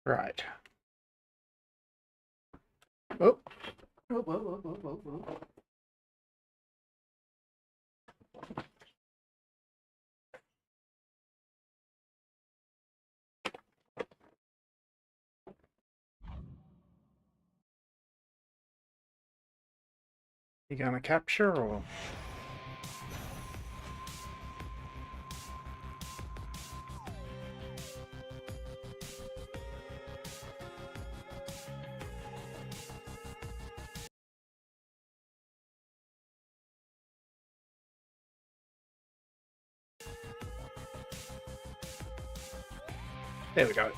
Right. Oh. Whoa, whoa, whoa, whoa, whoa, whoa. You gonna capture or? There we go.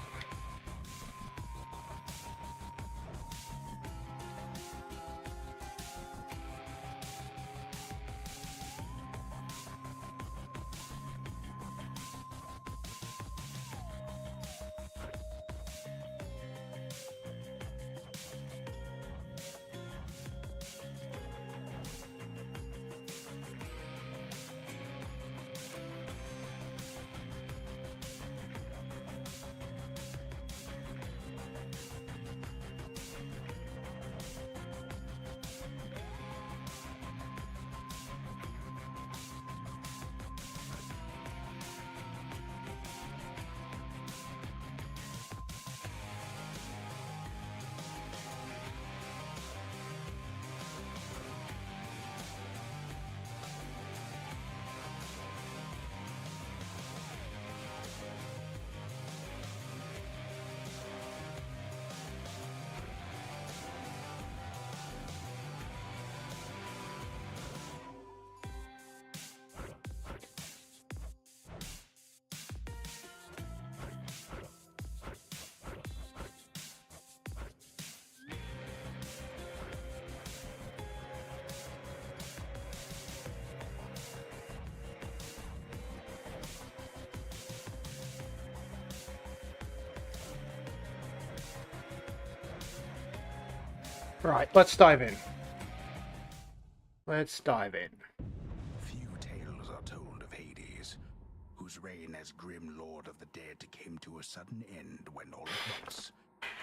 Right, let's dive in. Let's dive in. Few tales are told of Hades, whose reign as grim lord of the dead came to a sudden end when all at once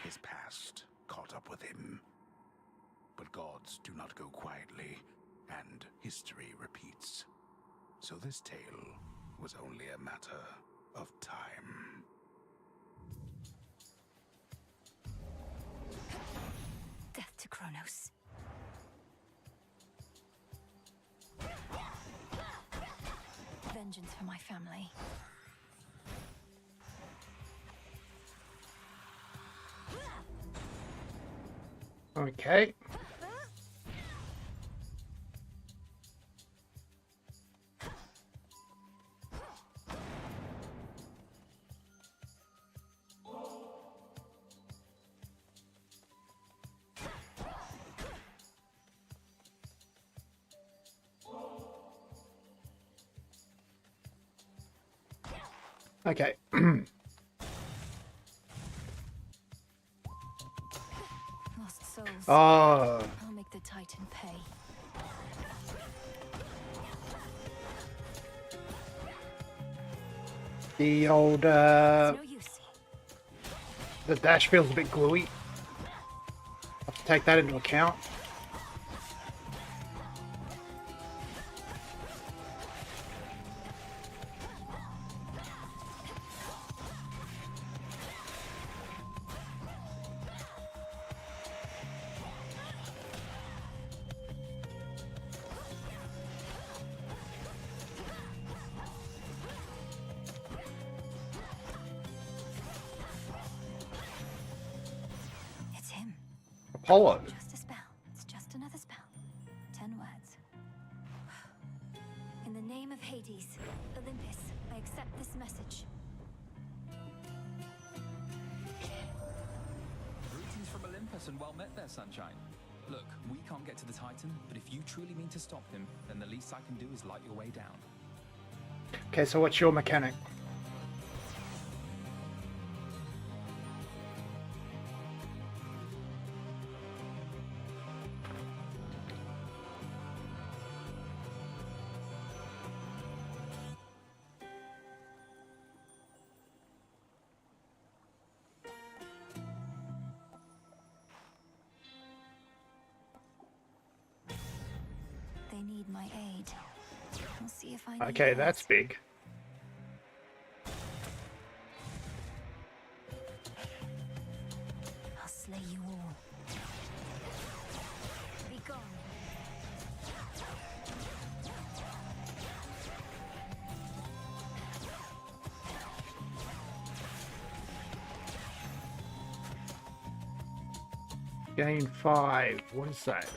his past caught up with him. But gods do not go quietly, and history repeats. So this tale was only a matter of time. Death to Kronos. Vengeance for my family. Okay. Okay. Lost souls. Oh, I'll make the Titan pay. the old, It's no use. the dash feels a bit gluey. Have to take that into account. It's him. Apollo. Just a spell. It's just another spell. 10 words. In the name of Hades, Olympus, I accept this message. Greetings from Olympus and well met there, Sunshine. Look, we can't get to the Titan, but if you truly mean to stop him, then the least I can do is light your way down. Okay, so what's your mechanic? if I need Okay, yours. that's big. I'll slay you all. Be gone. Gain 5. What is that?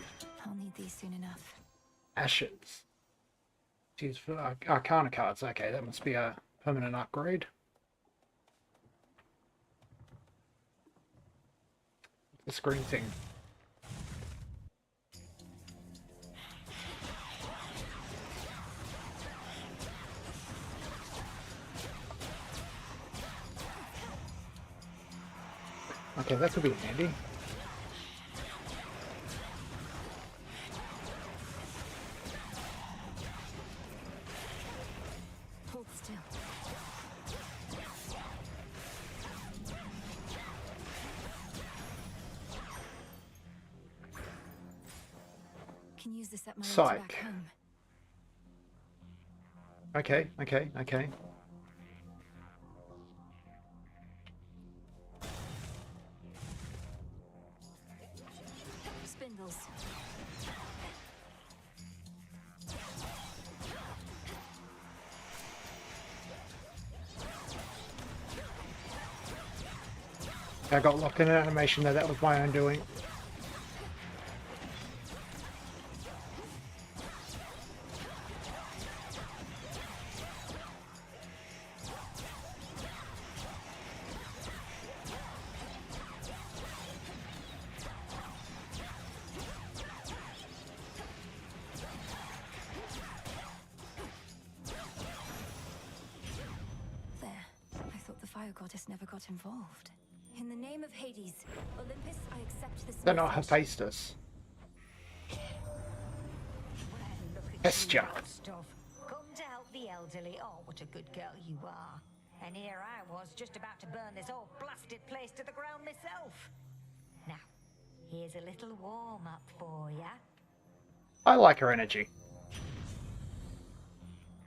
I'll need these soon enough. Ashes. Use for Arcana cards. Okay, that must be a permanent upgrade. The screen thing. Okay, that could be handy. Hold still. Can use this at my way to Psych. back home. Okay. Spindles. I got locked in an animation there. That was my own doing. There. I thought the fire goddess never got involved. In the name of Hades, Olympus, I accept this They're not message. Hephaestus. Hestia. Stuff. Come to help the elderly. Oh, what a good girl you are. And here I was just about to burn this whole blasted place to the ground myself. Now, here's a little warm-up for ya. I like her energy.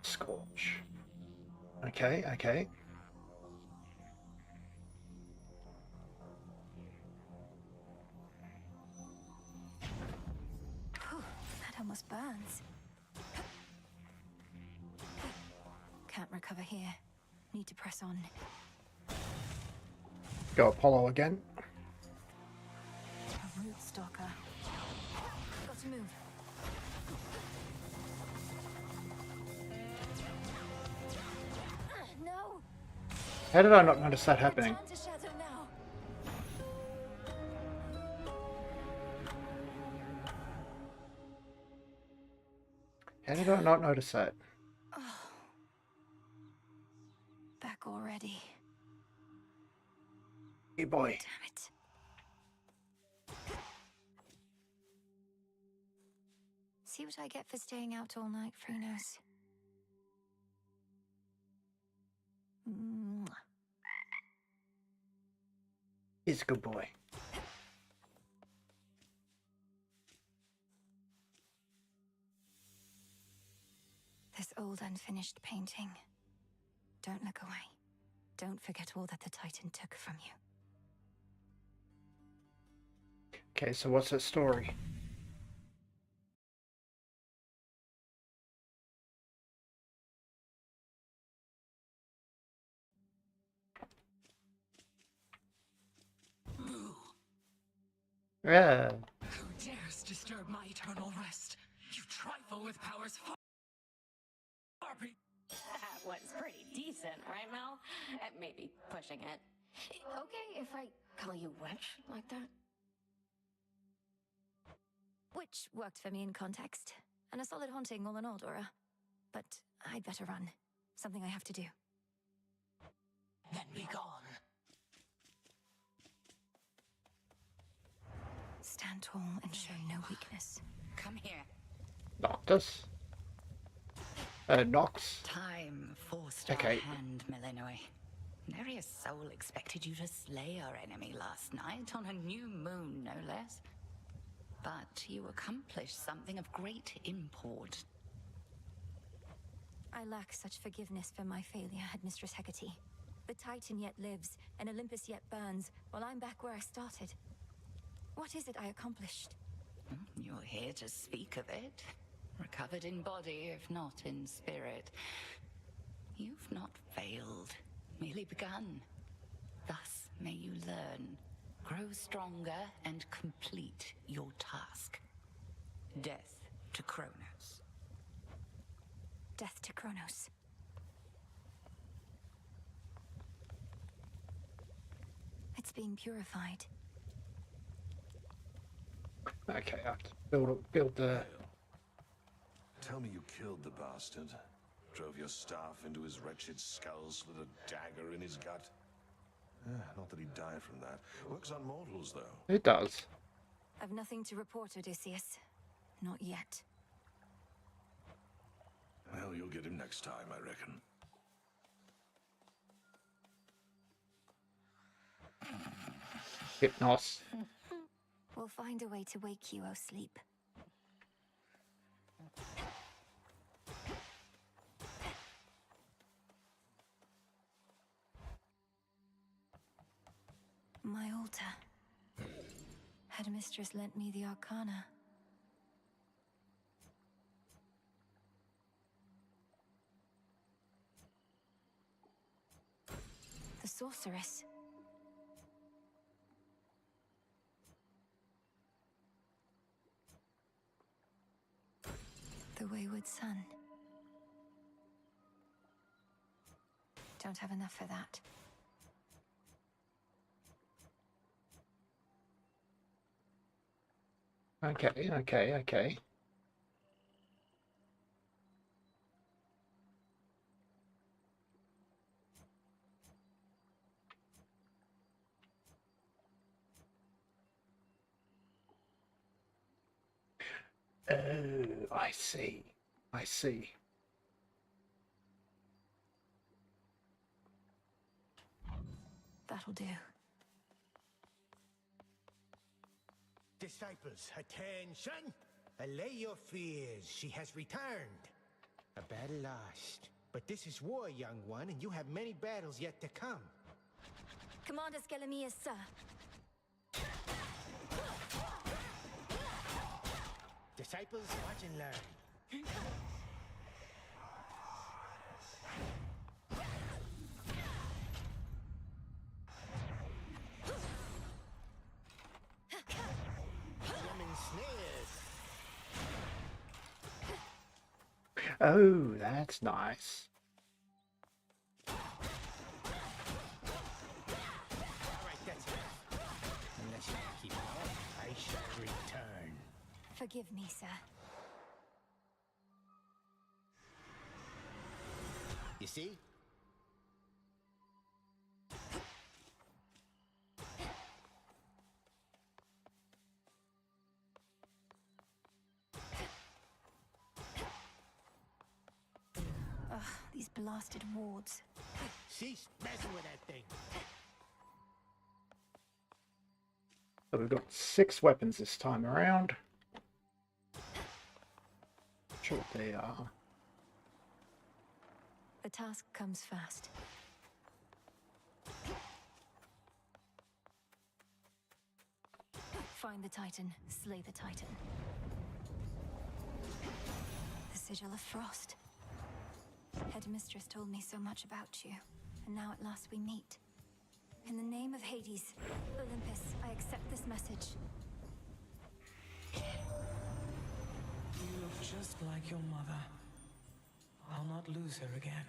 Scorch. Okay. Whew, that almost burns. Can't recover here. Need to press on. Go Apollo again. A root stalker. Got to move. No! How did I not notice that happening? Turn to shadow now. How did I not notice that? Back already. Hey boy. Damn it. See what I get for staying out all night, Freenos. Mwah. He's a good boy. This old unfinished painting. Don't look away. Don't forget all that the Titan took from you. Okay, so what's that story? Yeah. Who dares disturb my eternal rest? You trifle with powers far That was pretty decent, right, Mel? Maybe pushing it. Okay if I call you witch like that? Which worked for me in context. And a solid haunting all in all, Dora. But I'd better run. Something I have to do. Then be gone. Stand tall and show no weakness. Come here. Noctis? Nox? Time forced Okay. our hand, Millenoi. Nereus Soul expected you to slay our enemy last night on a new moon, no less. But you accomplished something of great import. I lack such forgiveness for my failure, Headmistress Hecate. The Titan yet lives, and Olympus yet burns, while I'm back where I started. What is it I accomplished? You're here to speak of it. Recovered in body, if not in spirit. You've not failed, merely begun. Thus may you learn, grow stronger, and complete your task. Death to Kronos. Death to Kronos. It's being purified. Okay, I have to build the... Tell me you killed the bastard. Drove your staff into his wretched skull, slid a dagger in his gut. Not that he'd die from that. Works on mortals, though. It does. I've nothing to report, Odysseus. Not yet. Well, you'll get him next time, I reckon. Hypnos. We'll find a way to wake you, O sleep. My altar. Headmistress lent me the Arcana. The sorceress. The wayward son. Don't have enough for that. Okay. Oh, I see. That'll do. Disciples, attention! Allay your fears. She has returned. A battle lost. But this is war, young one, and you have many battles yet to come. Commander Skelemius, sir. Disciples, watch and learn. Lemon snares. Oh, that's nice. All right, that's enough. Unless you keep it up, I shall return. Forgive me, sir. You see? Ugh, these blasted wards. Cease messing with that thing. So we've got 6 weapons this time around. Not sure what they are. The task comes fast. Find the Titan, slay the Titan. The Sigil of Frost. Headmistress told me so much about you, and now at last we meet. In the name of Hades, Olympus, I accept this message. You look just like your mother. I'll not lose her again.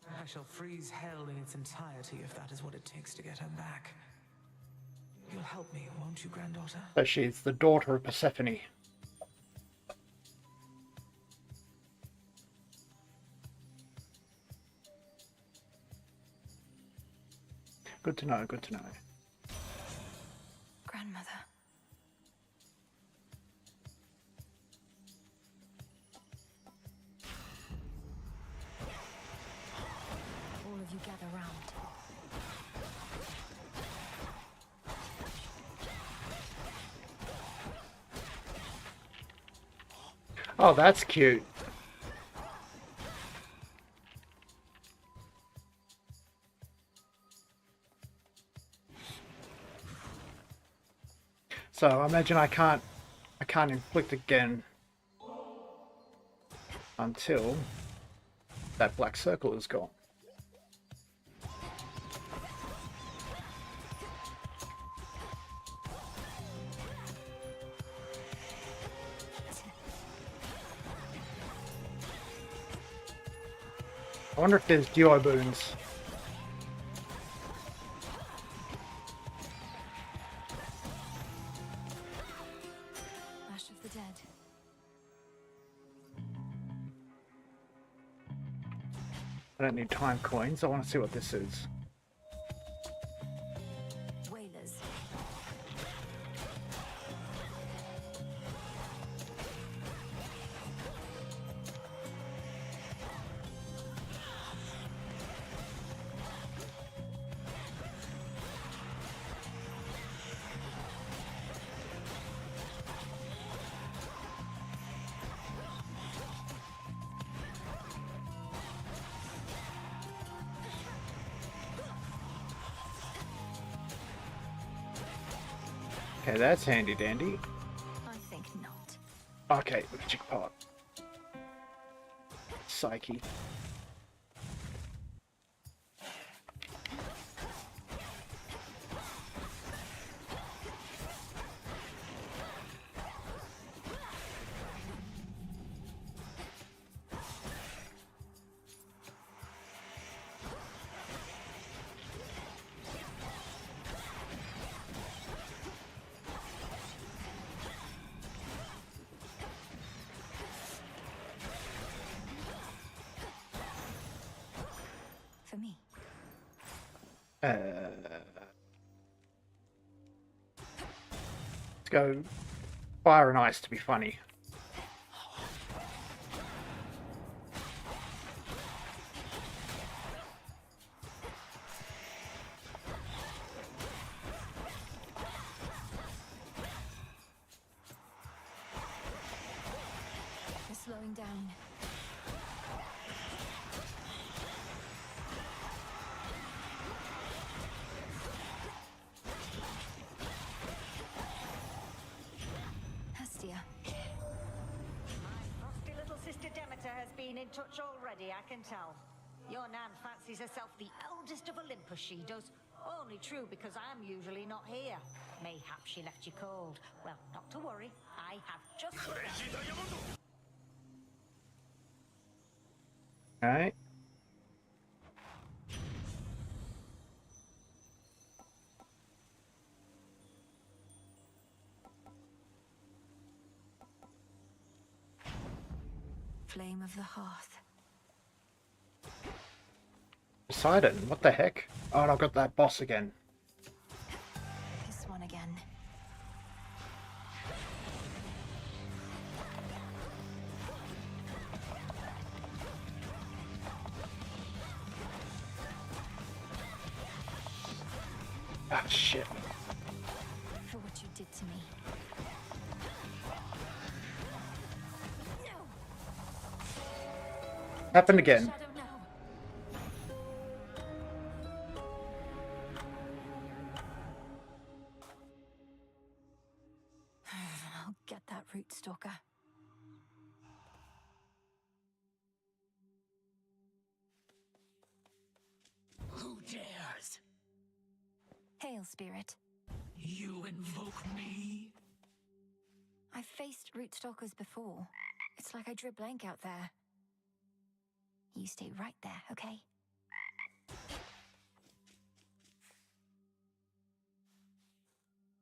I shall freeze hell in its entirety if that is what it takes to get her back. You'll help me, won't you, granddaughter? So she's the daughter of Persephone. Good to know, good to know. Grandmother. All of you gather round. Oh, that's cute. So I imagine I can't inflict again until that black circle is gone. I wonder if there's duo boons. Ash of the Dead. I don't need time coins. I want to see what this is. Whalers. Okay, that's handy dandy. I think not. Okay, magic pot. Psyche. For me. Let's go fire and ice to be funny. They're slowing down. Hestia. My frosty little sister Demeter has been in touch already, I can tell. Your Nan fancies herself the eldest of Olympus, she does. Only true because I'm usually not here. Mayhap she left you cold. Well, not to worry. I have just... Alright. Flame of the Hearth. Poseidon, what the heck? Oh, and I've got that boss again. This one again. Ah, shit. For what you did to me. Happened again. Shadow now. I'll get that root stalker. Who dares? Hail, spirit. You invoke me? I've faced root stalkers before. It's like I drew a blank out there. You stay right there, okay?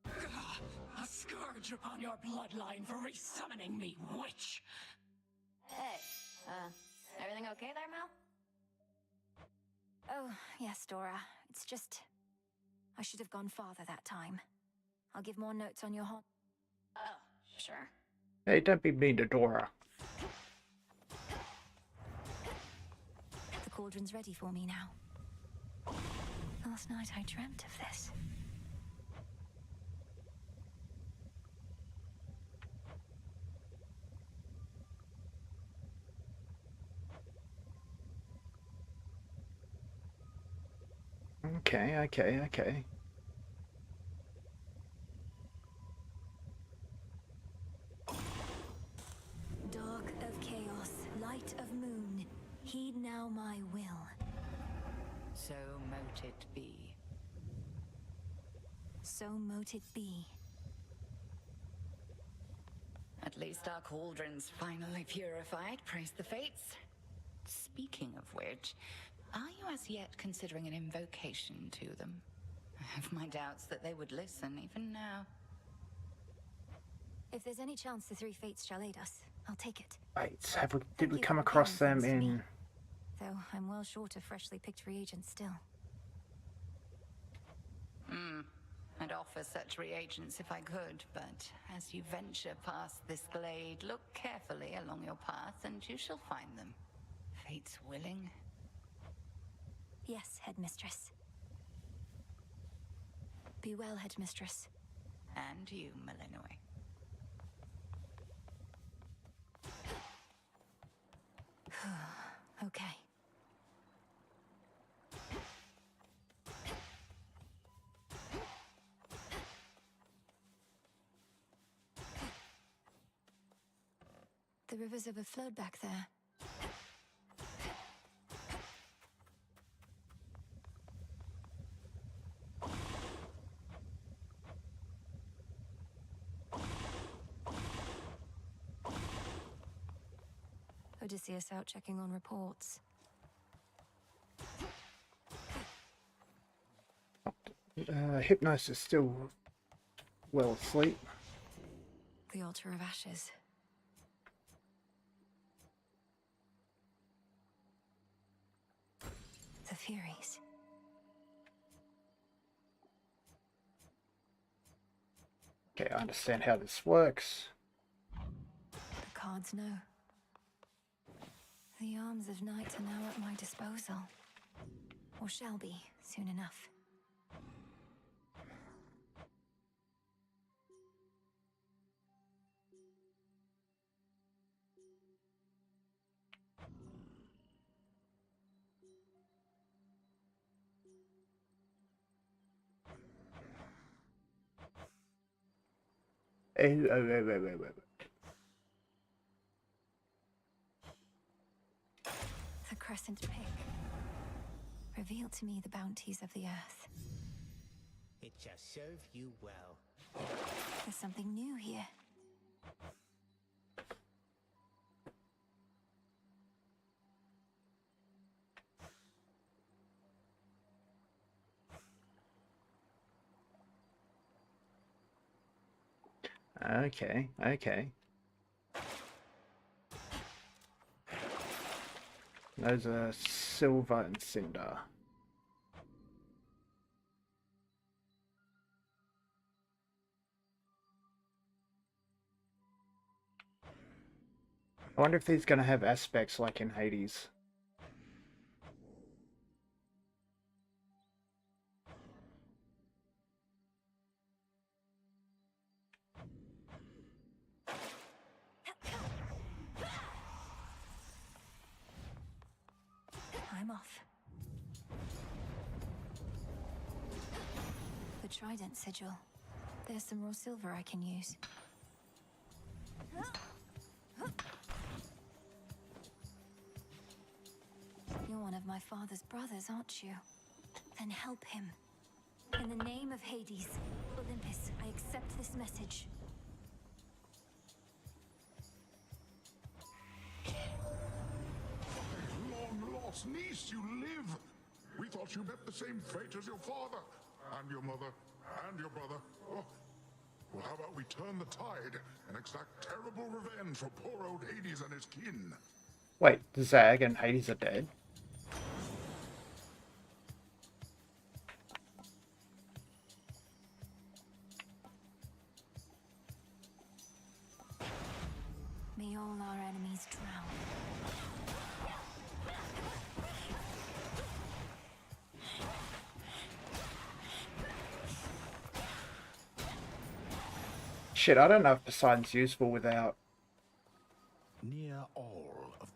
A scourge upon your bloodline for resummoning me, witch! Hey, everything okay there, Mel? Oh, yes, Dora. It's just... I should have gone farther that time. I'll give more notes on your home. Oh, sure. Hey, don't be mean to Dora. The cauldron's ready for me now. Last night I dreamt of this. Okay. So mote it be. So mote it be. At least our cauldron's finally purified, praise the fates. Speaking of which, are you as yet considering an invocation to them? I have my doubts that they would listen even now. If there's any chance the three fates shall aid us, I'll take it. Wait, did we come across them in... Though I'm well short of freshly picked reagents still. I'd offer such reagents if I could, but as you venture past this glade, look carefully along your path and you shall find them. Fate's willing. Yes, Headmistress. Be well, Headmistress. And you, Malinois. Okay. The river's overflowed back there. Odysseus out checking on reports. Hypnos is still well asleep. The altar of ashes. The Furies. Okay, I understand how this works. The cards know. The arms of night are now at my disposal. Or shall be, soon enough. The crescent pick. Reveal to me the bounties of the earth. It shall serve you well. There's something new here. Okay, okay. Those are silver and cinder. I wonder if these going to have aspects like in Hades. I'm off. The Trident Sigil. There's some raw silver I can use. You're one of my father's brothers, aren't you? Then help him. In the name of Hades, Olympus, I accept this message. Long-lost niece, you live! We thought you met the same fate as your father, and your mother, and your brother. Oh. Well, how about we turn the tide and exact terrible revenge for poor old Hades and his kin? Wait, Zag and Hades are dead? May all our enemies drown. Shit, I don't know if Poseidon's useful without... Near all of...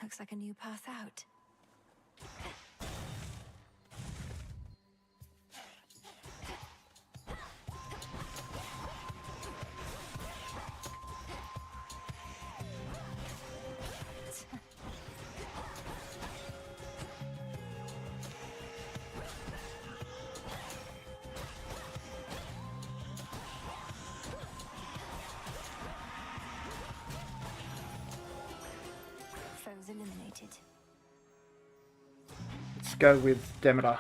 Looks like a new path out. was eliminated. Let's go with Demeter.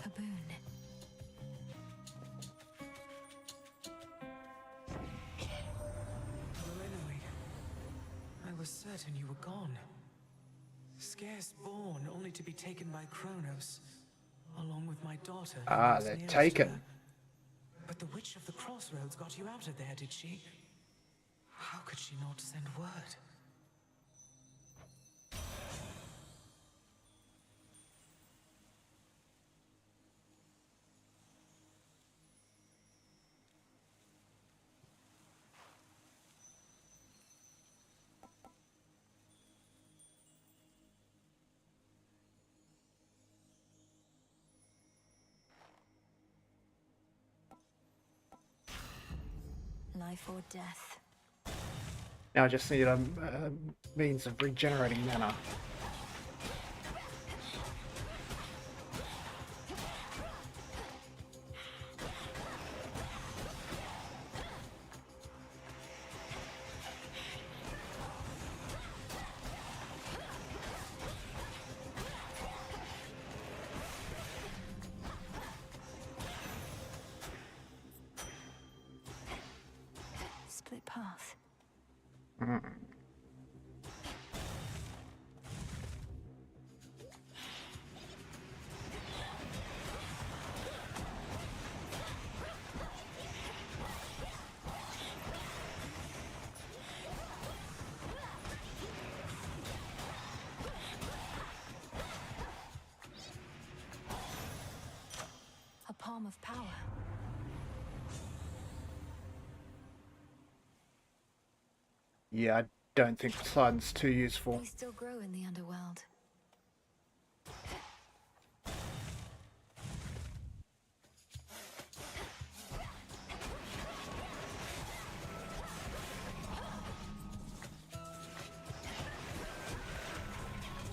A boon. Elenoi, I was certain you were gone. Scarce born, only to be taken by Kronos, along with my daughter. who Ah, was they're nearest taken. her. But the Witch of the Crossroads got you out of there, did she? How could she not send word? Life or death. Now I just need a means of regenerating mana. Split path. A palm of power. Yeah, I don't think Poseidon's too useful. They still grow in the underworld.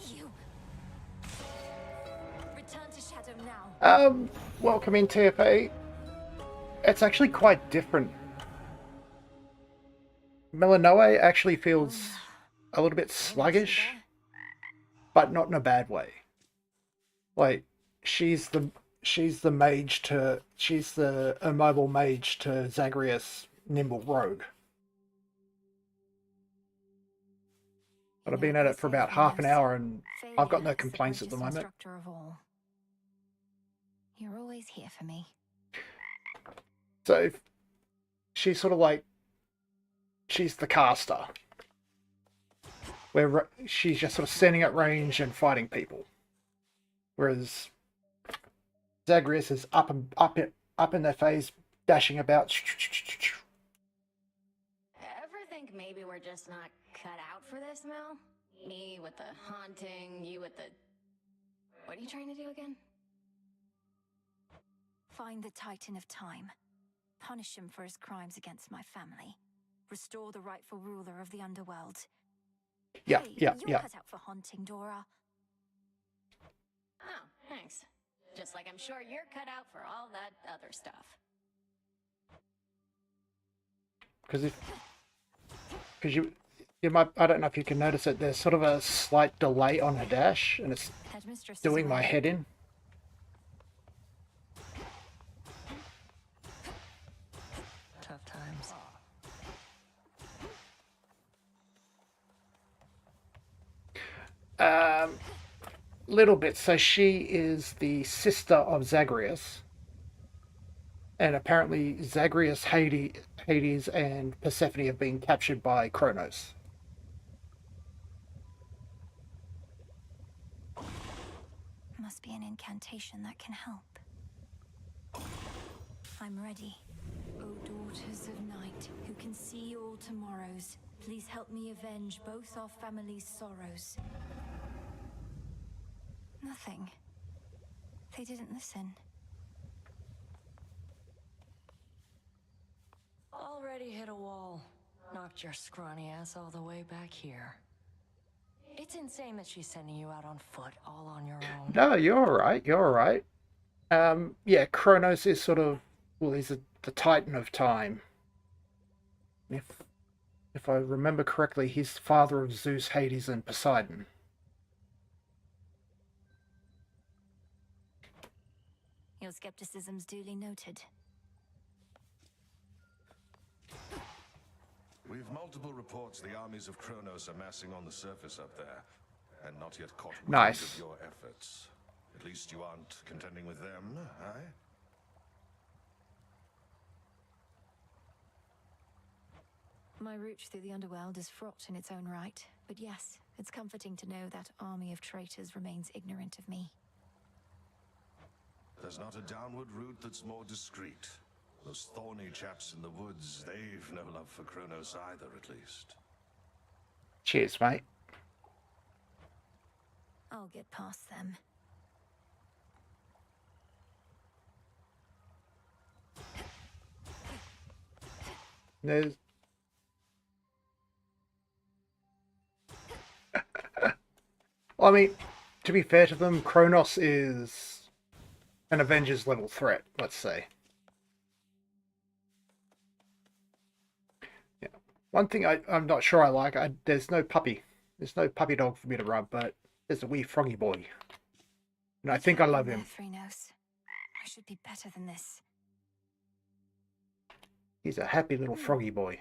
You. Return to Shadow now. Welcome in TFA. It's actually quite different. Melanoe actually feels a little bit sluggish, but not in a bad way. Like, she's the immobile mage to Zagreus nimble rogue. But I've been at it for about half an hour and I've got no complaints at the moment. You're always here for me. So she's sort of like, she's the caster, where she's just sort of standing at range and fighting people, whereas Zagreus is up in their face, dashing about. Ever think maybe we're just not cut out for this, Mel? Me with the haunting, you with the... What are you trying to do again? Find the Titan of Time. Punish him for his crimes against my family. Restore the rightful ruler of the underworld. Yeah, Hey, yeah, you're yeah. cut out for haunting, Dora. Oh, thanks. Just like I'm sure you're cut out for all that other stuff. Because you might, I don't know if you can notice it, there's sort of a slight delay on her dash, and it's Headmistress is doing my away. head in. Tough times. Little bit. So she is the sister of Zagreus, and apparently Zagreus, Hades, and Persephone have been captured by Kronos. Must be an incantation that can help. I'm ready. O daughters of night, who can see all tomorrows, please help me avenge both our families' sorrows. Nothing. They didn't listen. Already hit a wall. Knocked your scrawny ass all the way back here. It's insane that she's sending you out on foot, all on your own. No, you're all right. You're all right. Yeah, Kronos is sort of, well, he's the Titan of time. If I remember correctly, he's the father of Zeus, Hades, and Poseidon. Your skepticism's duly noted. We've multiple reports the armies of Kronos are massing on the surface up there, and not yet caught wind Nice. of your efforts. At least you aren't contending with them, eh? My route through the underworld is fraught in its own right, but yes, it's comforting to know that army of traitors remains ignorant of me. There's not a downward route that's more discreet. Those thorny chaps in the woods, they've no love for Kronos either, at least. Cheers, mate. I'll get past them. There's... Well, I mean, to be fair to them, Kronos is an Avengers level threat, let's say. Yeah. One thing I'm not sure I like, there's no puppy. There's no puppy dog for me to rub, but there's a wee froggy boy. And I think I love him. Threnos. I should be better than this. He's a happy little froggy boy.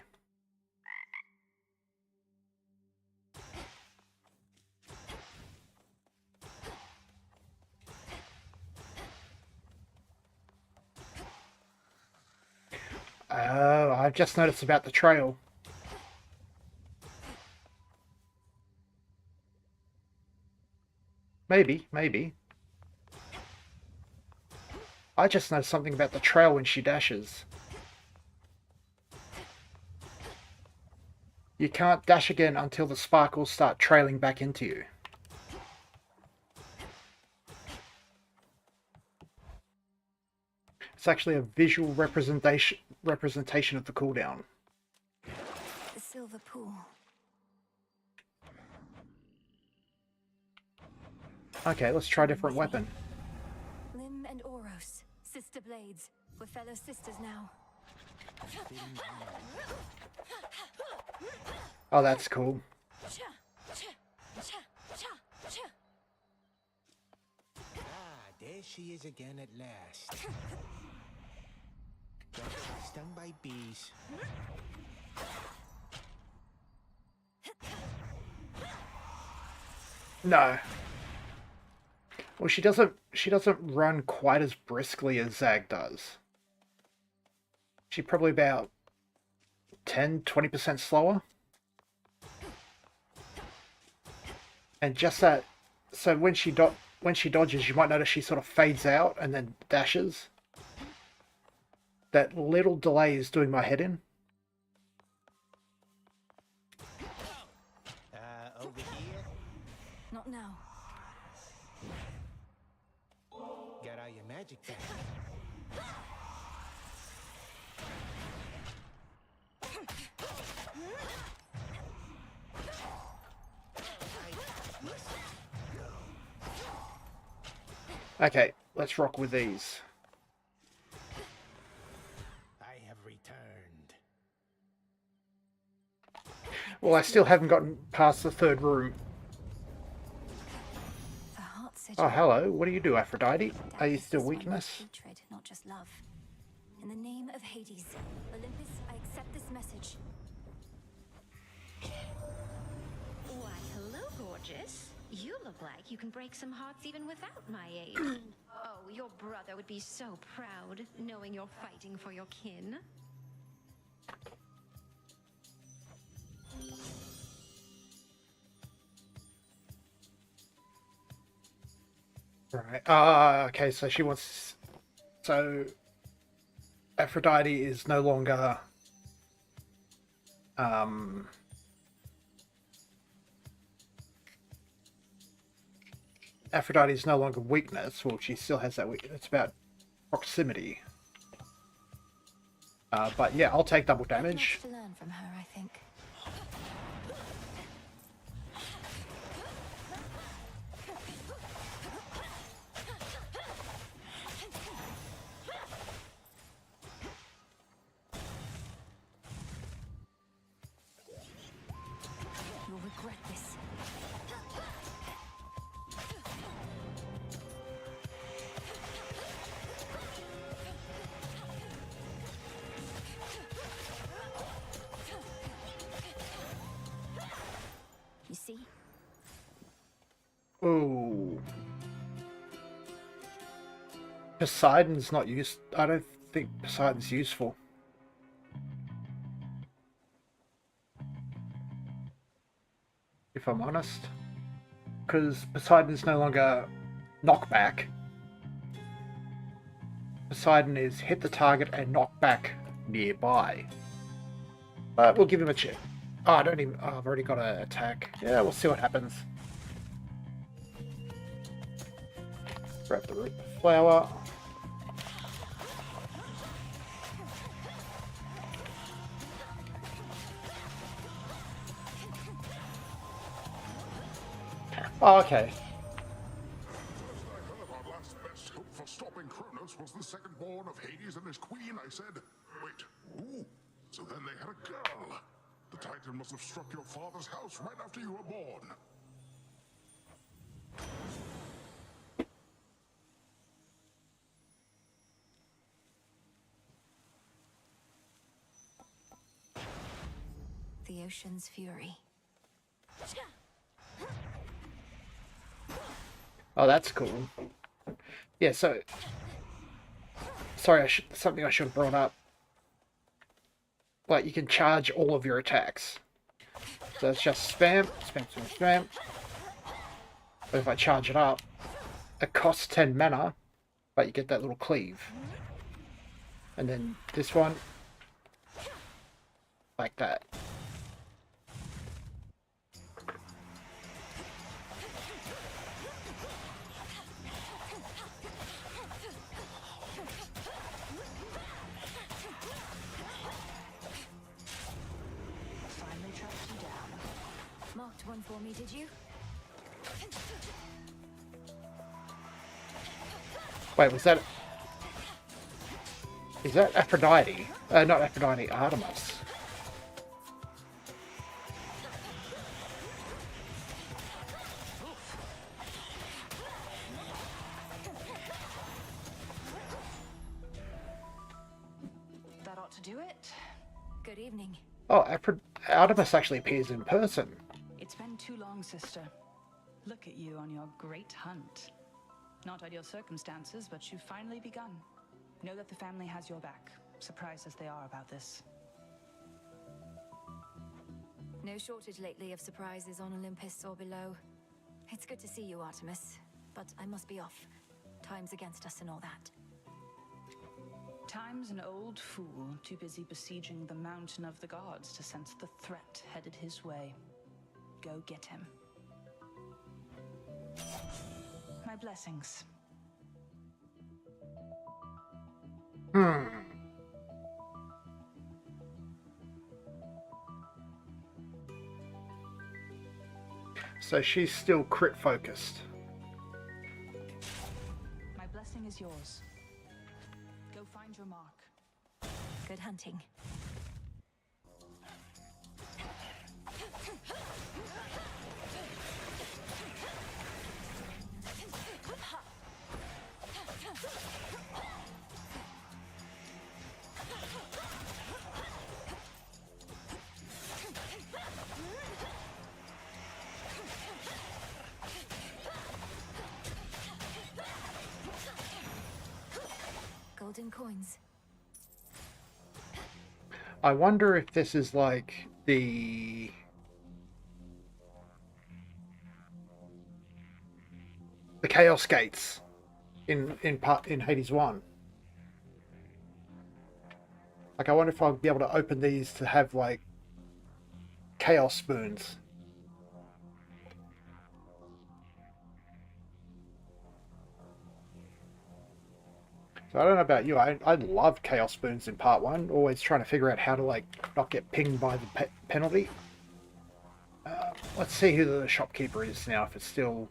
Oh, I've just noticed about the trail. Maybe. I just noticed something about the trail when she dashes. You can't dash again until the sparkles start trailing back into you. It's actually a visual representation of the cooldown. The silver pool. Okay, let's try a different weapon. Lim and Oros, sister blades. We're fellow sisters now. Oh, that's cool. There she is again at last. Don't get stung by bees. No. Well, she doesn't run quite as briskly as Zag does. She's probably about 10-20% slower. And just that, so when she dodges, you might notice she sort of fades out and then dashes. That little delay is doing my head in. Over here? Not now. Got all your magic back. Okay, let's rock with these. I have returned. Well, I still haven't gotten past the third room. The heart sigil. Oh, hello. What do you do, Aphrodite? Are you still This one weakness? was hatred, not just love. In the name of Hades, Olympus, I accept this message. Why, hello, gorgeous. You look like you can break some hearts even without my aid. Oh, your brother would be so proud, knowing you're fighting for your kin. Right. Okay, so she wants... So... Aphrodite is no longer... Aphrodite is no longer weakness. Well, she still has that weakness. It's about proximity. But yeah, I'll take double damage. Much to learn from her, I think. You see? Ooh. Poseidon's not used. I don't think Poseidon's useful. If I'm honest. Because Poseidon's no longer knockback. Poseidon is hit the target and knock back nearby. But we'll give him a check. Oh, I don't even. Oh, I've already got an attack. Yeah, we'll see what happens. Grab the root flower. Oh, okay. Our last best hope for stopping Kronos was the second born of Hades and his queen. I said, wait, who? So then they had a girl. The Titan must have struck your father's house right after you were born. The ocean's fury. Oh, that's cool. Yeah, so... Sorry, something I should have brought up. Like, you can charge all of your attacks. So it's just spam, spam, spam, spam. But if I charge it up, it costs 10 mana, but you get that little cleave. And then this one, like that. Marked one for me, did you? Wait, was that... Is that Aphrodite? Not Aphrodite, Artemis. That ought to do it. Good evening. Oh, Artemis actually appears in person. It's been too long, sister. Look at you on your great hunt. Not ideal circumstances, but you've finally begun. Know that the family has your back, surprised as they are about this. No shortage lately of surprises on Olympus or below. It's good to see you, Artemis, but I must be off. Time's against us and all that. Time's an old fool, too busy besieging the mountain of the gods to sense the threat headed his way. Go get him. My blessings. So she's still crit focused. My blessing is yours. Go find your mark. Good hunting. Golden coins. I wonder if this is like the Chaos Gates in Hades 1. Like, I wonder if I'll be able to open these to have like Chaos spoons. So I don't know about you, I loved Chaos Spoons in part 1, always trying to figure out how to like not get pinged by the penalty. Let's see who the shopkeeper is now, if it's still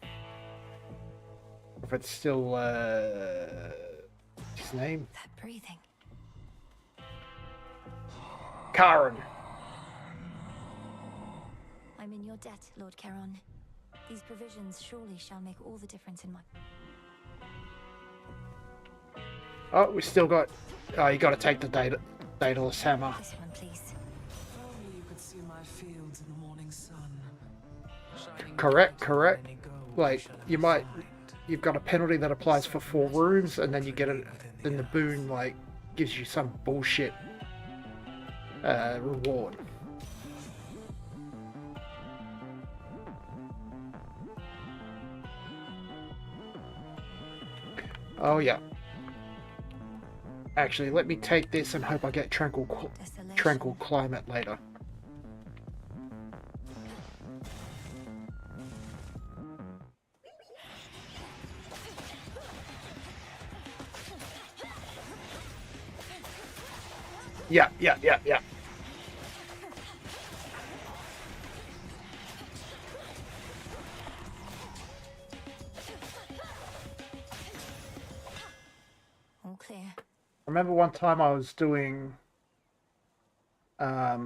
his name. That breathing. Karen. I'm in your debt, Lord Charon. These provisions surely shall make all the difference in my... Oh, we still got... Oh, you got to take the Daedalus hammer. This one, please. If only you could see my fields in the morning sun. Correct. Like, you've got a penalty that applies for 4 rooms, and then you get it, then the boon, like, gives you some bullshit reward. Oh yeah. Actually, let me take this and hope I get tranquil climate later. Yeah. All clear. I remember one time I was doing a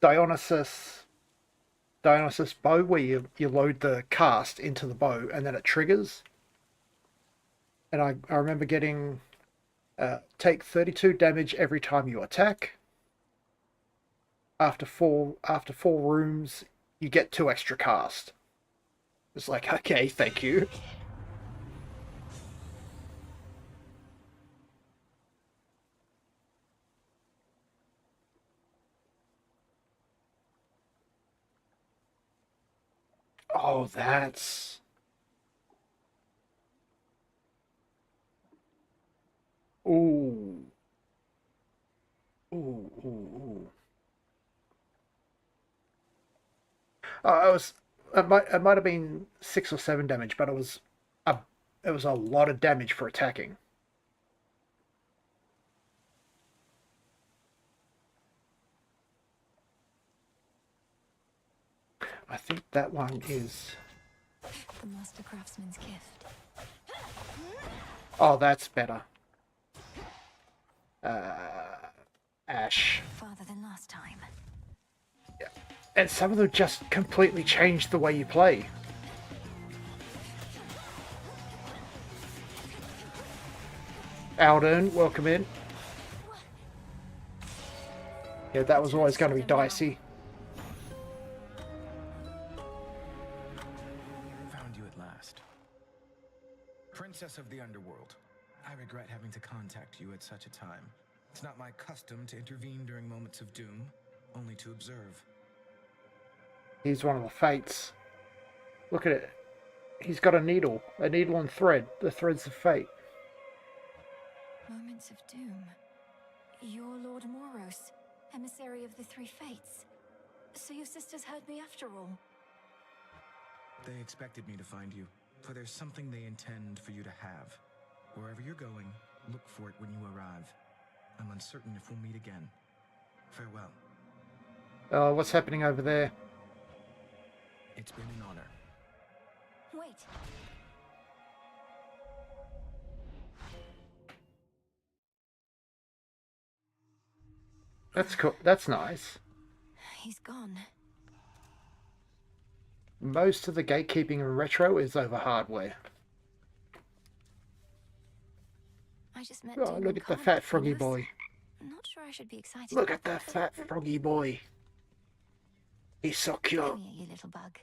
Dionysus bow where you load the cast into the bow and then it triggers. And I remember getting take 32 damage every time you attack. After four rooms, you get 2 extra cast. It's like, okay, thank you. Oh, that's... Ooh. Ooh. It might have been 6 or 7 damage, but it was a lot of damage for attacking. I think that one is... The Master Craftsman's gift. Oh, that's better. Ash. Farther than last time. Yeah. And some of them just completely changed the way you play. Alden, welcome in. Yeah, that was always going to be dicey. Found you at last. Princess of the Underworld. I regret having to contact you at such a time. It's not my custom to intervene during moments of doom, only to observe. He's one of the fates. Look at it. He's got a needle and thread. The threads of fate. Moments of doom. You're Lord Moros, emissary of the 3 fates. So your sisters heard me after all. They expected me to find you, for there's something they intend for you to have. Wherever you're going, look for it when you arrive. I'm uncertain if we'll meet again. Farewell. What's happening over there? It's been an honor. Wait. That's cool. That's nice. He's gone. Most of the gatekeeping in Retro is over hardware. I just met Oh, look at the fat froggy boy. I'm not sure I should be excited. Look at the fat froggy boy. He's so cute. Come here, you little bug.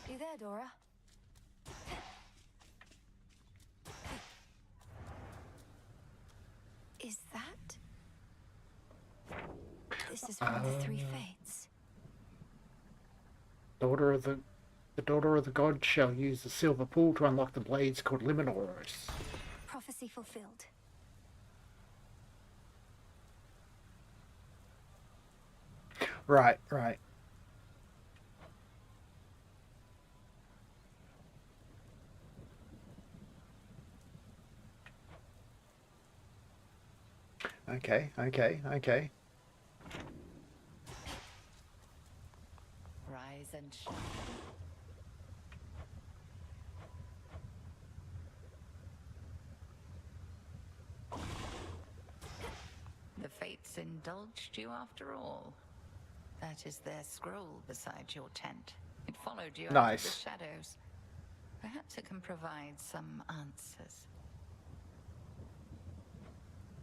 You there, Dora? Is that? This is from the 3 fates. The daughter of the god shall use the silver pool to unlock the blades called Liminoros. Prophecy fulfilled. Right. Okay. Rise and shine. The fates indulged you after all. That is their scroll beside your tent. It followed you out of the Nice. shadows. Perhaps it can provide some answers.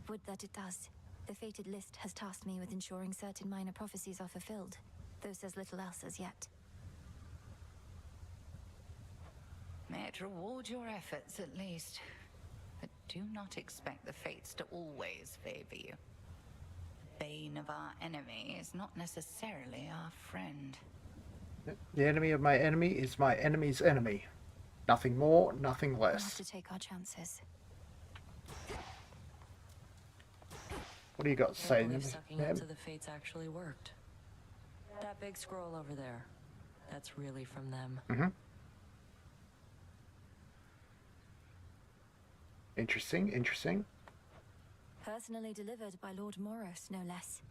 Would that it does. The fated list has tasked me with ensuring certain minor prophecies are fulfilled, though says little else as yet. May it reward your efforts at least. But do not expect the fates to always favor you. The bane of our enemy is not necessarily our friend. The enemy of my enemy is my enemy's enemy. Nothing more, nothing We'll have less. to take our chances. What do you got to I say? can't believe sucking up Ma'am? to the fates actually worked. That big scroll over there, that's really from them. Mm-hmm. Interesting, interesting. Personally delivered by Lord Moros, no less.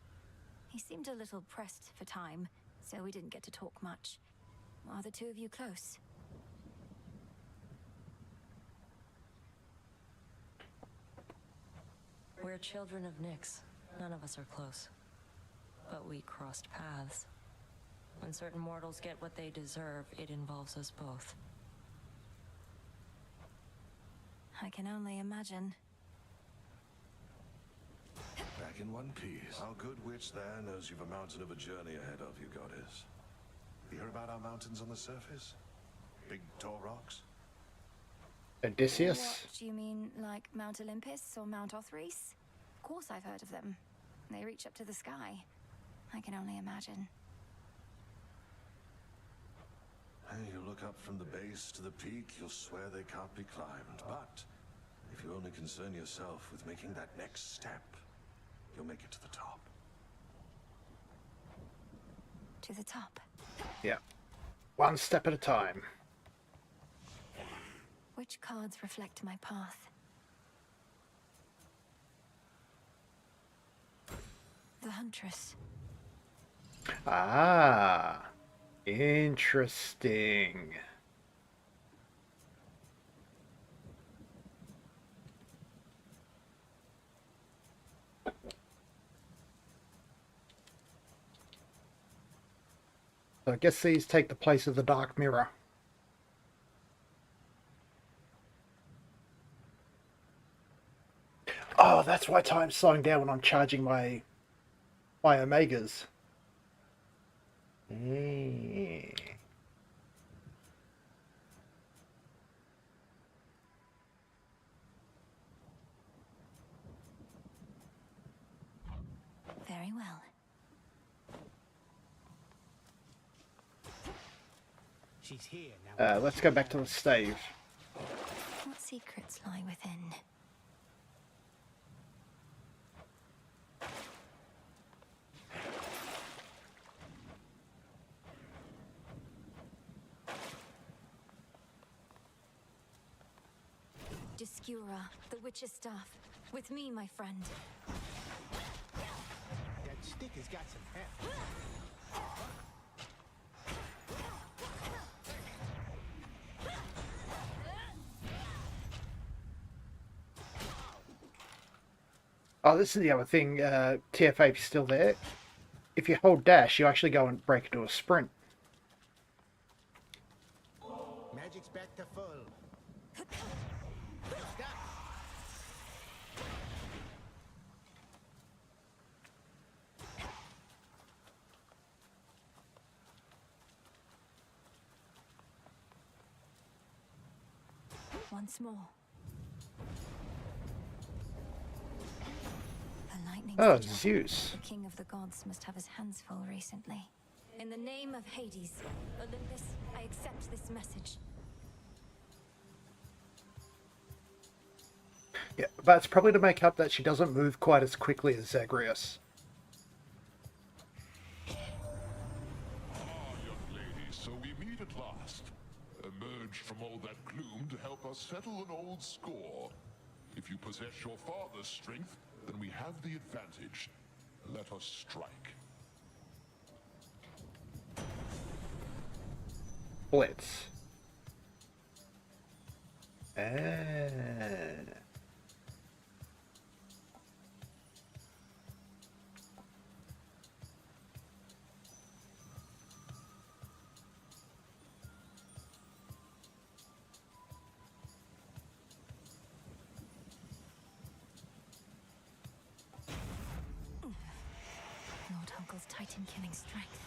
He seemed a little pressed for time, so we didn't get to talk much. Are the two of you close? We're children of Nyx. None of us are close. But we crossed paths. When certain mortals get what they deserve, it involves us both. I can only imagine. Back in one piece. Our good witch there knows you've a mountain of a journey ahead of you, goddess. You hear about our mountains on the surface? Big tall rocks? Odysseus? What, do you mean like Mount Olympus or Mount Othries? Of course I've heard of them. They reach up to the sky. I can only imagine. Hey, you look up from the base to the peak, you'll swear they can't be climbed. But if you only concern yourself with making that next step, you'll make it to the top. To the top. Yeah. One step at a time. Which cards reflect my path? The Huntress. Ah. Interesting. So I guess these take the place of the Dark Mirror. Oh, that's why time's slowing down when I'm charging my Omegas. Very well. She's here now. Let's go back to the stave. What secrets lie within? Discura, the witch's staff. With me, my friend. That stick has got some heft. Oh, this is the other thing, TFA, if you're still there. If you hold dash, you actually go and break into a sprint. Magic's back to full. Stop. Once more. The lightning. Oh, sigil. Zeus. The king of the gods must have his hands full recently. In the name of Hades, Olympus, I accept this message. Yeah, but it's probably to make up that she doesn't move quite as quickly as Zagreus. Ah, young lady, so we meet at last. Emerged from all that gloom to help us settle an old score. If you possess your father's strength, then we have the advantage. Let us strike. Blitz. Sigil's Titan-killing strength.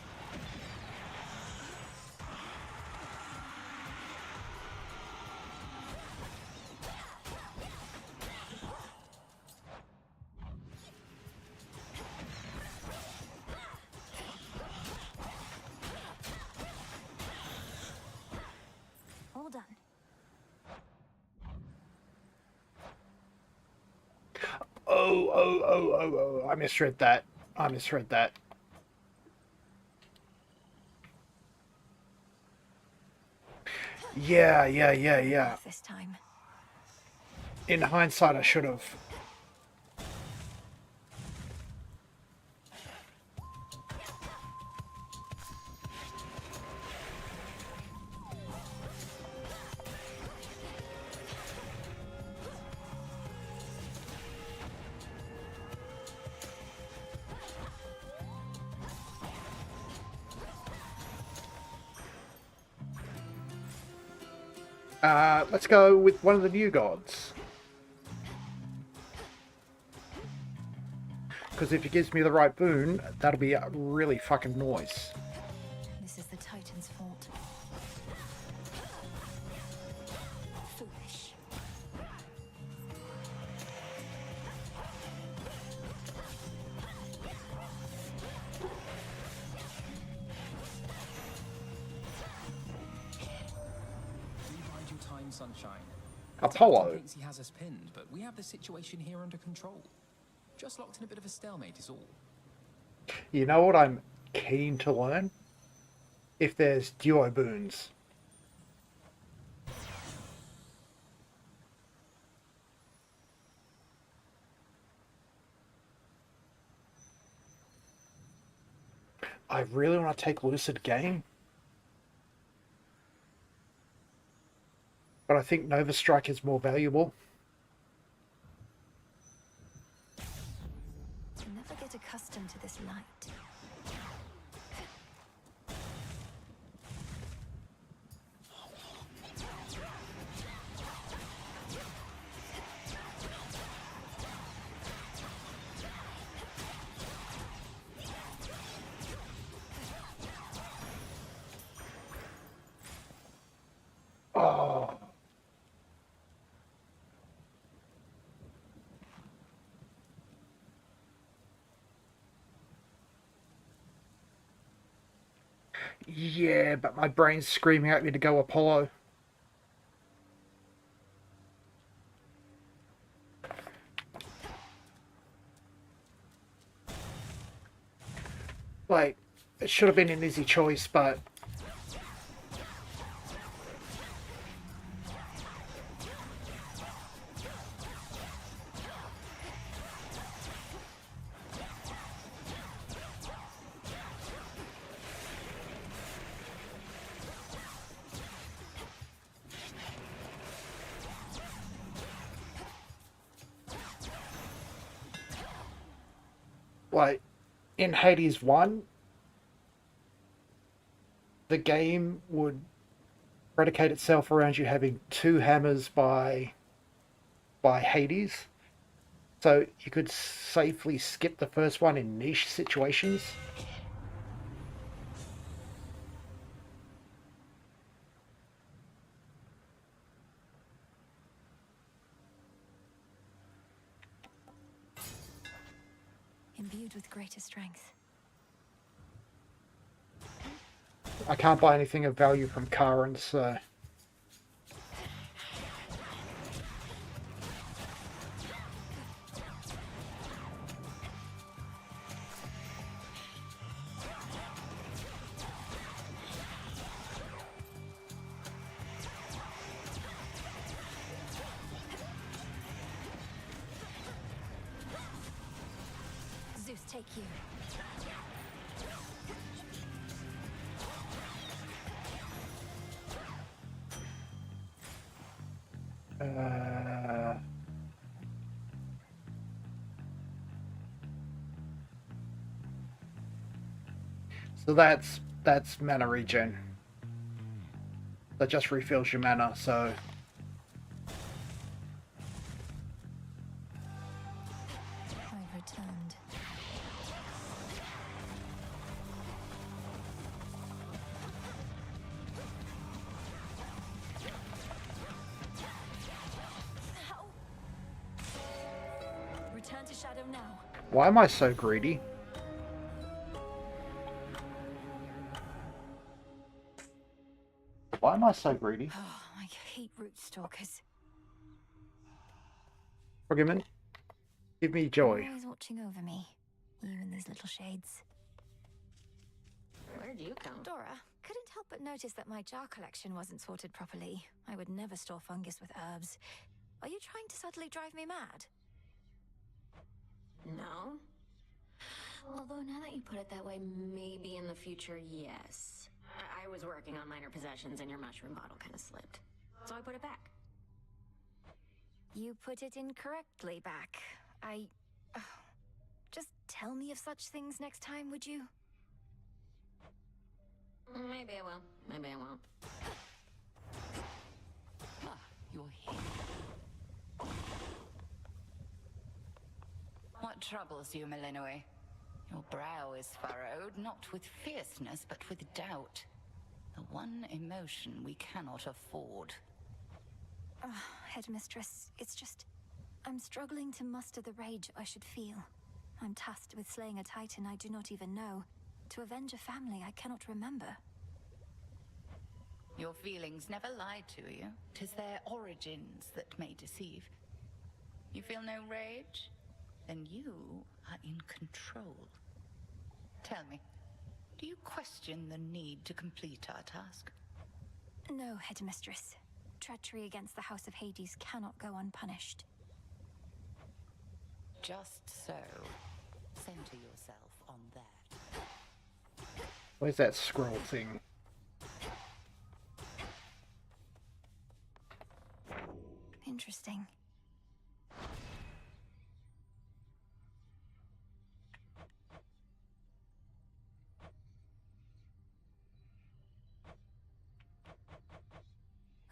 All done. Oh, I misread that. Yeah. This time. In hindsight, I should have. Let's go with one of the new gods. Because if he gives me the right boon, that'll be a really fucking noise. This is the Titan's fault. Foolish. Bide your time, Sunshine. Apollo. Titan thinks he has us pinned, but we have the situation here under control. Just locked in a bit of a stalemate is all. You know what I'm keen to learn? If there's duo boons. I really want to take Lucid Game. But I think Nova Strike is more valuable. You'll never get accustomed to this light. Oh. Yeah, but my brain's screaming at me to go Apollo. Like, it should have been an easy choice, but... like, in Hades 1, the game would predicate itself around you having 2 hammers by Hades. So you could safely skip the first one in niche situations. Imbued with greater strength. I can't buy anything of value from Karen, so... Zeus, take you. So that's mana regen. That just refills your mana, so... I've returned. now. Why am I so greedy? Why am I so greedy? Oh, I hate root stalkers. Froggerman, give me joy. Always watching over me, even these little shades. Where'd you come? Dora, couldn't help but notice that my jar collection wasn't sorted properly. I would never store fungus with herbs. Are you trying to subtly drive me mad? No. Although now that you put it that way, maybe in the future, yes. I was working on minor possessions and your mushroom bottle kind of slipped. So I put it back. You put it incorrectly back. Just tell me of such things next time, would you? Maybe I will. Maybe I won't. Ah, you're here. What troubles you, Malinois? Your brow is furrowed, not with fierceness, but with doubt. The one emotion we cannot afford. Headmistress, it's just... I'm struggling to muster the rage I should feel. I'm tasked with slaying a titan I do not even know, to avenge a family I cannot remember. Your feelings never lie to you. 'Tis their origins that may deceive. You feel no rage? Then you are in control. Tell me, do you question the need to complete our task? No, Headmistress. Treachery against the House of Hades cannot go unpunished. Just so. Center yourself on that. Where's that scroll thing? Interesting.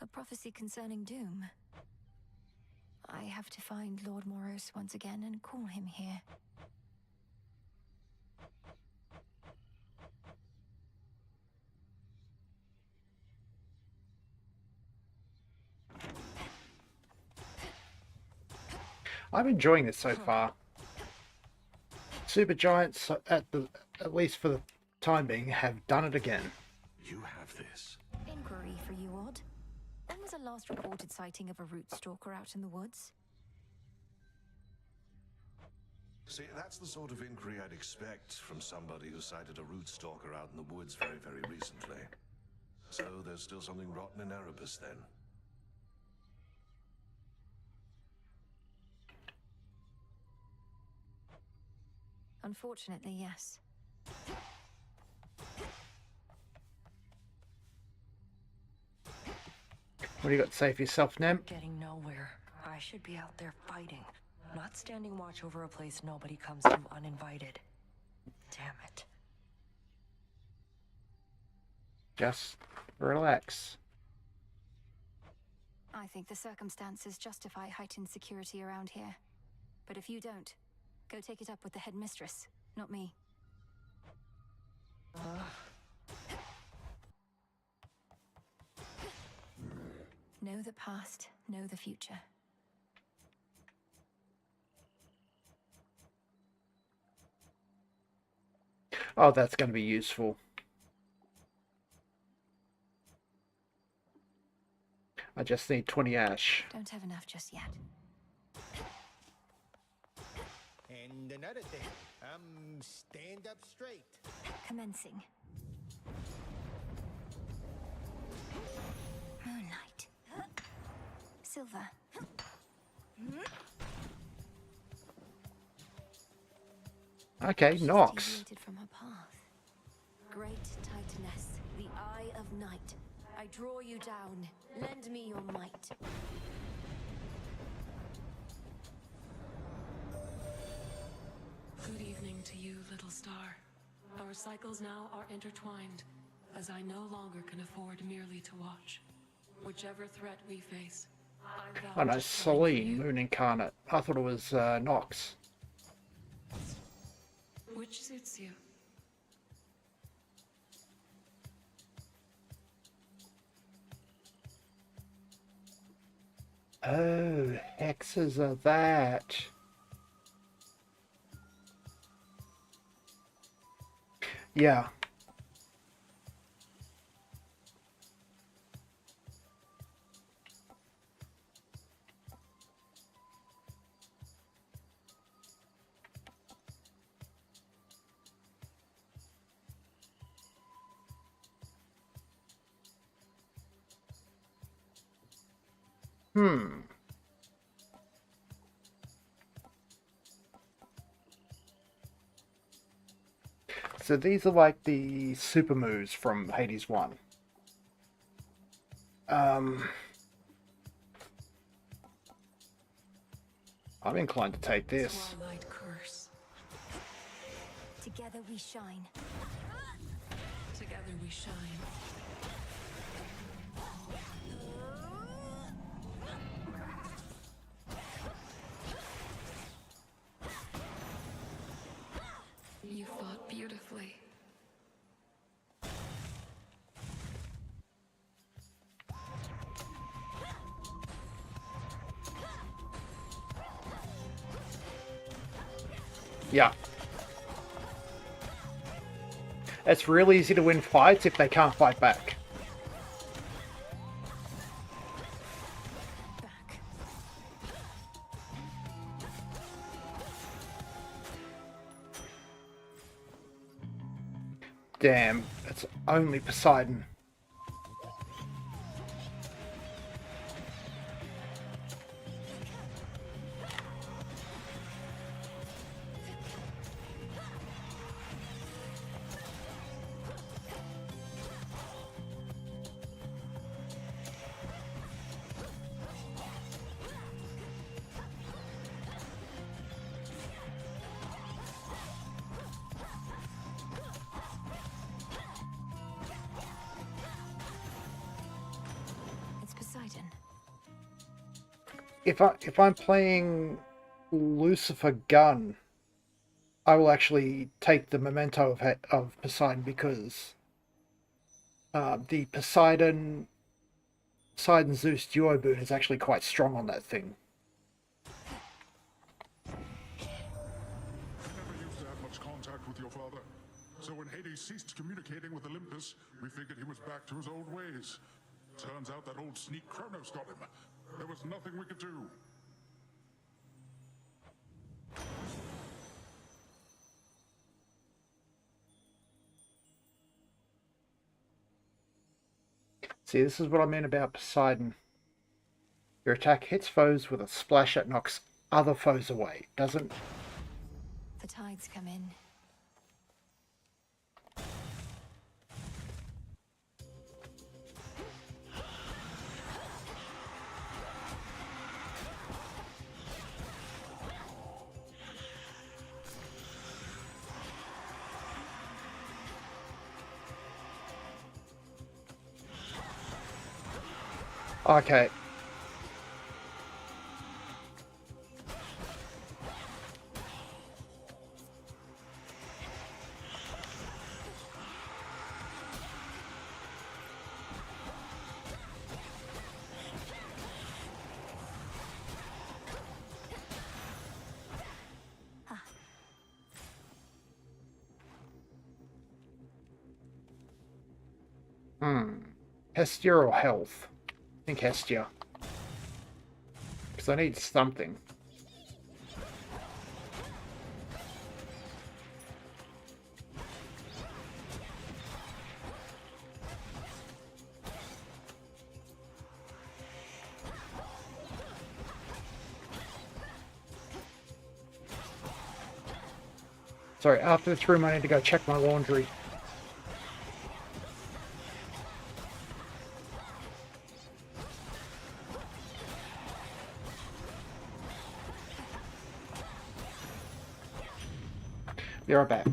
A prophecy concerning doom. I have to find Lord Moros once again and call him here. I'm enjoying this so far. Super Giants, at least for the time being, have done it again. You have this. Inquiry for you, Odd. When was the last reported sighting of a root stalker out in the woods? See, that's the sort of inquiry I'd expect from somebody who sighted a root stalker out in the woods very, very recently. So there's still something rotten in Erebus, then. Unfortunately, yes. What do you got to say for yourself, Nem? Getting nowhere. I should be out there fighting, not standing watch over a place nobody comes to uninvited. Damn it. Just relax. I think the circumstances justify heightened security around here. But if you don't, go take it up with the headmistress, not me. Know the past, know the future. Oh, that's going to be useful. I just need 20 ash. Don't have enough just yet. And another thing, stand up straight. Commencing. Moonlight. Silver. Okay, She's Nox. deviated from her path. Great Titaness, the Eye of Night. I draw you down. Lend me your might. Good evening to you, little star. Our cycles now are intertwined, as I no longer can afford merely to watch. Whichever threat we face, I vow Oh no, to Celine, Moon Incarnate. I thought it was Nox. which suits you. Oh, hexes are that. Yeah. Hmm. So these are like the super moves from Hades 1. I'm inclined to take this. Twilight curse. Together we shine. Together we shine. You fought beautifully. Yeah. It's really easy to win fights if they can't fight back. Damn, it's only Poseidon. It's Poseidon. If I'm playing Lucifer Gun, I will actually take the memento of Poseidon because the Poseidon Zeus duo boon is actually quite strong on that thing. I never used to have much contact with your father. So when Hades ceased communicating with Olympus, we figured he was back to his old ways. Turns out that old sneak Kronos got him. There was nothing we could do. See, this is what I mean about Poseidon. Your attack hits foes with a splash that knocks other foes away. Doesn't... The tides come in. Okay. Hestia or health? I think Hestia. Because I need something. Sorry, after this room I need to go check my laundry. Be right back.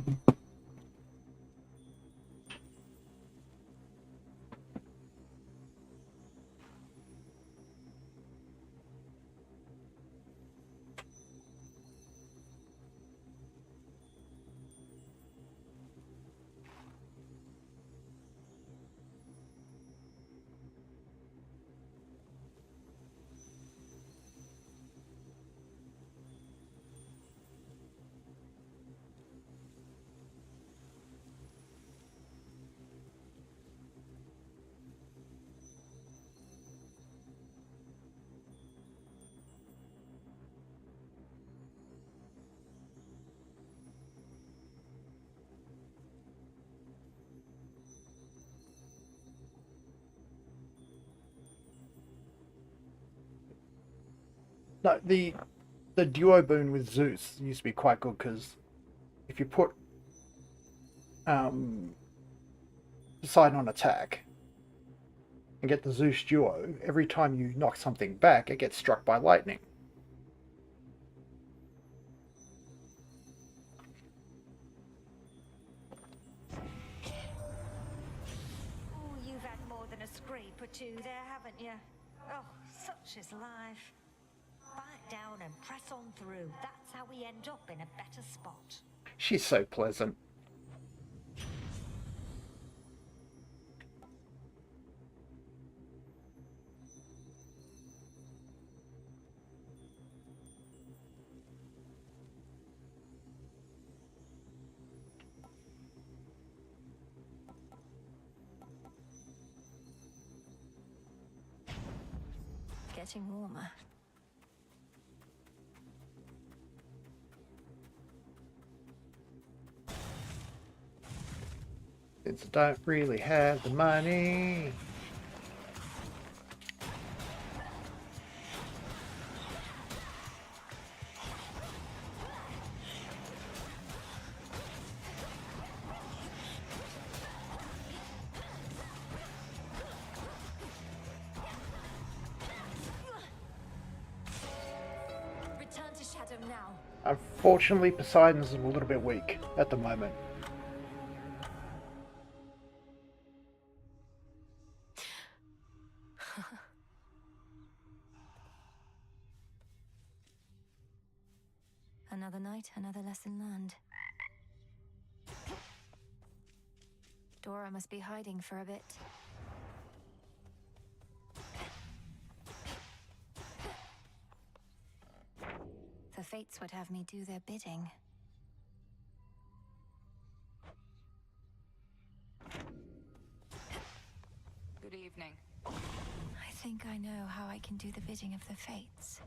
No, the duo boon with Zeus used to be quite good because if you put Poseidon on attack and get the Zeus duo, every time you knock something back, it gets struck by lightning. Oh, you've had more than a scrape or two there, haven't you? Oh, such is life. Bite down and press on through. That's how we end up in a better spot. She's so pleasant. Getting warmer. Since I don't really have the money. Return to Shadow now. Unfortunately, Poseidon's a little bit weak at the moment. Another night, another lesson learned. Dora must be hiding for a bit. The fates would have me do their bidding. Good evening. I think I know how I can do the bidding of the fates.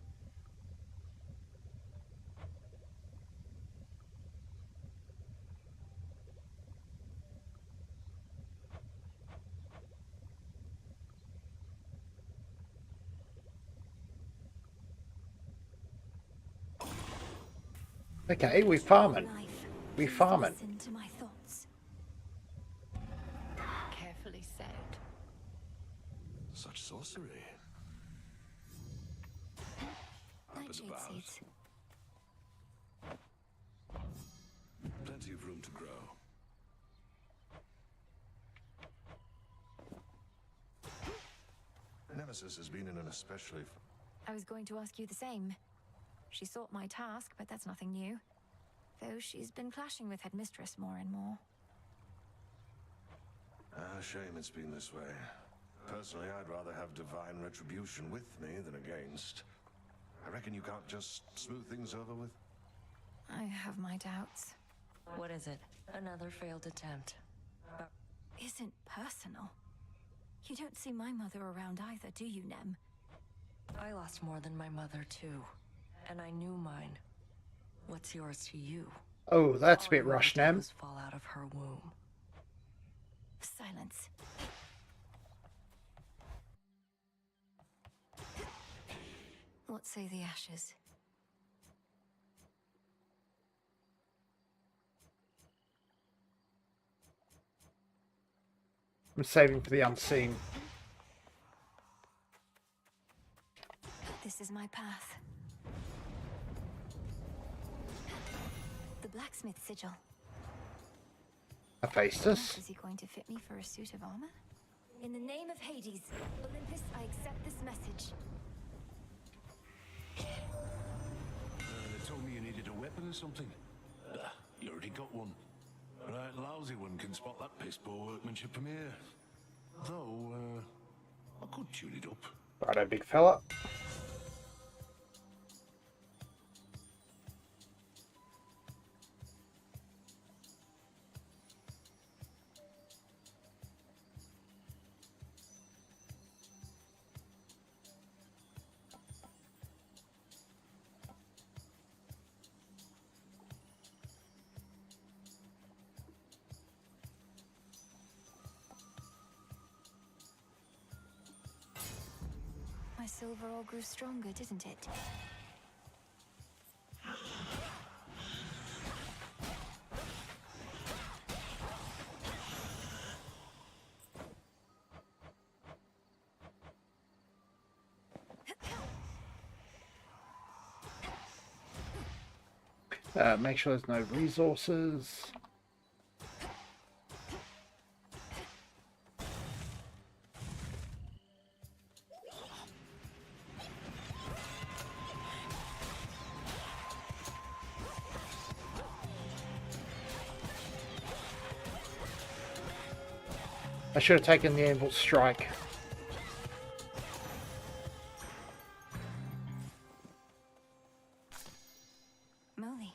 Okay, we farming. We farming. Listen to my thoughts. Carefully said. Such sorcery. Nightshade about. seeds. Plenty of room to grow. Nemesis has been in an especially... I was going to ask you the same. She sought my task, but that's nothing new. Though she's been clashing with Headmistress more and more. Shame it's been this way. Personally, I'd rather have divine retribution with me than against. I reckon you can't just smooth things over with... I have my doubts. What is it? Another failed attempt. Isn't personal. You don't see my mother around either, do you, Nem? I lost more than my mother, too. And I knew mine. What's yours to you? Oh, that's a All bit I wanted rushed, to Nem. was fall out of her womb. Silence. What say the ashes? I'm saving for the unseen. This is my path. The blacksmith sigil. Hephaestus. Is he going to fit me for a suit of armor? In the name of Hades, Olympus, I accept this message. They told me you needed a weapon or something. You already got one. Right, lousy one can spot that piss poor workmanship from here. Though, I could tune it up. Righto, big fella. My silver all grew stronger, didn't it? Make sure there's no resources. I should have taken the Anvil Strike. Molly.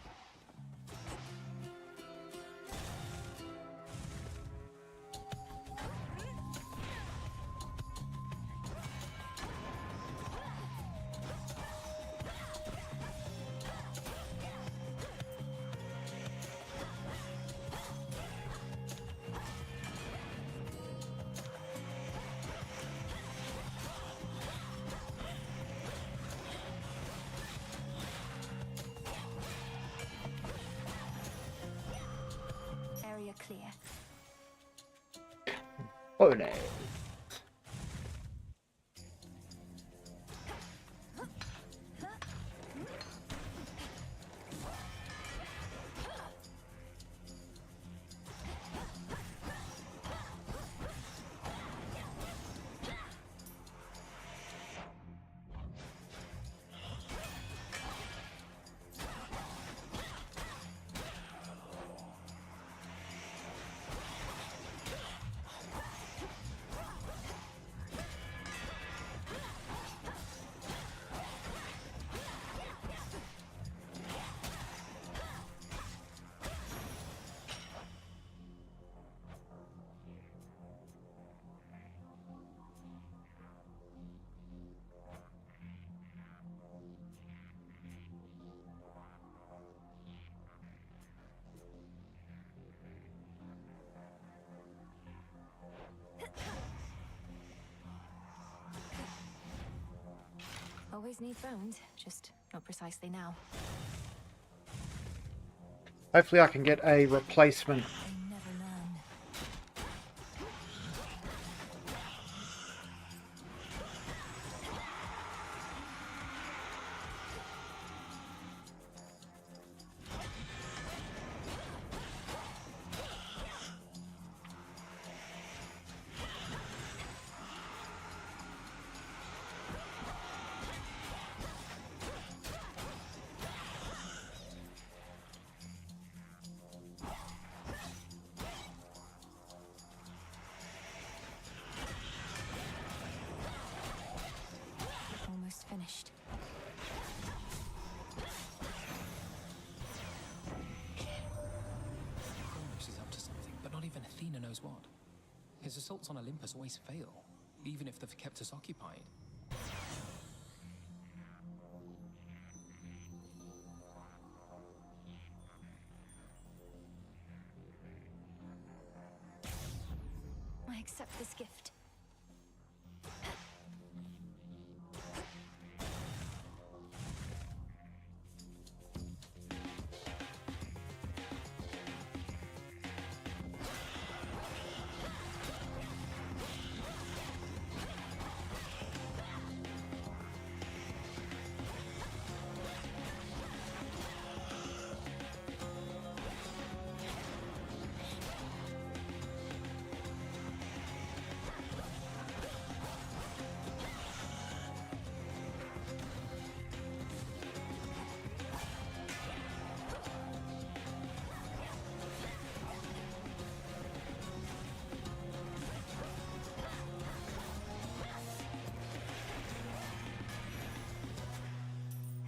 Area clear. Oh no. Always need bones, just not precisely now. Hopefully I can get a replacement. They never learn. Almost finished. Kronos is up to something, but not even Athena knows what. His assaults on Olympus always fail, even if they've kept us occupied. I accept this gift.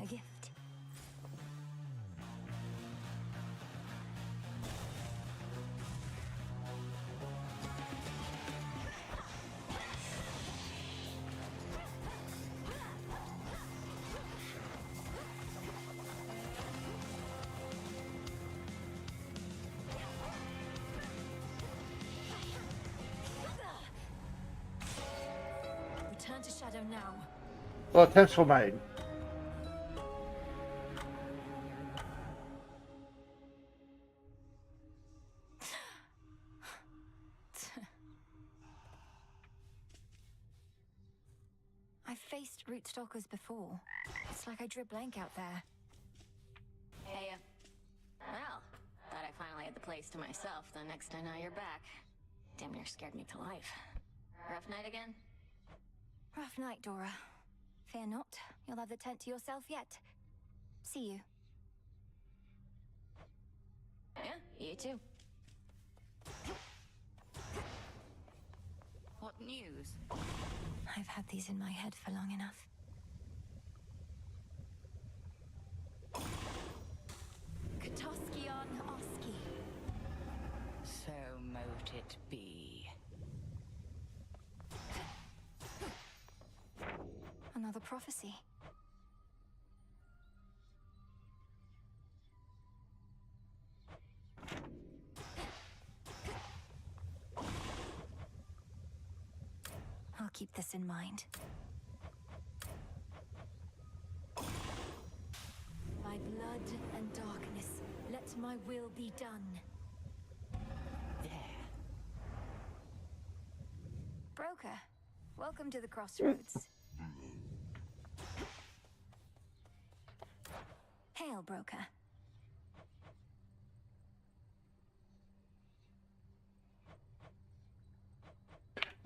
A gift. Return to Shadow now. Well, attempts were made. I've faced root stalkers before. It's like I drew a blank out there. Hey, Well, thought I finally had the place to myself the next I know you're back. Damn near scared me to life. Rough night again? Rough night, Dora. Fear not, you'll have the tent to yourself yet. See you. Yeah, you too. What news? I've had these in my head for long enough. Katoskion Oski. So mote it be. Another prophecy. I'll keep this in mind. By blood and darkness, let my will be done. There. Broker, welcome to the crossroads. Hail, Broker.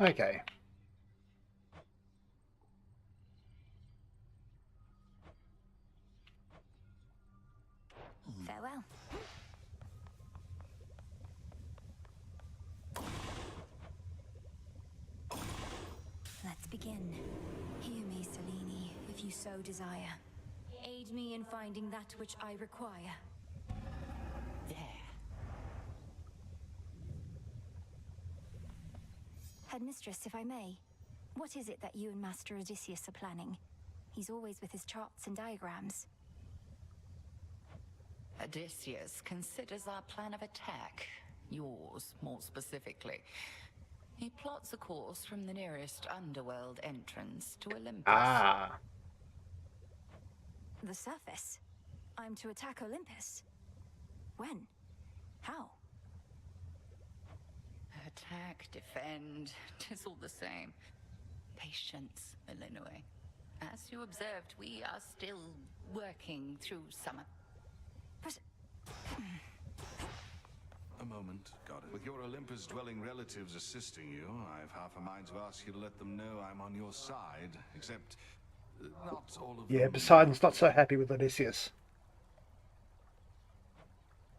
Okay. Farewell. Let's begin. Hear me, Selene, if you so desire. Aid me in finding that which I require. There. Headmistress, if I may, what is it that you and Master Odysseus are planning? He's always with his charts and diagrams. Odysseus considers our plan of attack, yours more specifically. He plots a course from the nearest underworld entrance to Olympus. Ah. The surface? I'm to attack Olympus. When? How? Attack, defend, 'tis all the same. Patience, Elinoi. As you observed, we are still working through summer. But... A moment, got it. With your Olympus-dwelling relatives assisting you, I've half a mind to ask you to let them know I'm on your side, except not all of Yeah, them. Poseidon's not so happy with Odysseus.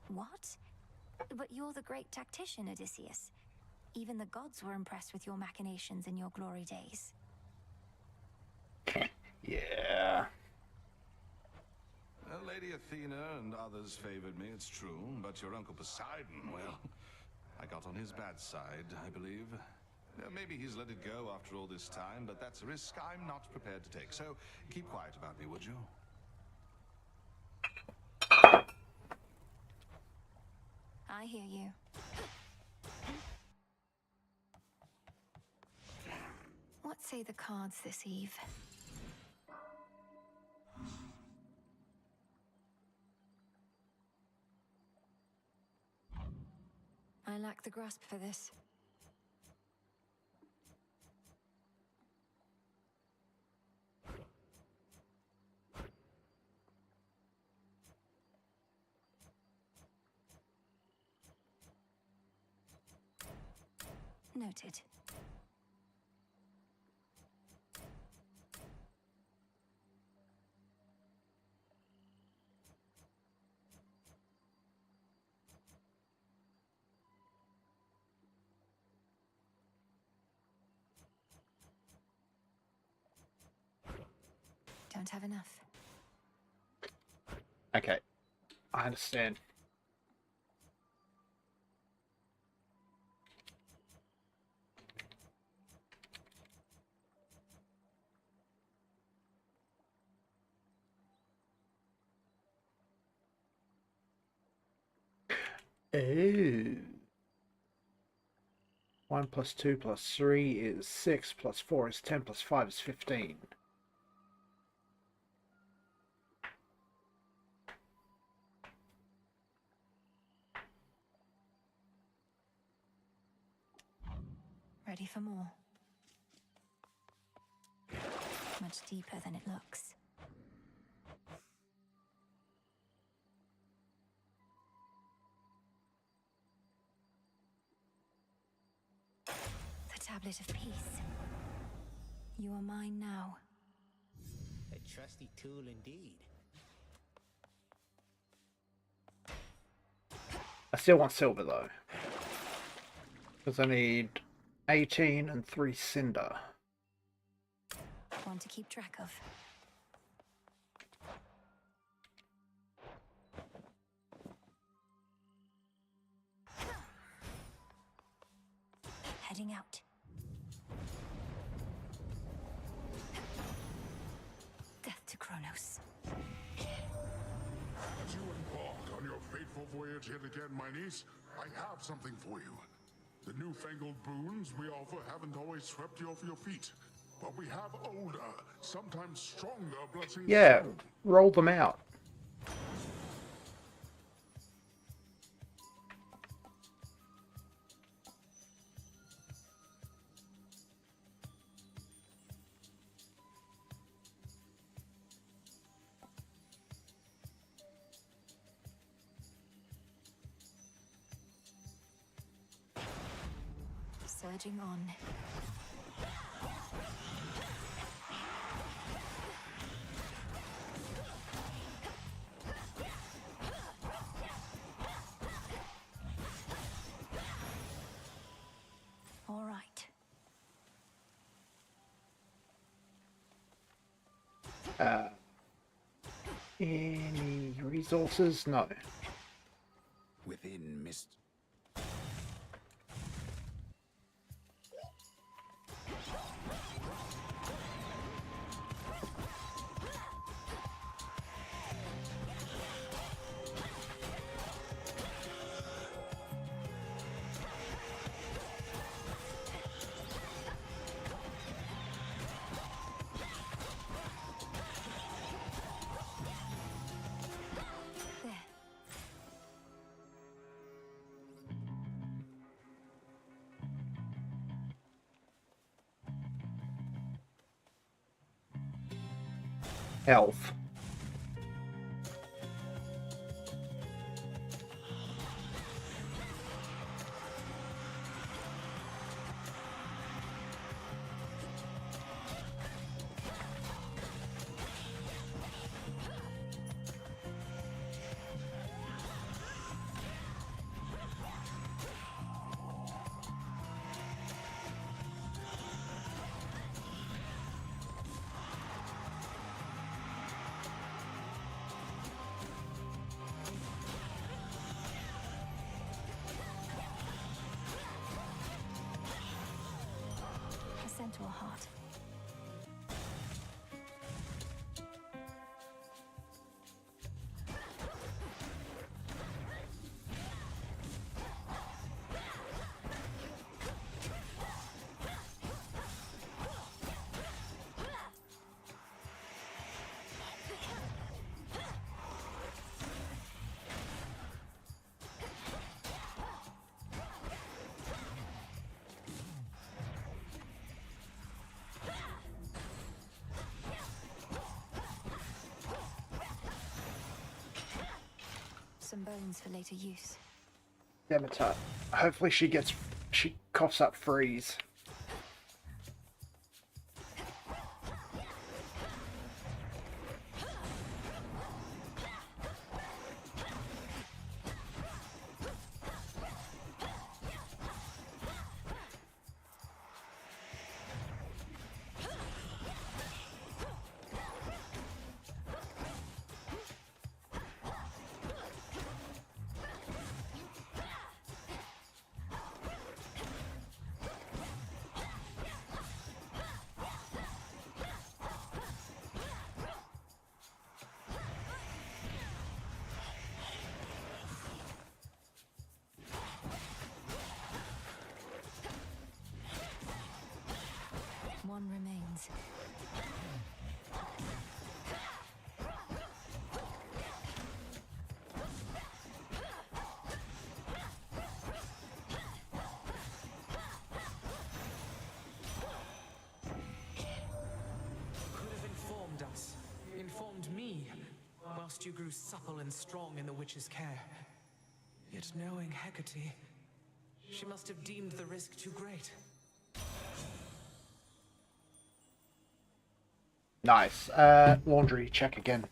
What? But you're the great tactician, Odysseus. Even the gods were impressed with your machinations in your glory days. Yeah. Well, Lady Athena and others favored me, it's true, but your Uncle Poseidon, well, I got on his bad side, I believe. Maybe he's let it go after all this time, but that's a risk I'm not prepared to take. So keep quiet about me, would you? I hear you. What say the cards this eve? I lack the grasp for this. Noted. Don't have enough. Okay. I understand. Oh. 1 plus 2 plus 3 is 6, plus 4 is 10, plus 5 is 15. Ready for more. Much deeper than it looks. Tablet of Peace. You are mine now. A trusty tool indeed. I still want silver though. Because I need 18 and 3 cinder. One to keep track of. Heading out. Death to Kronos. As you embark on your fateful voyage yet again, my niece, I have something for you. The newfangled boons we offer haven't always swept you off your feet, but we have older, sometimes stronger blessings. Yeah, roll them out. Surging on. All right. Any resources? No. Within mist. Health. Centaur heart. Some bones for later use. Demeter. Hopefully she coughs up freeze. One remains. Could have informed us, informed me, whilst you grew supple and strong in the witch's care. Yet knowing Hecate, she must have deemed the risk too great. Nice. Laundry, check again.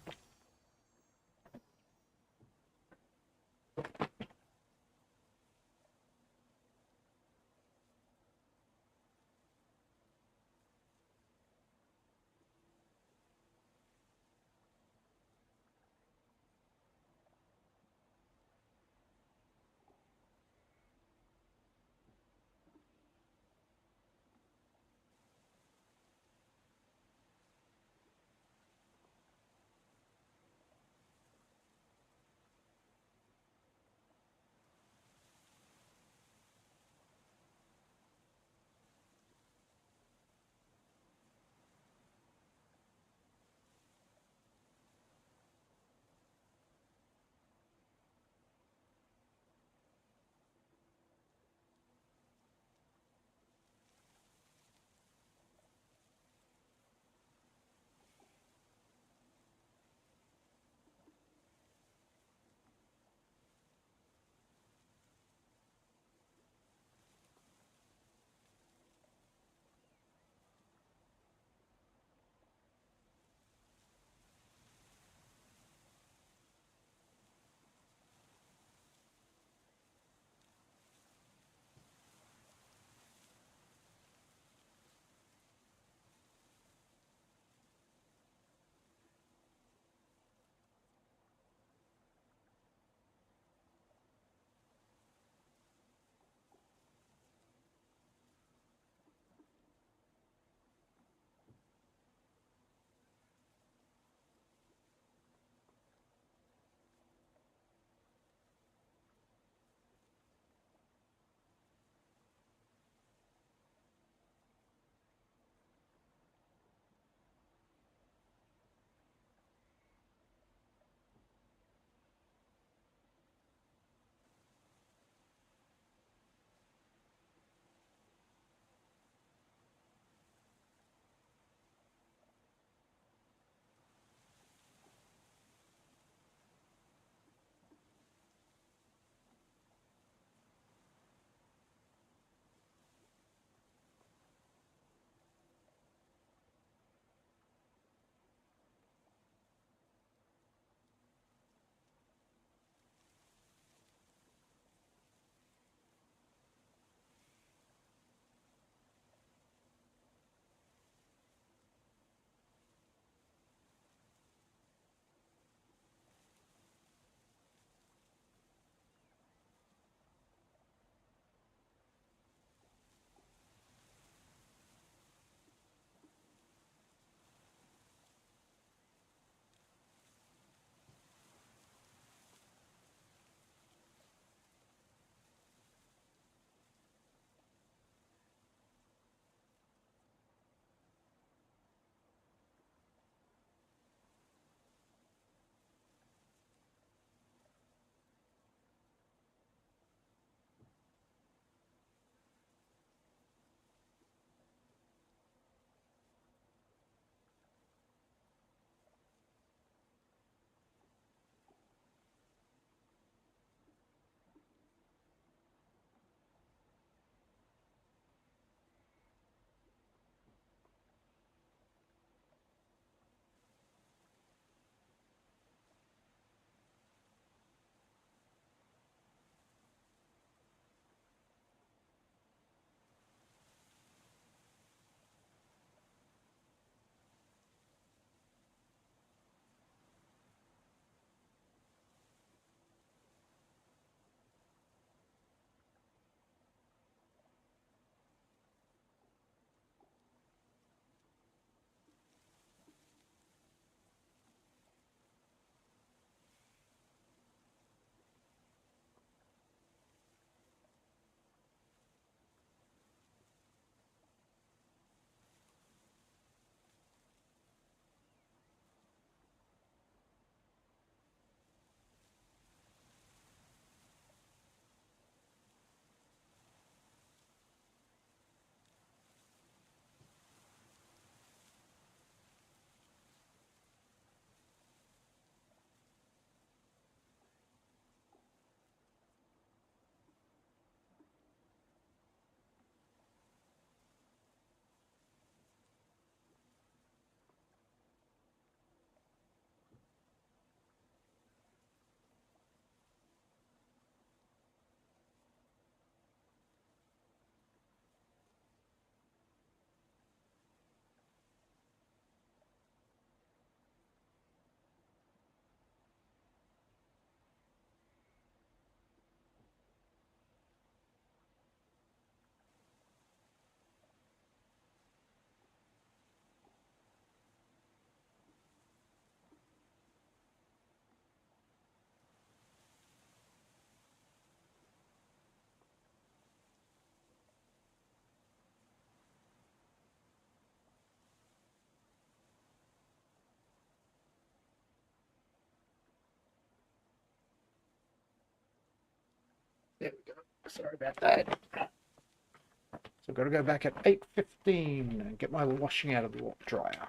There we go. Sorry about that. So I've got to go back at 8:15 and get my washing out of the dryer.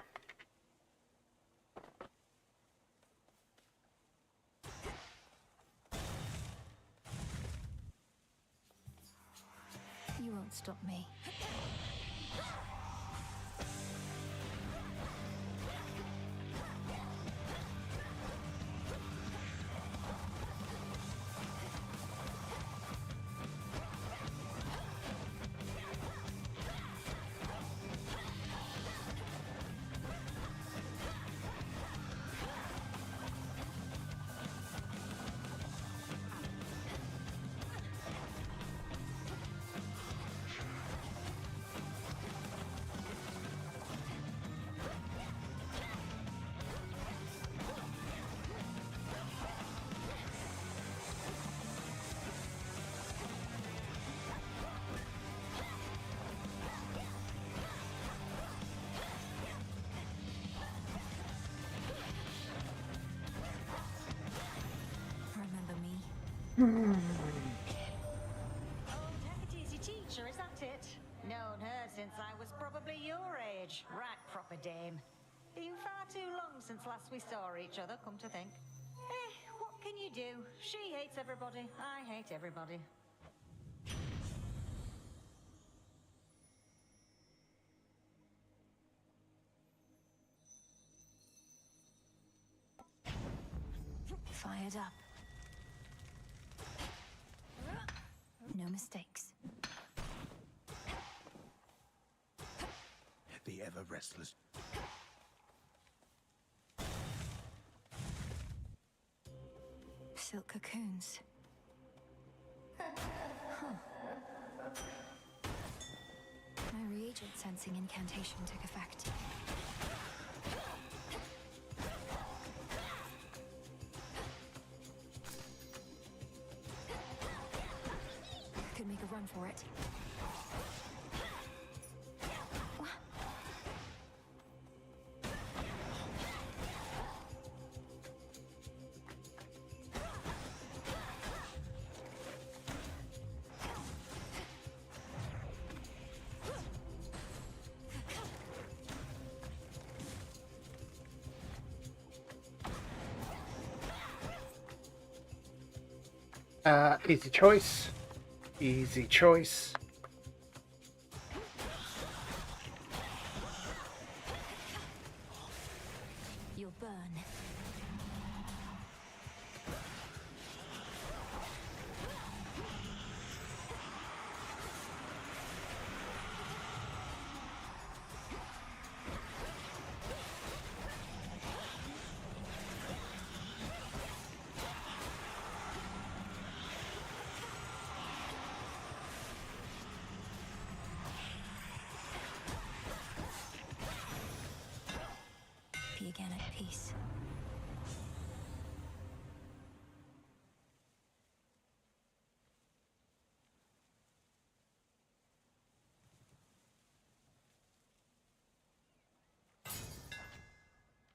You won't stop me. Old Deputy's your teacher, is that it? Known her since I was probably your age. Right proper dame. Been far too long since last we saw each other, come to think. What can you do? She hates everybody. I hate everybody. Fired up. No mistakes. The ever restless. Silk cocoons. Huh. My reagent sensing incantation took effect. Could make a run for it. Easy choice. Easy choice. You'll burn. Be again at peace.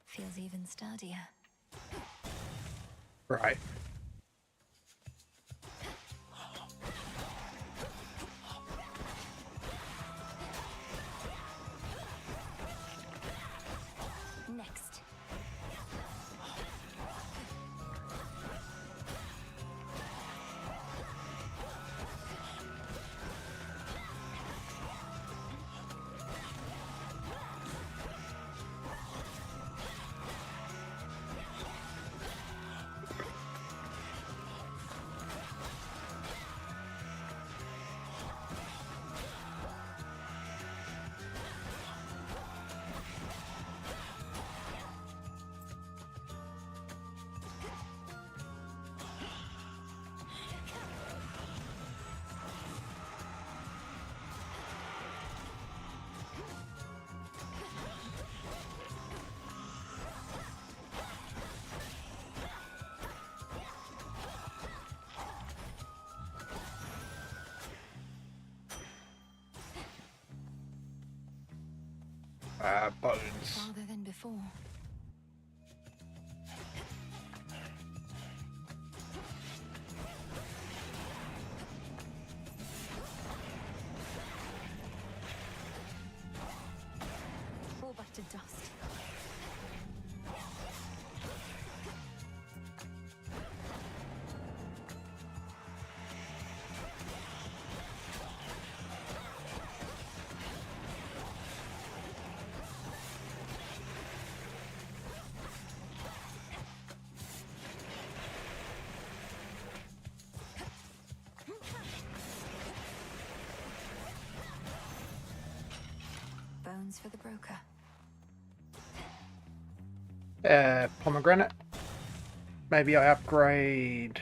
Feels even sturdier. Right. Next. Bones. Farther than before. stones for the broker. Pomegranate. Maybe I upgrade.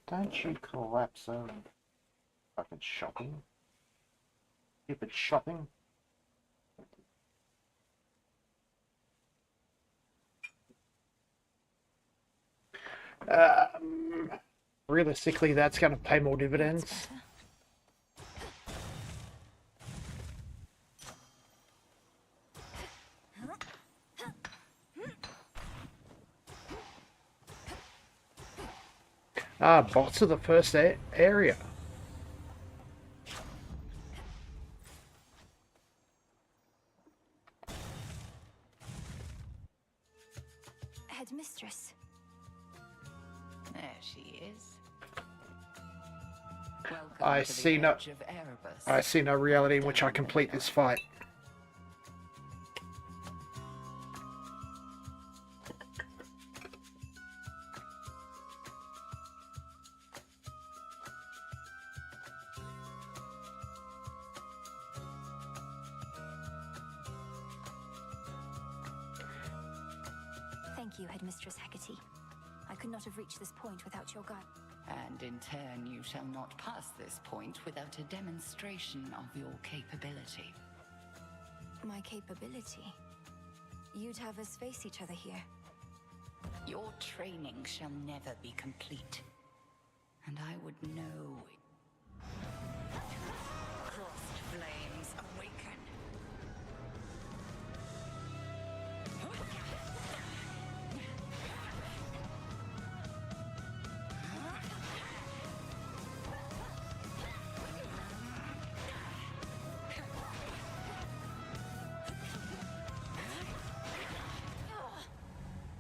Don't you collapse over fucking shopping. Stupid shopping. Realistically, that's going to pay more dividends. Bots are the first area. Headmistress. There she is. Welcome I to the see no. edge of Erebus. I see no reality in which I complete this fight. Thank you, Headmistress Hecate. I could not have reached this point without your guide. And in turn, you shall not pass this point without a demonstration of your capability. My capability? You'd have us face each other here. Your training shall never be complete. And I would know. Crossed flames awaken.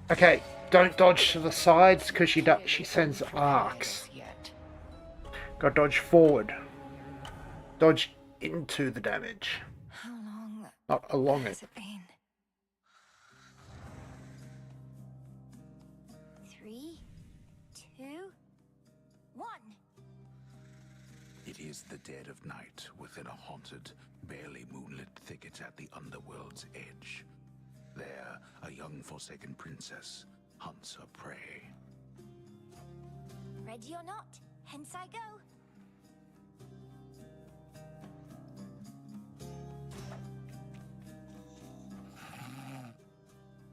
Okay, don't dodge to the sides because she sends arcs. Got to dodge forward. Dodge into the damage. How long Not along has it. it been? 3, 2, 1. It is the dead of night within a haunted, barely moonlit thicket at the underworld's edge. There, a young forsaken princess hunts her prey. Ready or not, hence I go.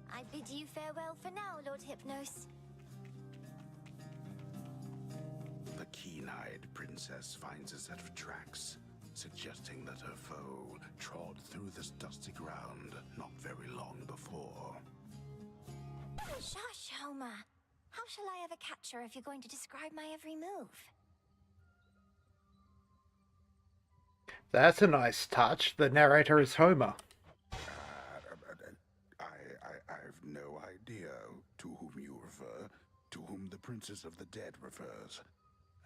I bid you farewell for now, Lord Hypnos. The keen-eyed princess finds a set of tracks, suggesting that her foe trod through this dusty ground not very long before. Shush, Homer. How shall I ever catch her if you're going to describe my every move? That's a nice touch. The narrator is Homer. I've no idea to whom you refer, to whom the Princess of the Dead refers,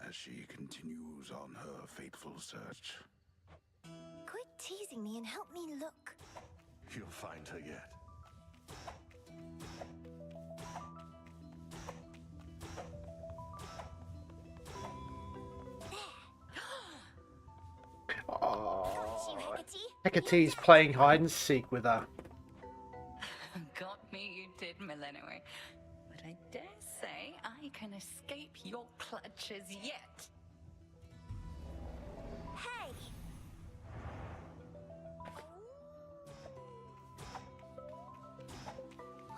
as she continues on her fateful search. Quit teasing me and help me look. You'll find her yet. Hecate's playing hide and seek with her. Got me, you did, Millenary. But I dare say I can escape your clutches yet. Hey!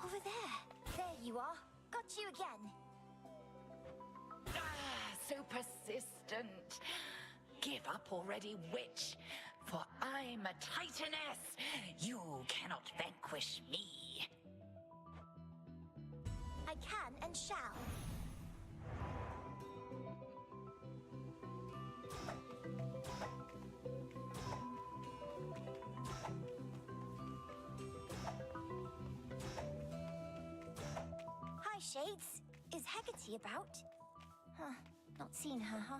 Over there. There you are. you again. So persistent. Give up already, witch, for I'm a Titaness. You cannot vanquish me. I can and shall. Hi, Shades. Is Hecate about? Huh. Not seen her, huh?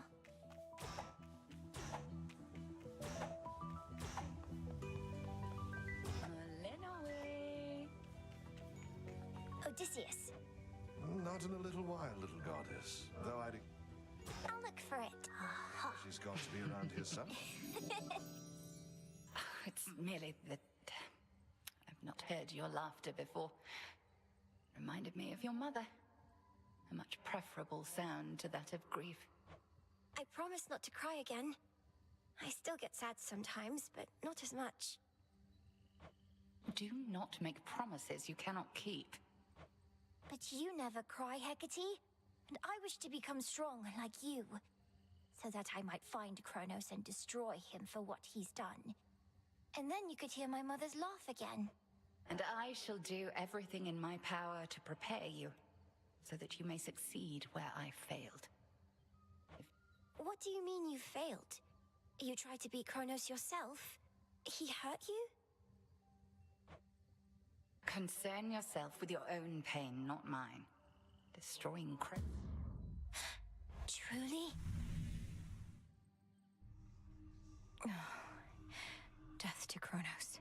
Odysseus. Not in a little while, little goddess. Though I'd... I'll look for it. She's got to be around here somewhere. It's merely that I've not heard your laughter before. Reminded me of your mother. A much preferable sound to that of grief. I promise not to cry again. I still get sad sometimes, but not as much. Do not make promises you cannot keep. But you never cry, Hecate. And I wish to become strong like you, so that I might find Kronos and destroy him for what he's done. And then you could hear my mother's laugh again. And I shall do everything in my power to prepare you, so that you may succeed where I failed. What do you mean you failed? You tried to beat Kronos yourself? He hurt you? Concern yourself with your own pain, not mine. Destroying Kronos. Truly? Oh. Death to Kronos.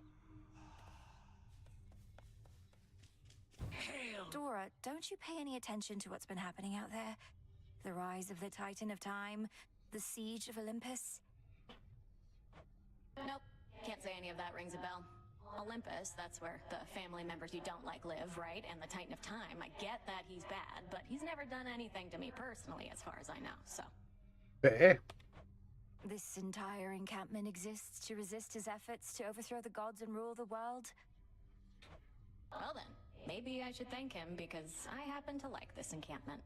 Hail! Dora, don't you pay any attention to what's been happening out there? The rise of the Titan of Time, the siege of Olympus? Nope. Can't say any of that rings a bell. Olympus, that's where the family members you don't like live, right? And the Titan of Time, I get that he's bad, but he's never done anything to me personally, as far as I know, so. Fair. This entire encampment exists to resist his efforts to overthrow the gods and rule the world? Well then, maybe I should thank him, because I happen to like this encampment.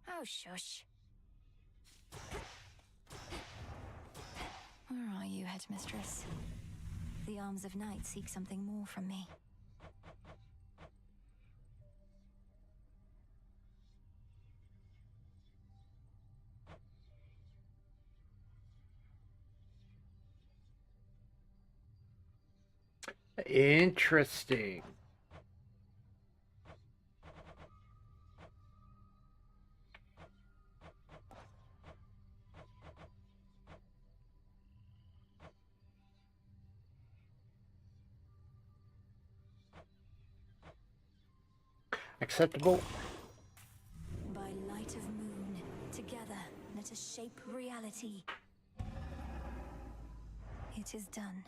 Oh, shush. Where are you, Headmistress? The arms of night seek something more from me. Interesting. Acceptable. By light of moon, together, let us shape reality. It is done.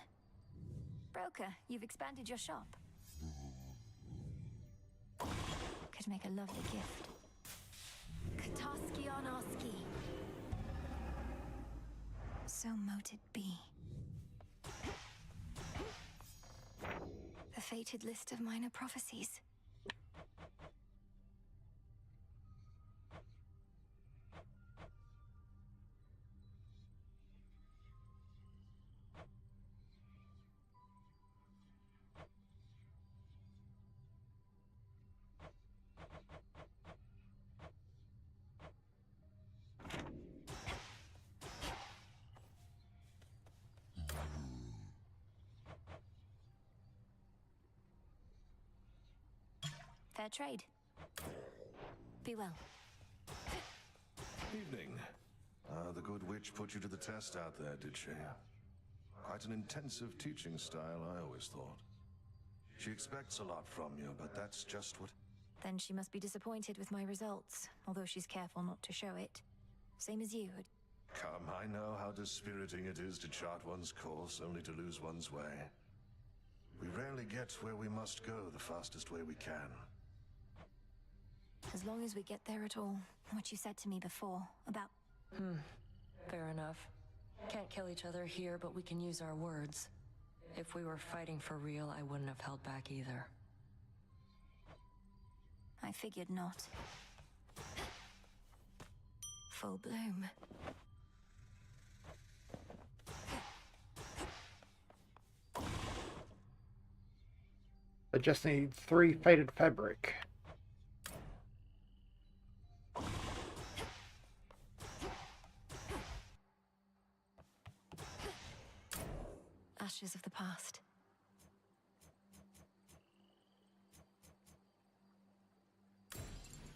Broker, you've expanded your shop. Could make a lovely gift. Kataski Arnarski. So mote it be. The fated list of minor prophecies. Fair trade. Be well. Evening. The good witch put you to the test out there, did she? Quite an intensive teaching style, I always thought. She expects a lot from you, but that's just what... Then she must be disappointed with my results, although she's careful not to show it. Same as you. Come, I know how dispiriting it is to chart one's course only to lose one's way. We rarely get where we must go the fastest way we can. As long as we get there at all. What you said to me before, about... Fair enough. Can't kill each other here, but we can use our words. If we were fighting for real, I wouldn't have held back either. I figured not. Full bloom. I just need 3 faded fabric. Ashes of the past.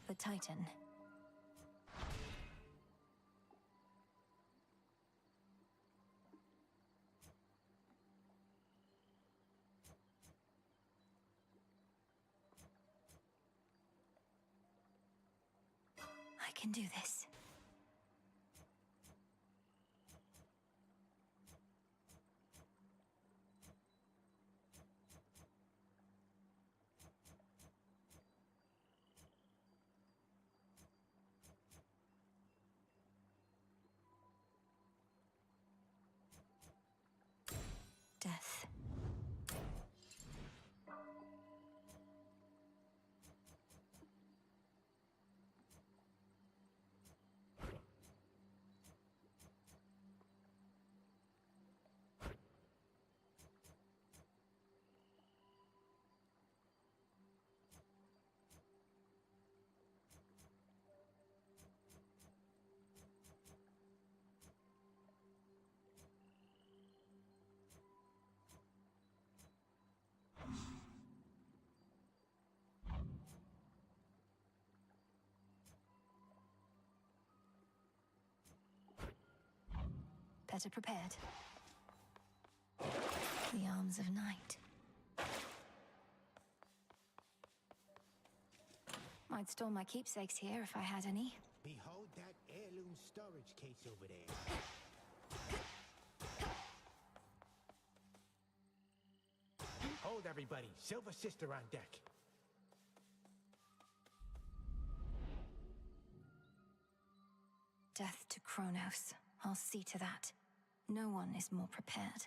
The Titan. I can do this. Death. Better prepared. The arms of night. I'd store my keepsakes here if I had any. Behold that heirloom storage case over there. Hold everybody. Silver Sister on deck. Death to Kronos. I'll see to that. No one is more prepared.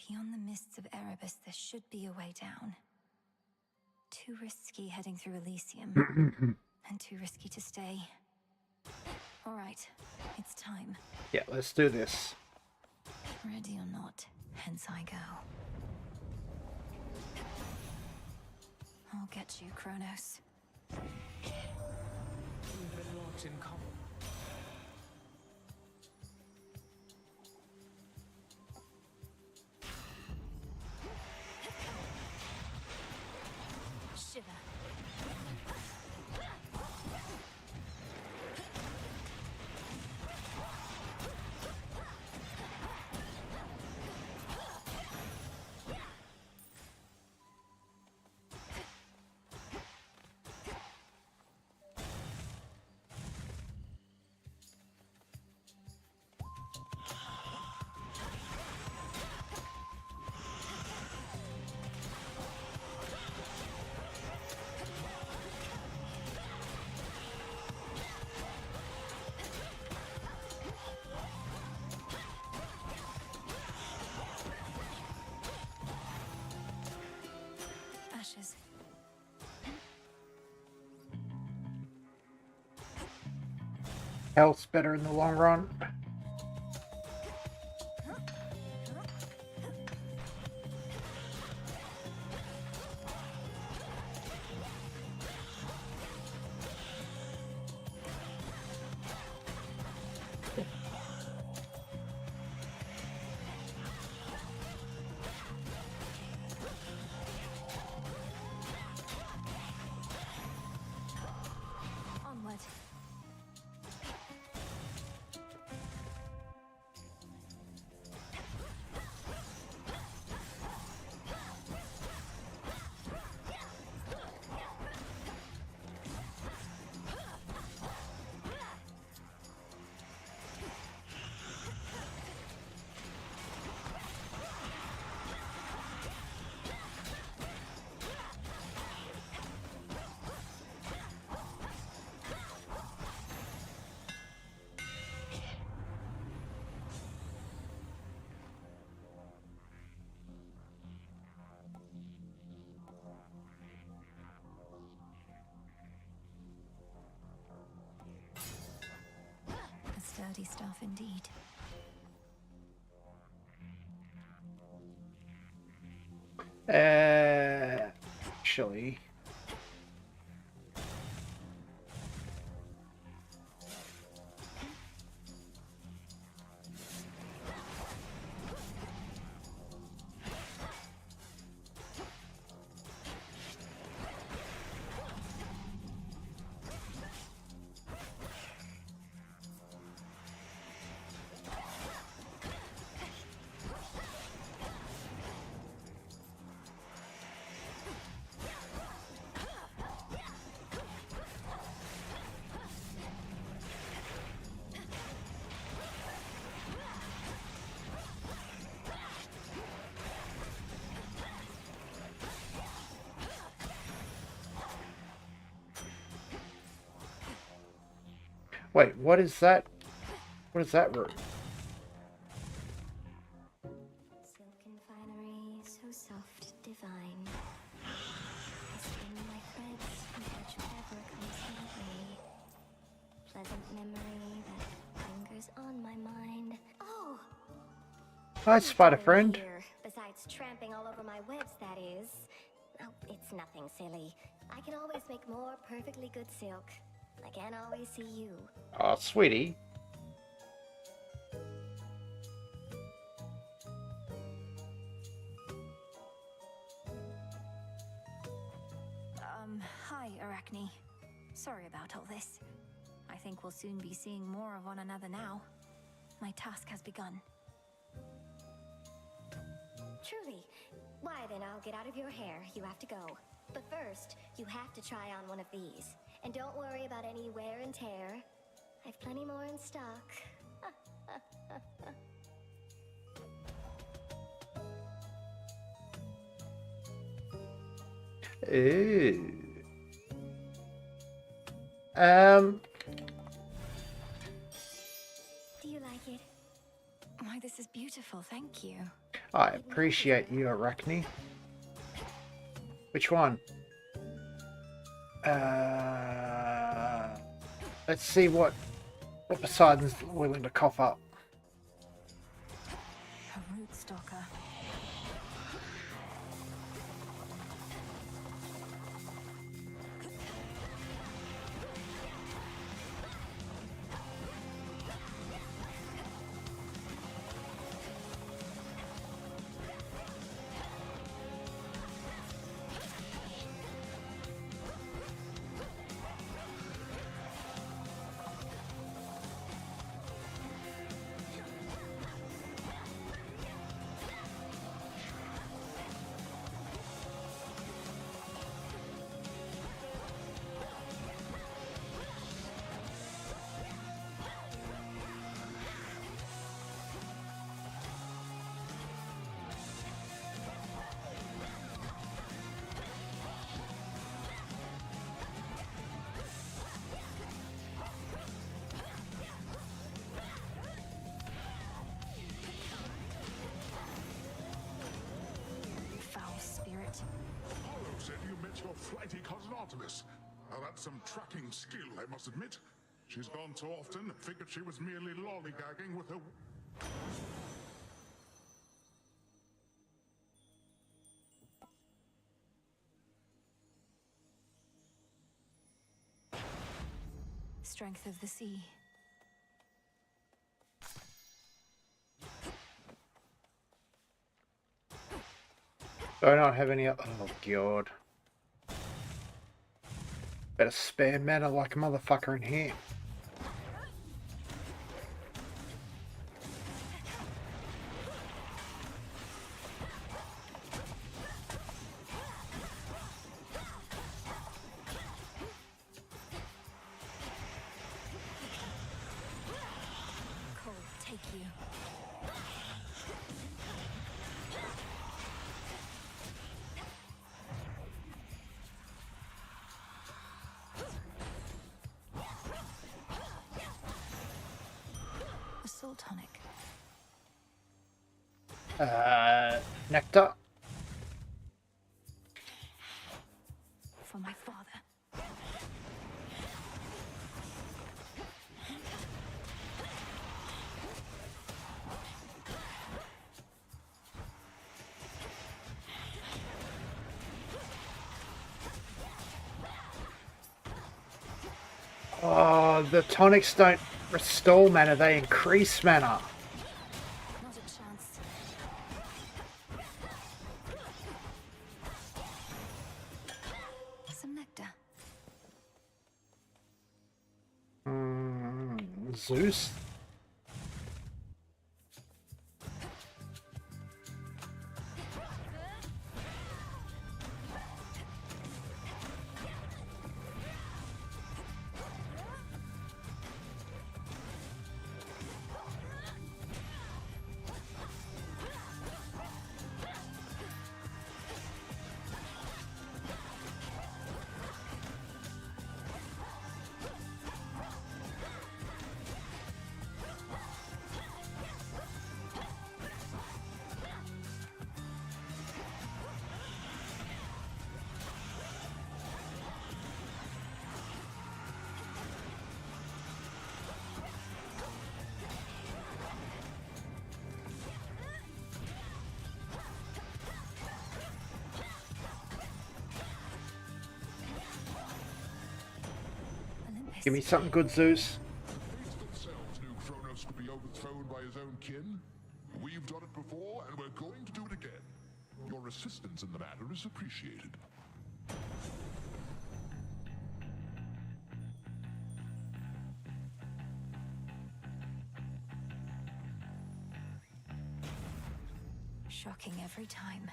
Beyond the mists of Erebus, there should be a way down. Too risky heading through Elysium. And too risky to stay. All right, it's time. Yeah, let's do this. Ready or not, hence I go. I'll get you, Kronos. We've been locked in common. Shiver. Ashes. Health's better in the long run. Onward. Dirty stuff indeed. Actually. Wait, what is that? What is that root? Silken finery, so soft, divine. I spin my threads and touch whatever comes my way. Pleasant memory that lingers on my mind. Oh! Hi, spider friend. Here, besides tramping all over my webs, that is. Oh, it's nothing silly. I can always make more perfectly good silk. I can't always see you. Oh, sweetie. Hi, Arachne. Sorry about all this. I think we'll soon be seeing more of one another now. My task has begun. Truly. Why then, I'll get out of your hair. You have to go. But first, you have to try on one of these. And don't worry about any wear and tear. I've plenty more in stock. Ooh. Do you like it? Why, this is beautiful, thank you. I appreciate you, Arachne. Which one? Let's see what Poseidon's willing to cough up. A root stalker. Apollo said you met your flighty cousin Artemis. Now that's some tracking skill, I must admit. She's gone so often, figured she was merely lollygagging with her... Strength of the sea. Do I not have any... Oh, God. Better spare mana like a motherfucker in here. Cold, take you. A soul tonic. Nectar. For my father. the tonics don't restore mana, they increase mana. Not a chance. Some nectar. Zeus? Give me something good, Zeus. Themselves knew Kronos could be overthrown by his own kin. We've done it before, and we're going to do it again. Your assistance in the matter is appreciated. Shocking every time.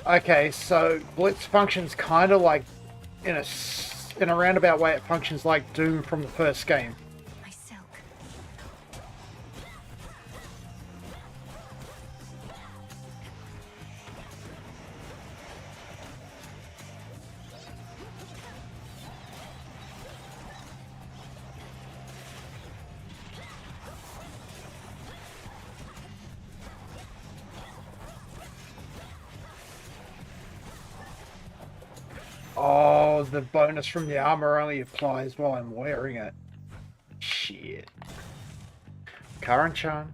Okay, so Blitz functions kind of like, in a roundabout way, it functions like Doom from the first game. My silk. Oh, the bonus from the armor only applies while I'm wearing it. Shit. Karan-chan.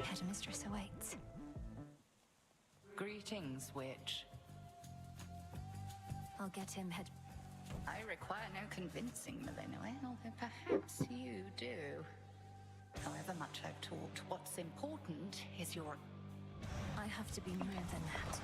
Headmistress awaits. Greetings, witch. I'll get him head. I require no convincing, Malinois, although perhaps you do. However much I've taught, what's important is your... I have to be more than that.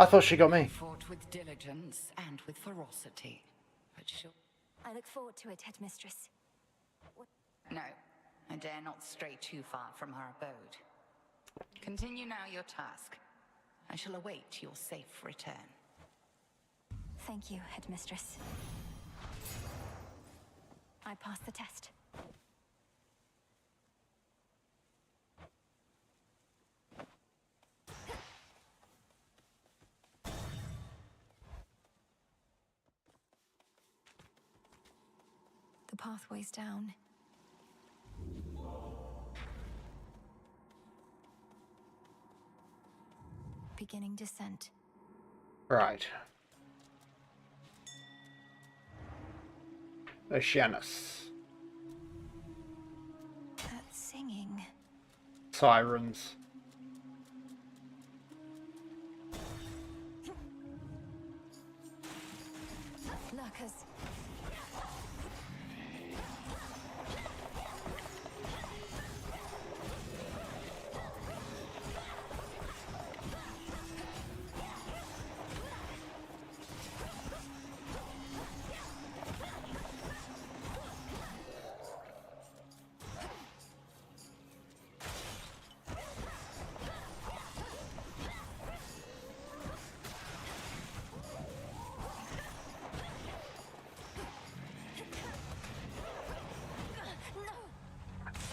I thought she got me. Fought with diligence and with ferocity, but she'll... I look forward to it, Headmistress. No, I dare not stray too far from our abode. Continue now your task. I shall await your safe return. Thank you, Headmistress. I passed the test. The pathway's down. Beginning descent. Right. Oceanus. That singing. Sirens. Lurkers.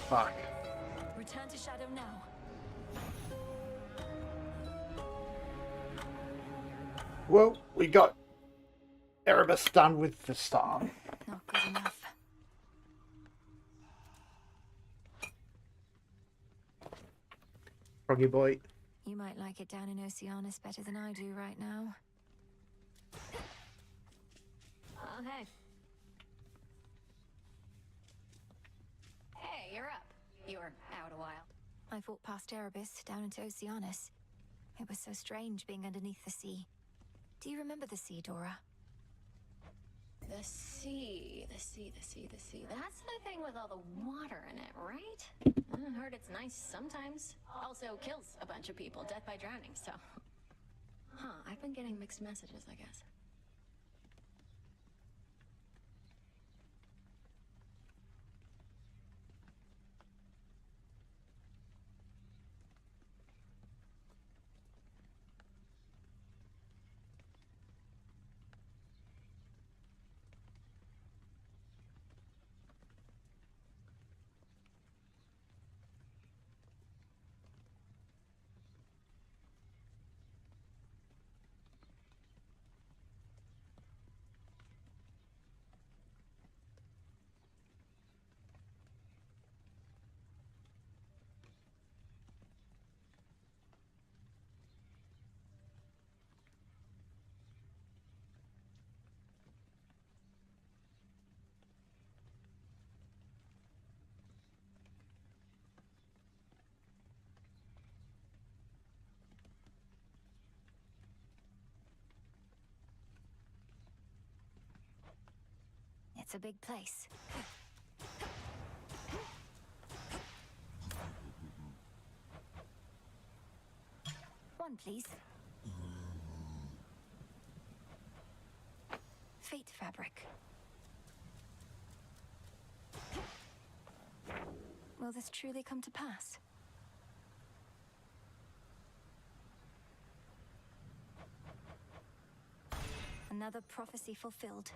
Fuck. Return to Shadow now. Well, we got Erebus done with the star. Not good enough. Froggy boy. You might like it down in Oceanus better than I do right now. Oh, hey. Hey, you're up. You were out a while. I fought past Erebus down into Oceanus. It was so strange being underneath the sea. Do you remember the sea, Dora? The sea. That's the thing with all the water in it, right? I heard it's nice sometimes. Also kills a bunch of people, death by drowning, so... Huh, I've been getting mixed messages, I guess. It's a big place. One, please. Fate fabric. Will this truly come to pass? Another prophecy fulfilled.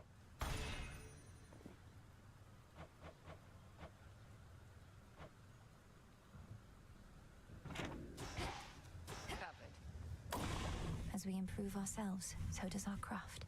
As we improve ourselves, so does our craft.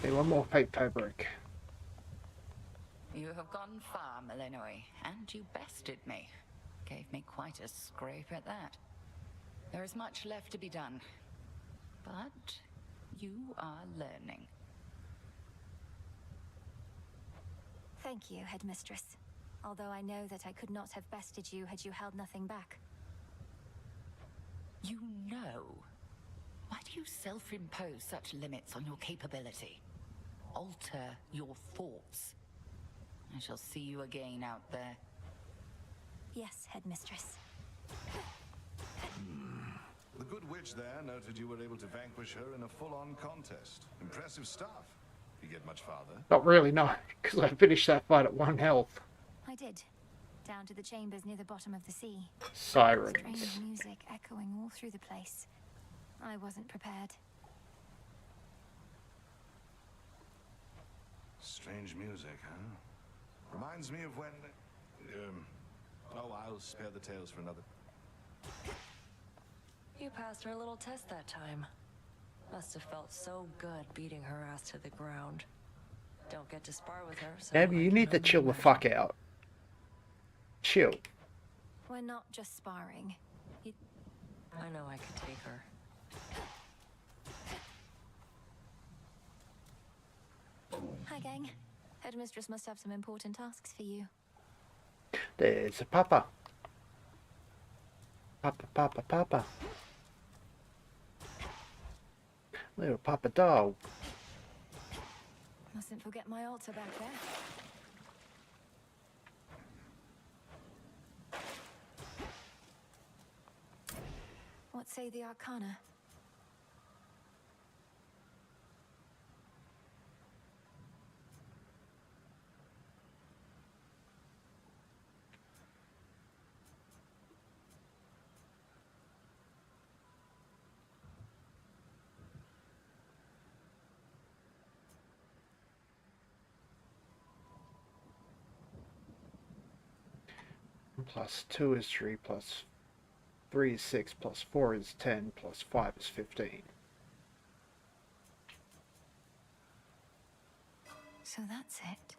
Okay, one more fate fabric. You have gone far, Malinois, and you bested me. Gave me quite a scrape at that. There is much left to be done, but you are learning. Thank you, Headmistress. Although I know that I could not have bested you had you held nothing back. You know? Why do you self-impose such limits on your capability? Alter your thoughts. I shall see you again out there. Yes, Headmistress. The good witch there noted you were able to vanquish her in a full-on contest. Impressive stuff. You get much farther? Not really, no, because I finished that fight at 1 health. I did. Down to the chambers near the bottom of the sea. Sirens. Strange music echoing all through the place. I wasn't prepared. Strange music, huh? Reminds me of when... oh, I'll spare the tales for another... You passed her little test that time. Must have felt so good beating her ass to the ground. Don't get to spar with her, so... Abby, you need to chill the fuck out. Chill. We're not just sparring. I know I could take her. Hi, gang. Headmistress must have some important tasks for you. There's a papa. Papa, papa, papa. Little papa dog. Mustn't forget my altar back there. What say the Arcana? Plus 2 is 3, plus 3 is 6, plus 4 is 10, plus 5 is 15. So that's it.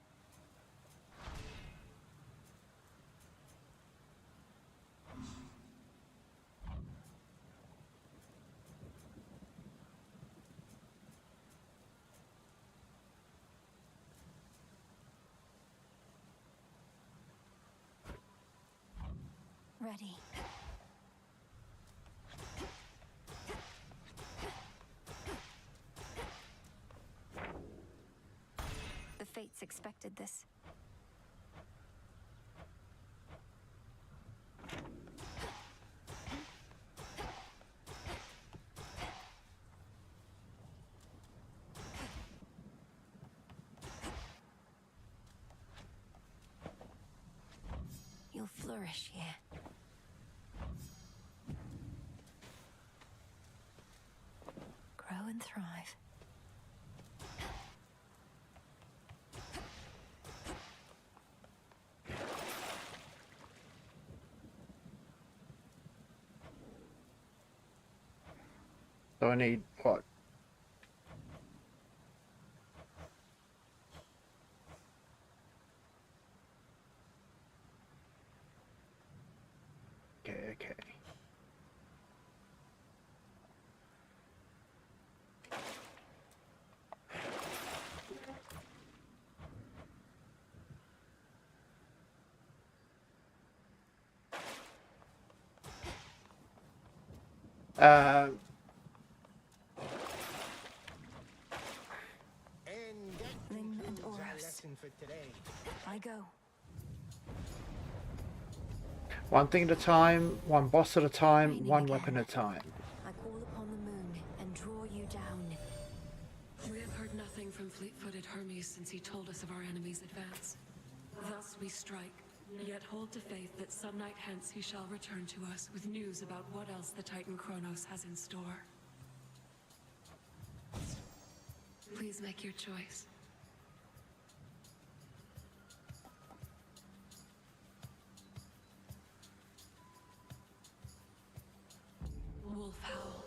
Ready. The fates expected this. You'll flourish here. Grow and thrive. So I need what? Okay. Lynn and Our Oros. lesson for today. I go. One thing at a time, one boss at a time, one weapon at a time. I call upon the moon and draw you down. We have heard nothing from fleet-footed Hermes since he told us of our enemy's advance. Thus we strike, yet hold to faith that some night hence he shall return to us with news about what else the Titan Kronos has in store. Please make your choice. Wolf Howl.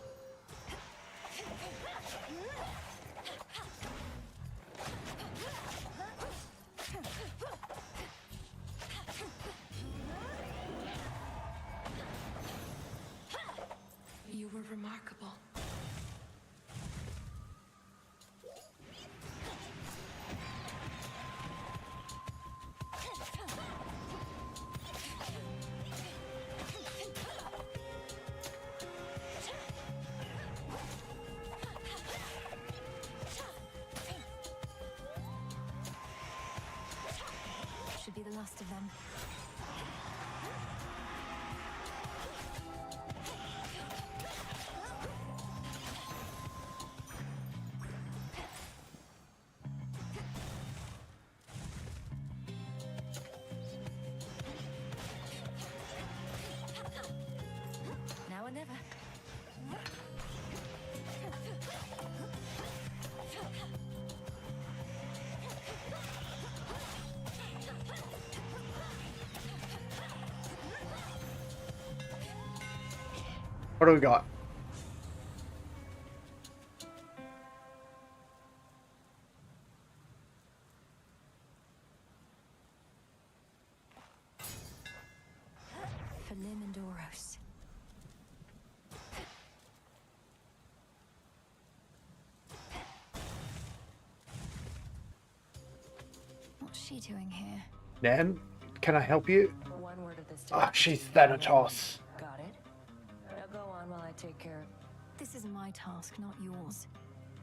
You were remarkable. the last of them. Now or never. What do we got? For Lim and Oros. What's she doing here? Nan, can I help you? One word of this. Ah, she's Thanatos. Got it? Now go on while I take care of... This is my task, not yours.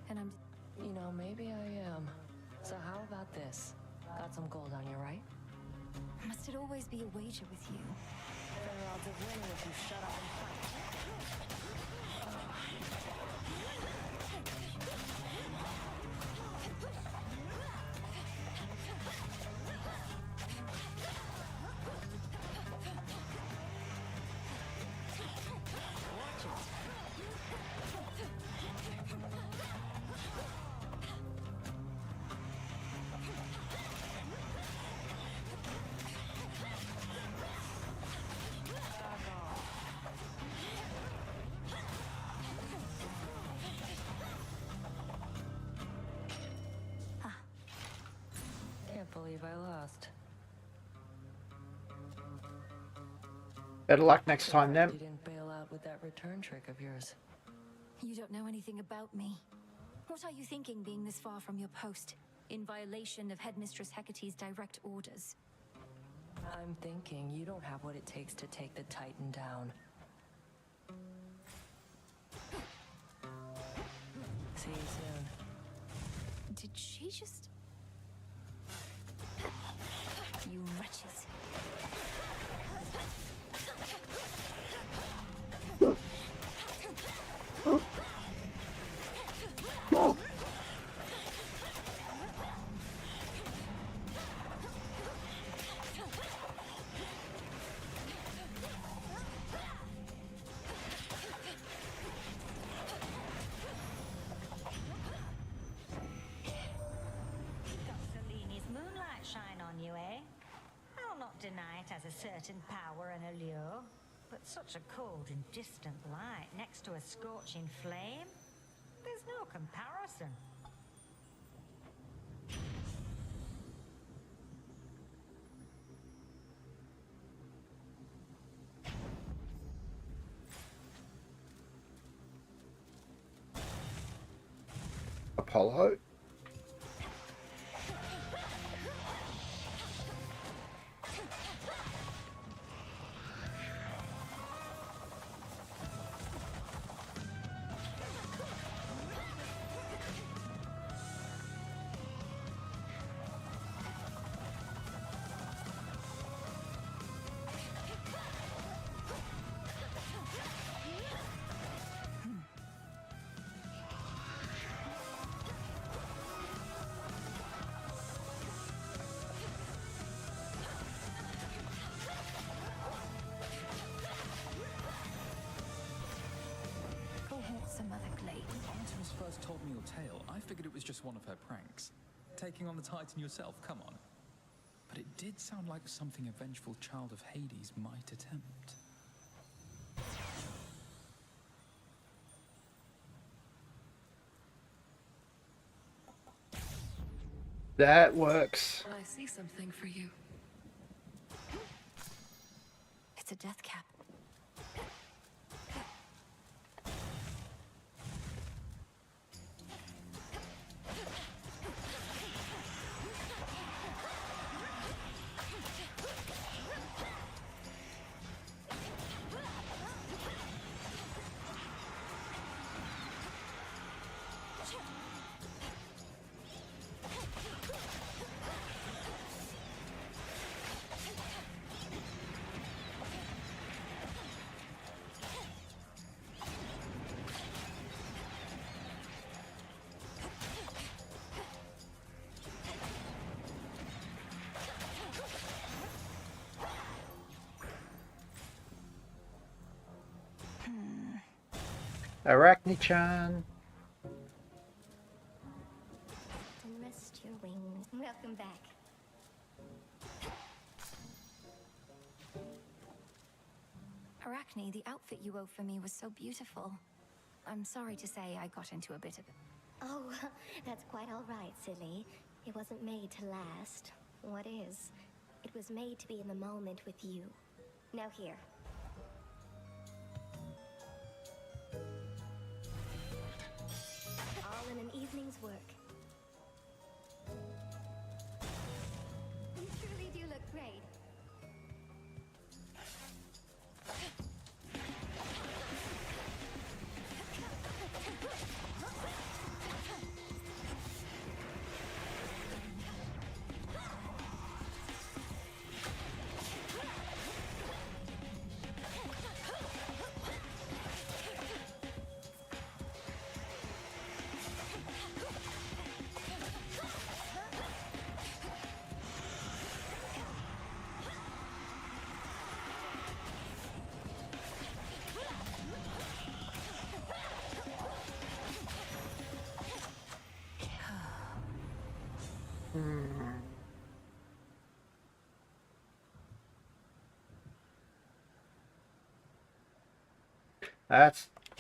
And I'm... You know, maybe I am. So how about this? Got some gold on you, right? Must it always be a wager with you? Better odds of winning if you shut up and fight. Can't believe I lost. Better luck next time, You then. didn't bail out with that return trick of yours. You don't know anything about me. What are you thinking being this far from your post? In violation of Headmistress Hecate's direct orders. I'm thinking you don't have what it takes to take the Titan down. See you soon. Did she just... You wretches. Seleni's moonlight shine on you, eh? I'll not deny it has a certain power and allure, but such a cold and distant light next to a scorching flame? There's no comparison. Apollo? Some other glade. Artemis first told me your tale, I figured it was just one of her pranks. Taking on the Titan yourself, come on. But it did sound like something a vengeful child of Hades might attempt. That works. I see something for you. It's a death cap. Arachne-chan. And rest your wings. Welcome back. Arachne, the outfit you wove for me was so beautiful. I'm sorry to say I got into a bit of it. Oh, that's quite all right, silly. It wasn't made to last. What is? It was made to be in the moment with you. Now here. All in an evening's work. You truly do look great.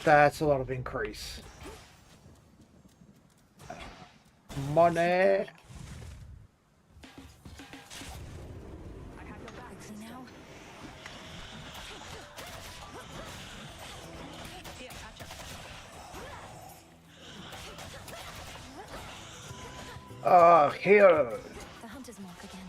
That's a lot of increase. Money. Here. The hunter's mark again.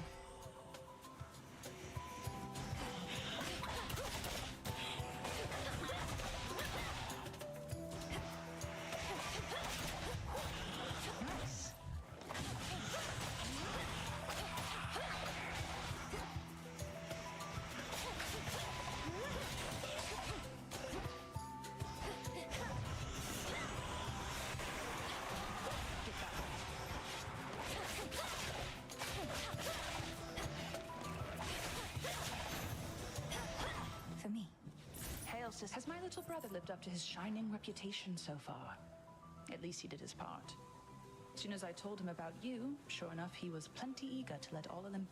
Has my little brother lived up to his shining reputation so far? At least he did his part. As soon as I told him about you, sure enough, he was plenty eager to let all of them...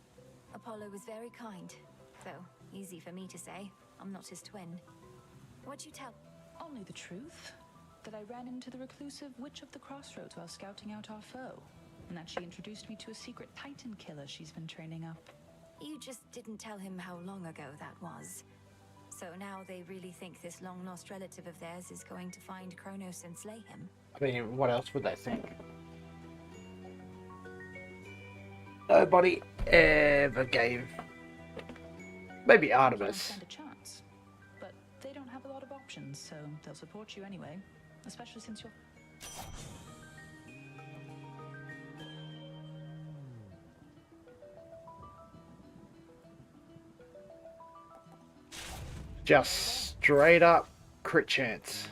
Apollo was very kind, though easy for me to say. I'm not his twin. What'd you tell? Only the truth. That I ran into the reclusive Witch of the Crossroads while scouting out our foe, and that she introduced me to a secret Titan killer she's been training up. You just didn't tell him how long ago that was. So now they really think this long-lost relative of theirs is going to find Kronos and slay him. I mean, what else would they think? Nobody ever gave... Maybe Artemis. Stand a chance. But they don't have a lot of options, so they'll support you anyway. Especially since you're... Just straight up crit chance.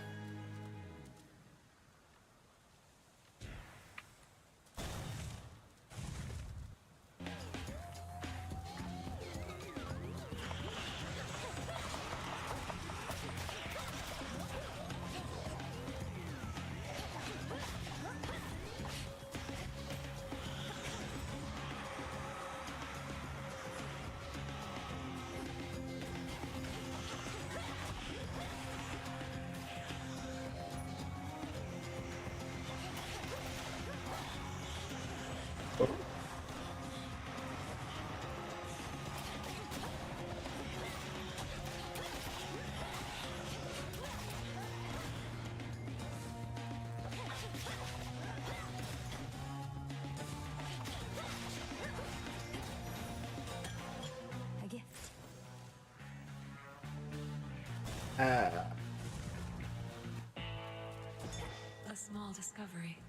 A small discovery.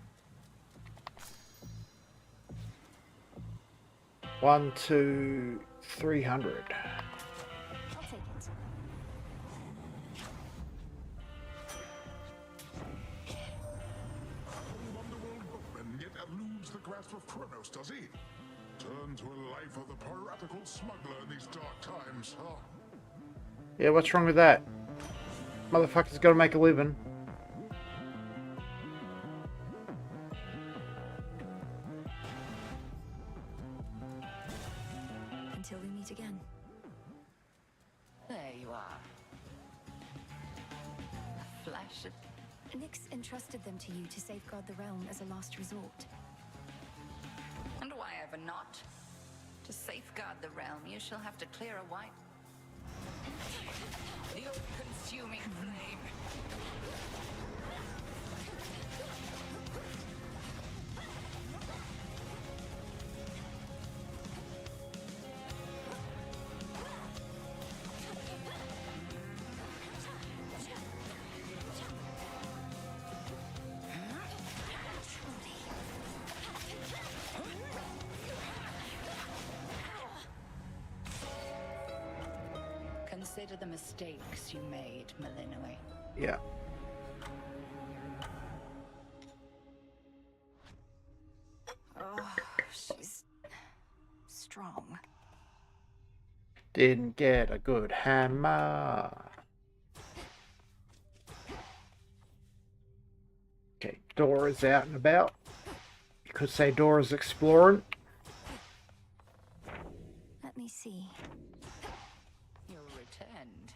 1, 2, 300. I'll take it. Underworld boatman yet eludes the grasp of Kronos, does he? Turn to a life of the piratical smuggler in these dark times, huh? Yeah, what's wrong with that? Motherfucker's gotta make a living. until we meet again. There you are. A flash of... Nyx entrusted them to you to safeguard the realm as a last resort. And why ever not? To safeguard the realm, you shall have to clear a white... The all-consuming flame. Consider the mistakes you made, Malinois. Yeah. Oh, she's strong. Didn't get a good hammer. Okay, Dora's out and about. You could say Dora's exploring. Let me see. You're returned.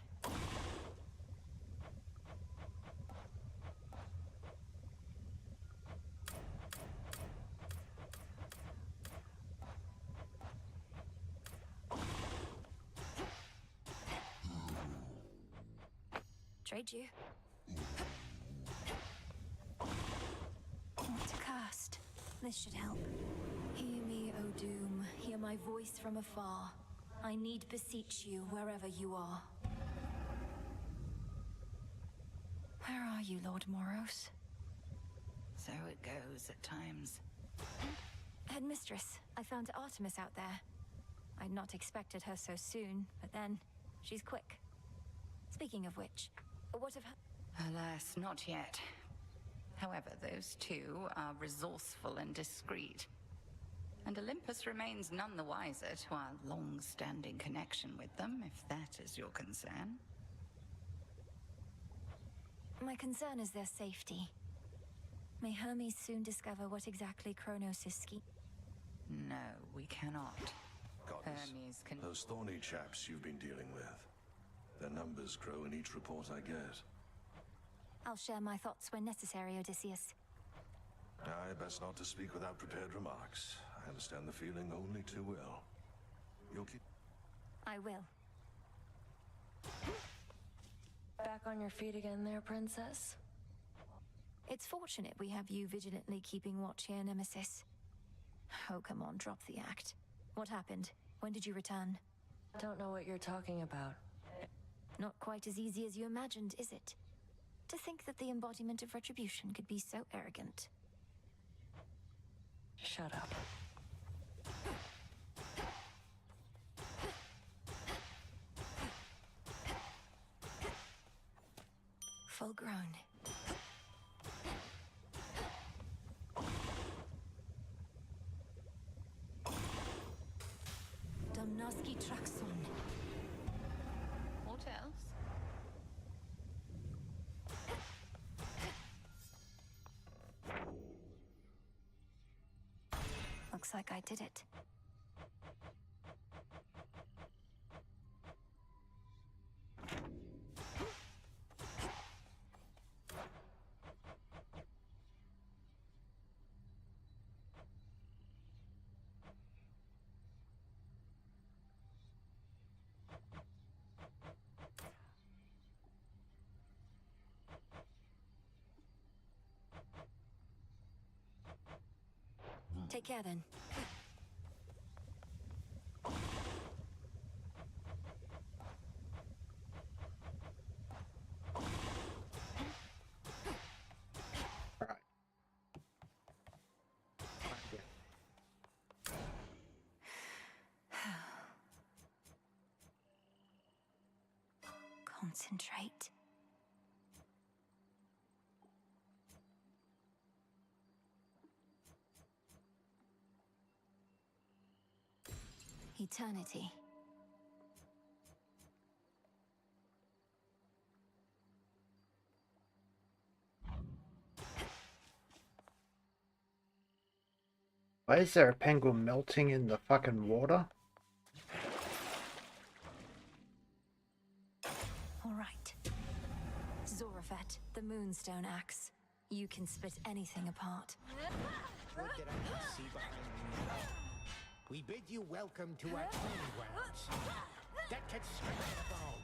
Trade you. What to cast? This should help. Hear me, O Doom. Hear my voice from afar. I need beseech you wherever you are. Where are you, Lord Moros? So it goes at times. Headmistress, I found Artemis out there. I'd not expected her so soon, but then she's quick. Speaking of which, what of her? Alas, not yet. However, those two are resourceful and discreet. And Olympus remains none the wiser to our long-standing connection with them, if that is your concern. My concern is their safety. May Hermes soon discover what exactly Kronos is No, we cannot. Goddess, Hermes can... those thorny chaps you've been dealing with. Their numbers grow in each report I get. I'll share my thoughts when necessary, Odysseus. Aye, best not to speak without prepared remarks. I understand the feeling only too well. You'll keep... I will. Back on your feet again there, Princess? It's fortunate we have you vigilantly keeping watch here, Nemesis. Oh, come on, drop the act. What happened? When did you return? Don't know what you're talking about. Not quite as easy as you imagined, is it? To think that the embodiment of retribution could be so arrogant. Shut up. Full grown. Domnoski Traxon. What else? Looks like I did it. Take care then. Concentrate. Eternity. Why is there a penguin melting in the fucking water? right. Zorafet, the Moonstone Axe. You can split anything apart. What did I not see behind me? We bid you welcome to our training grounds. That cuts straight to the bone.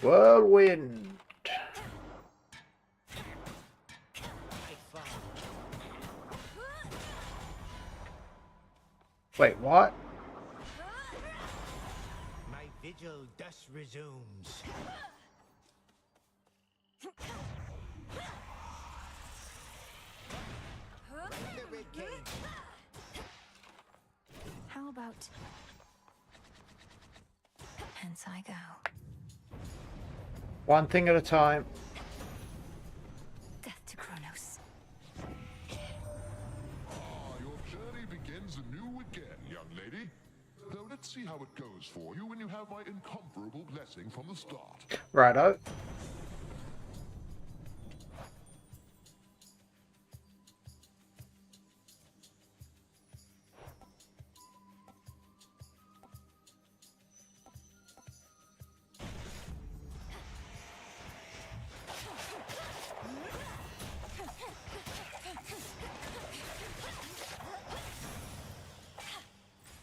Whirlwind. Wait, what? My vigil thus resumes. The red cage. How about... Hence I go. One thing at a time. Death to Kronos. Your journey begins anew again, young lady. Though let's see how it goes for you when you have my incomparable blessing from the start. Righto.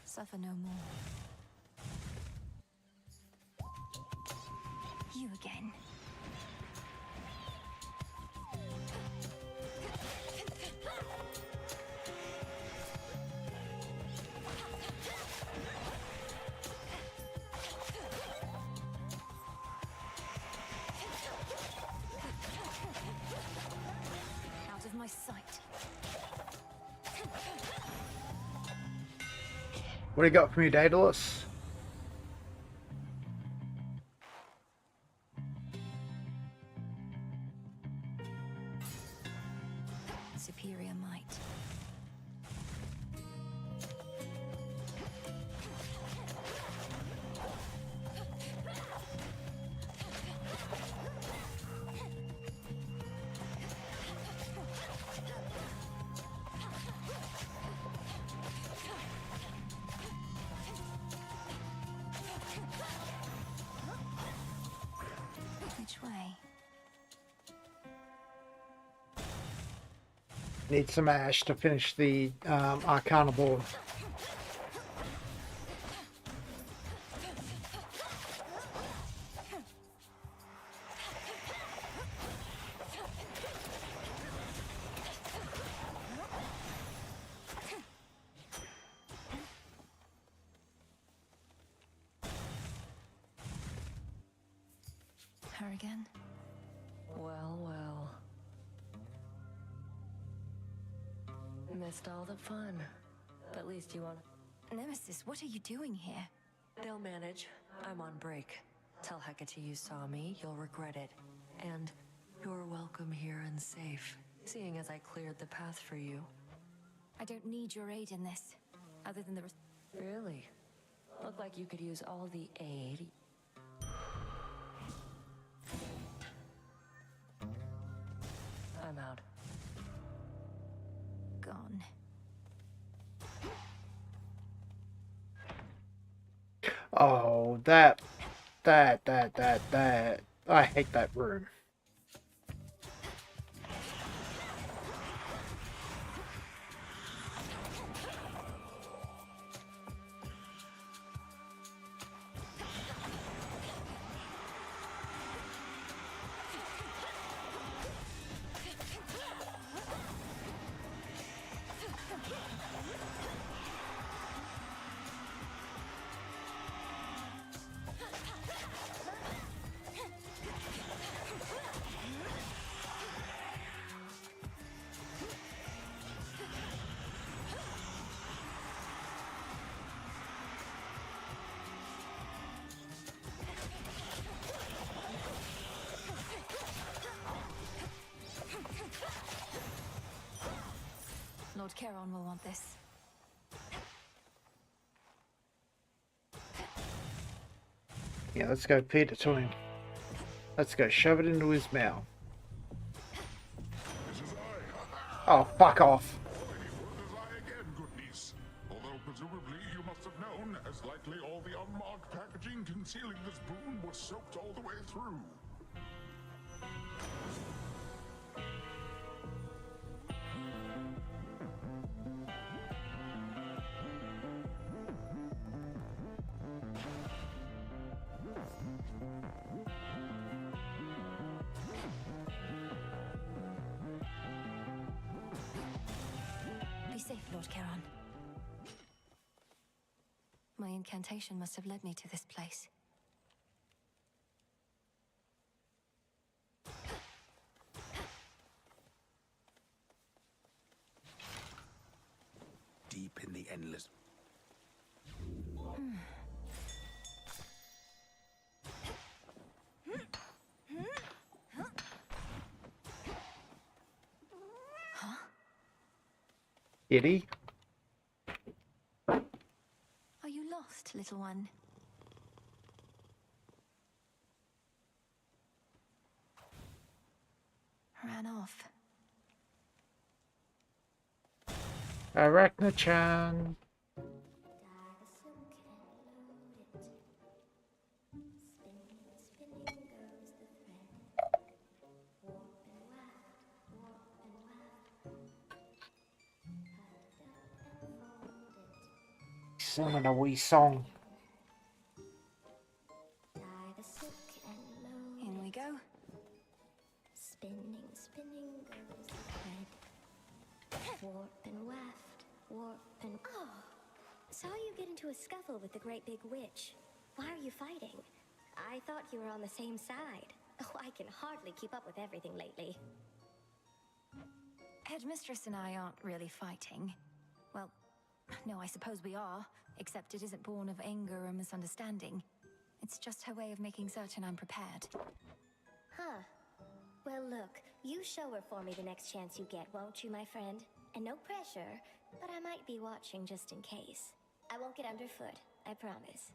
Suffer no more. You again. Out of my sight. What do you got for me, Daedalus? Superior might. Which way? Need some ash to finish the Arcana board. Her again? Well, well. Missed all the fun. But at least you want... Nemesis, what are you doing here? They'll manage. I'm on break. Tell Hecate you saw me, you'll regret it. And you're welcome here and safe, seeing as I cleared the path for you. I don't need your aid in this, other than the... Really? Look like you could use all the aid. I'm out. Gone. Oh, that. I hate that room. Lord Charon will want this. Yeah, let's go feed it to him. Let's go shove it into his mouth. Oh, fuck off. was soaked all the way through. Be safe, Lord Charon. My incantation must have led me to this place. Deep in the endless... Kitty? Are you lost, little one? Ran off. Arachna-chan. Singing a wee song. In we go. Spinning, spinning goes the thread. Warp and waft, warp and... Oh! Saw you get into a scuffle with the great big witch. Why are you fighting? I thought you were on the same side. Oh, I can hardly keep up with everything lately. Headmistress and I aren't really fighting. Well, no, I suppose we are, except it isn't born of anger or misunderstanding. It's just her way of making certain I'm prepared. Huh. Well, look, you show her for me the next chance you get, won't you, my friend? And no pressure, but I might be watching just in case. I won't get underfoot, I promise.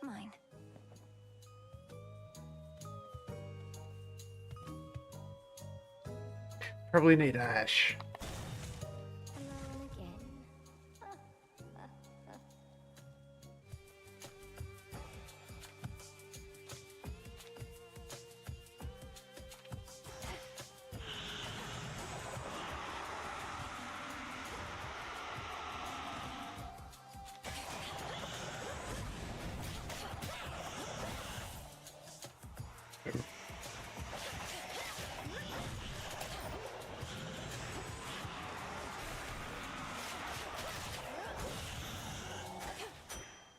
Mine. Probably need Ash. Alone again.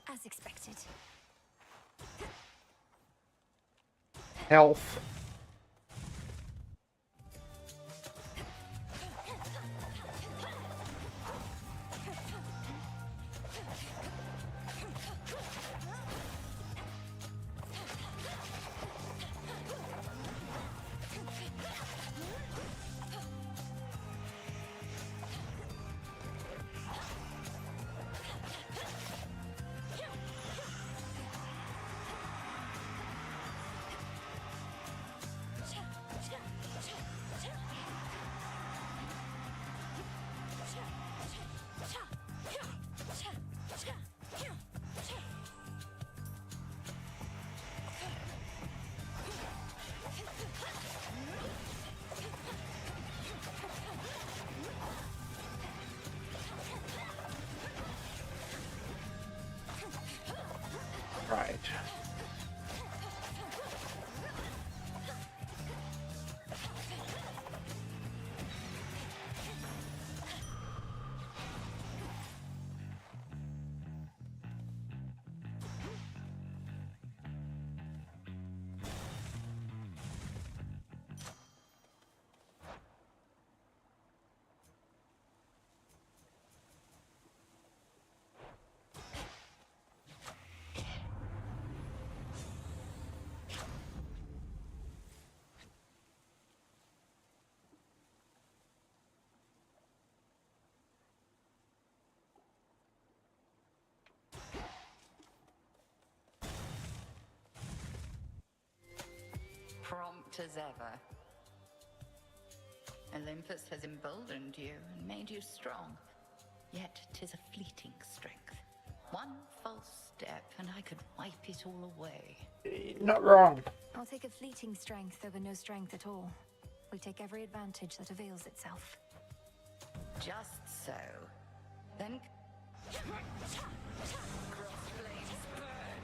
As expected. Health. prompt as ever. Olympus has emboldened you and made you strong. Yet 'tis a fleeting strength. One false step and I could wipe it all away. Not wrong. I'll take a fleeting strength over no strength at all. We take every advantage that avails itself. Just so. Then... Cross flames burn!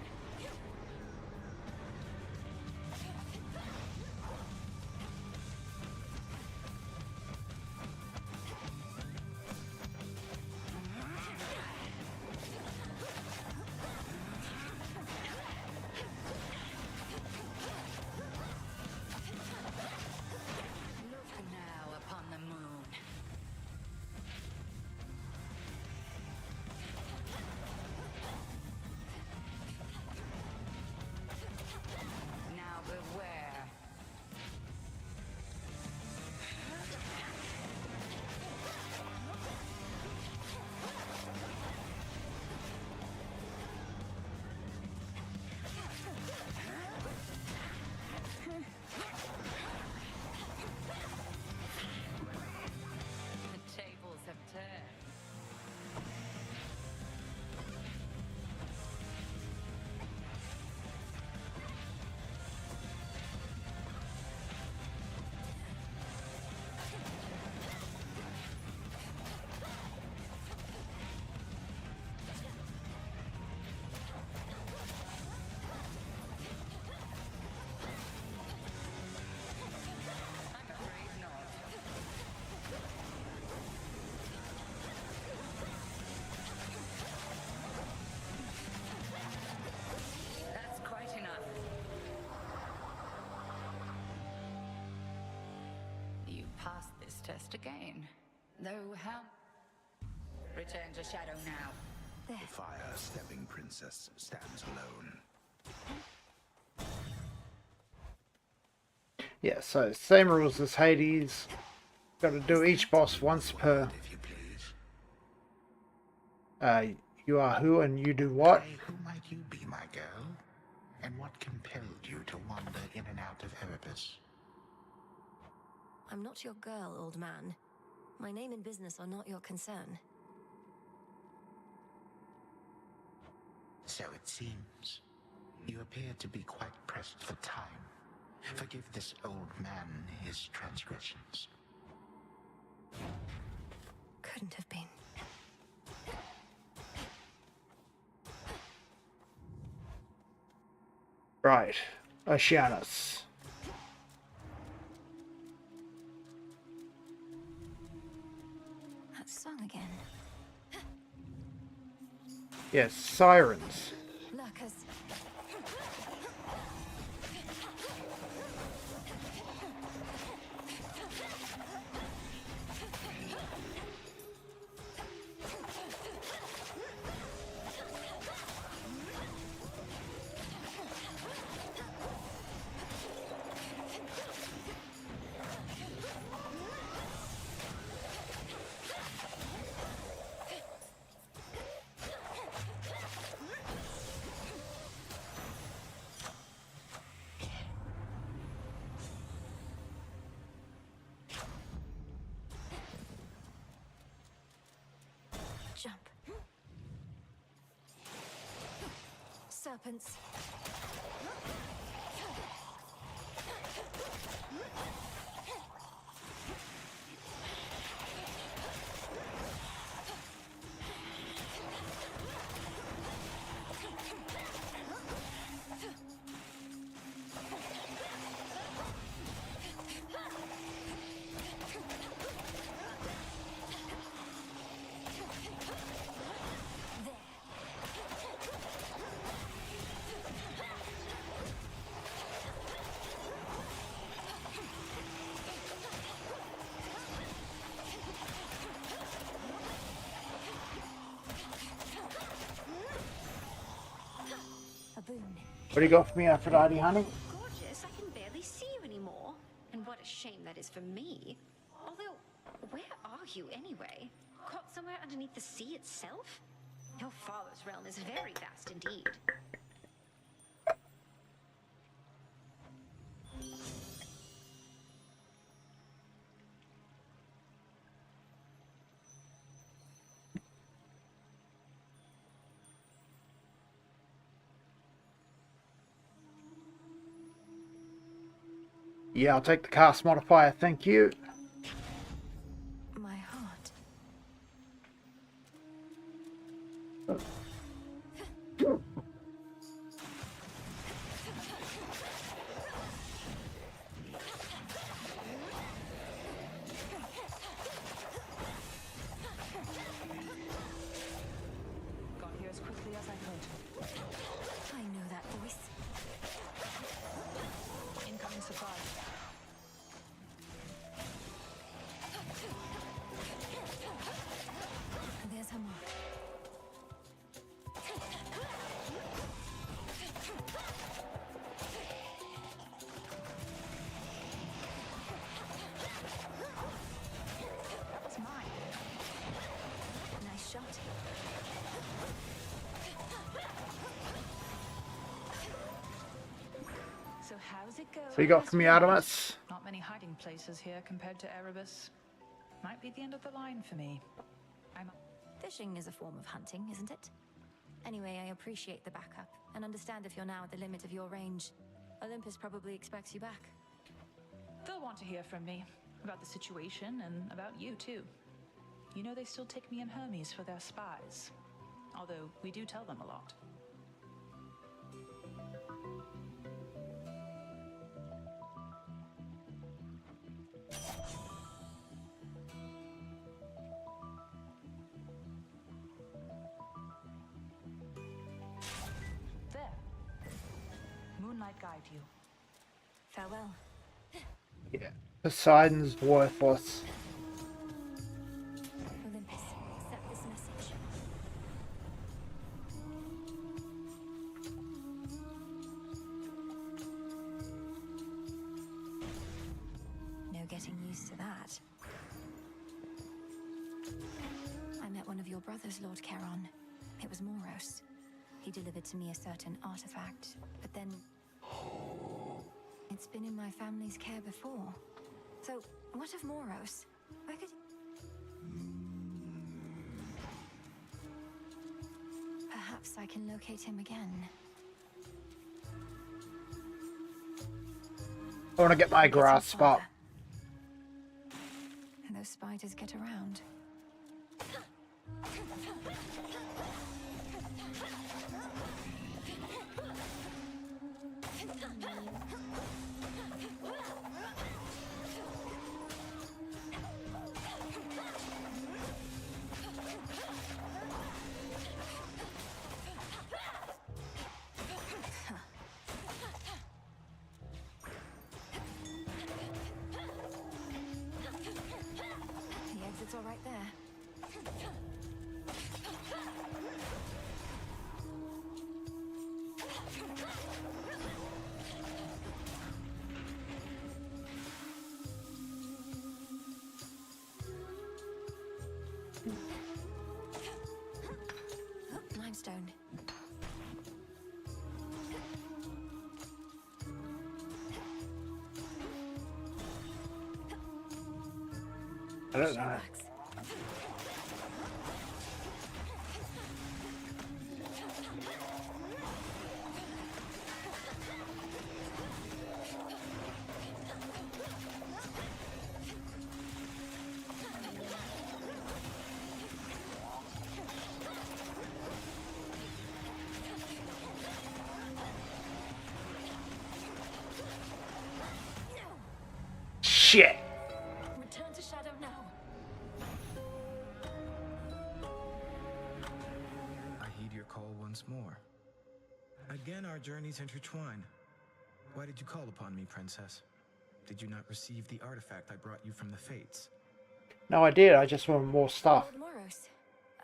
Look now upon the moon. Now beware. The tables have turned. I'm afraid not. That's quite enough. You passed this test again. Though how... Return to Shadow now. The fire-stepping princess stands alone. Yeah, so same rules as Hades. Got to do each boss once per. You are who and you do what? Who might you be, my girl? And what compelled you to wander in and out of Erebus? I'm not your girl, old man. My name and business are not your concern. So it seems. You appear to be quite pressed for time. Forgive this old man his transgressions. Couldn't have been. Right, Oceanus. That song again. Yes, sirens. Lurkers. Jump. Serpents. A boon. What do you got for me, Aphrodite, honey? Gorgeous, I can barely see you anymore. And what a shame that is for me. Although, where are you anyway? Caught somewhere underneath the sea itself? Your father's realm is very vast indeed. Yeah, I'll take the cast modifier, thank you. My heart. Got here as quickly as I could. I know that voice. Incoming supply. There's her mark. That was mine. Nice shot. So how's it going? So you got from the Artemis? Not many hiding places here compared to Erebus. Might be the end of the line for me. Fishing is a form of hunting, isn't it? Anyway, I appreciate the backup and understand if you're now at the limit of your range. Olympus probably expects you back. They'll want to hear from me about the situation and about you too. You know they still take me and Hermes for their spies, although we do tell them a lot. There. Moonlight guide you. Farewell. Yeah. Poseidon's worthless. Olympus, accept this message. No getting used to that. I met one of your brothers, Lord Charon. It was Moros. He delivered to me a certain artifact, but then it's been in my family's care before. So, what of Moros? Where could... Perhaps I can locate him again. I want to get my grasp up. Those spiders get around. The exit's all right there. Limestone. I don't know. Shit. Return to Shadow now. I heed your call once more. Again, our journeys intertwine. Why did you call upon me, Princess? Did you not receive the artifact I brought you from the Fates? No, I did. I just wanted more stuff. Lord Moros,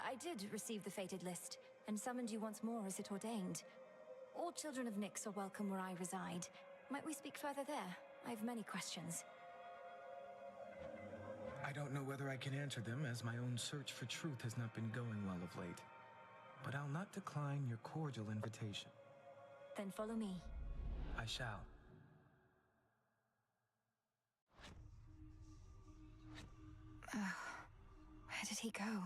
I did receive the fated list, and summoned you once more as it ordained. All children of Nyx are welcome where I reside. Might we speak further there? I have many questions. I don't know whether I can answer them, as my own search for truth has not been going well of late. But I'll not decline your cordial invitation. Then follow me. I shall. Oh, where did he go?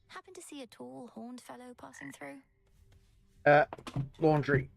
Happen to see a tall, horned fellow passing through? Laundry.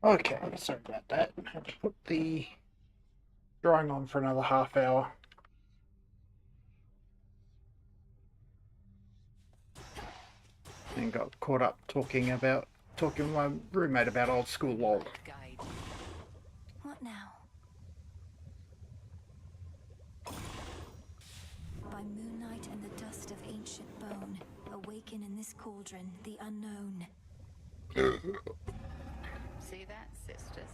Okay, sorry about that. I had to put the drawing on for another half hour. And got caught up talking with my roommate about old school LOL. What now? By moonlight and the dust of ancient bone, awaken in this cauldron the unknown. See that, sisters?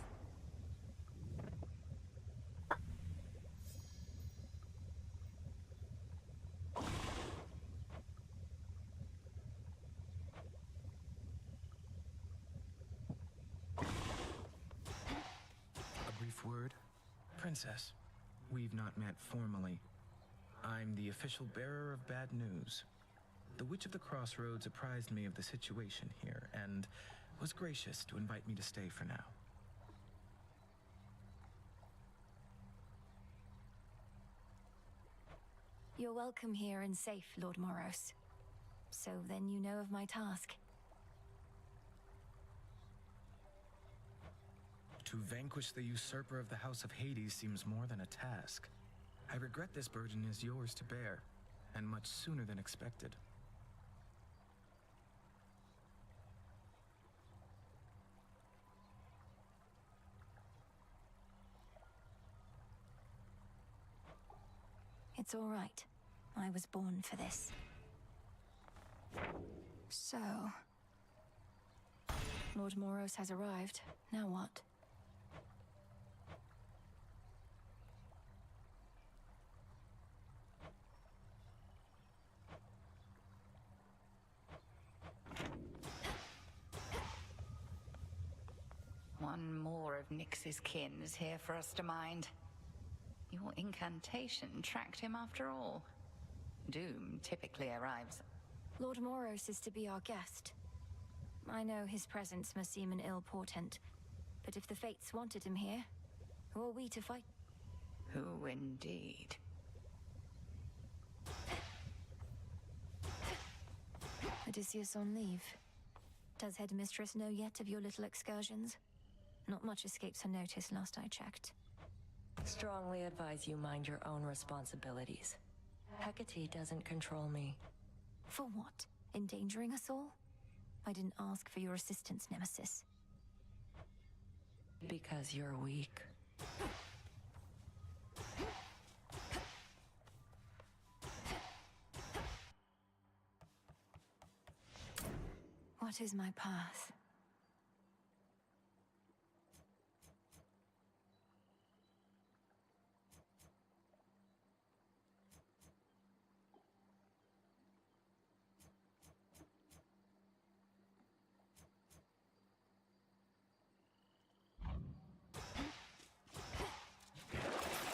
A brief word? Princess, we've not met formally. I'm the official bearer of bad news. The Witch of the Crossroads apprised me of the situation here, and was gracious to invite me to stay for now. You're welcome here and safe, Lord Moros. So then you know of my task. To vanquish the usurper of the House of Hades seems more than a task. I regret this burden is yours to bear, and much sooner than expected. It's all right. I was born for this. So... Lord Moros has arrived. Now what? One more of Nyx's kin is here for us to mind. Your incantation tracked him after all. Doom typically arrives. Lord Moros is to be our guest. I know his presence must seem an ill portent, but if the Fates wanted him here, who are we to fight? Who indeed? Odysseus on leave. Does Headmistress know yet of your little excursions? Not much escapes her notice last I checked. Strongly advise you mind your own responsibilities. Hecate doesn't control me. For what? Endangering us all? I didn't ask for your assistance, Nemesis. Because you're weak. What is my path?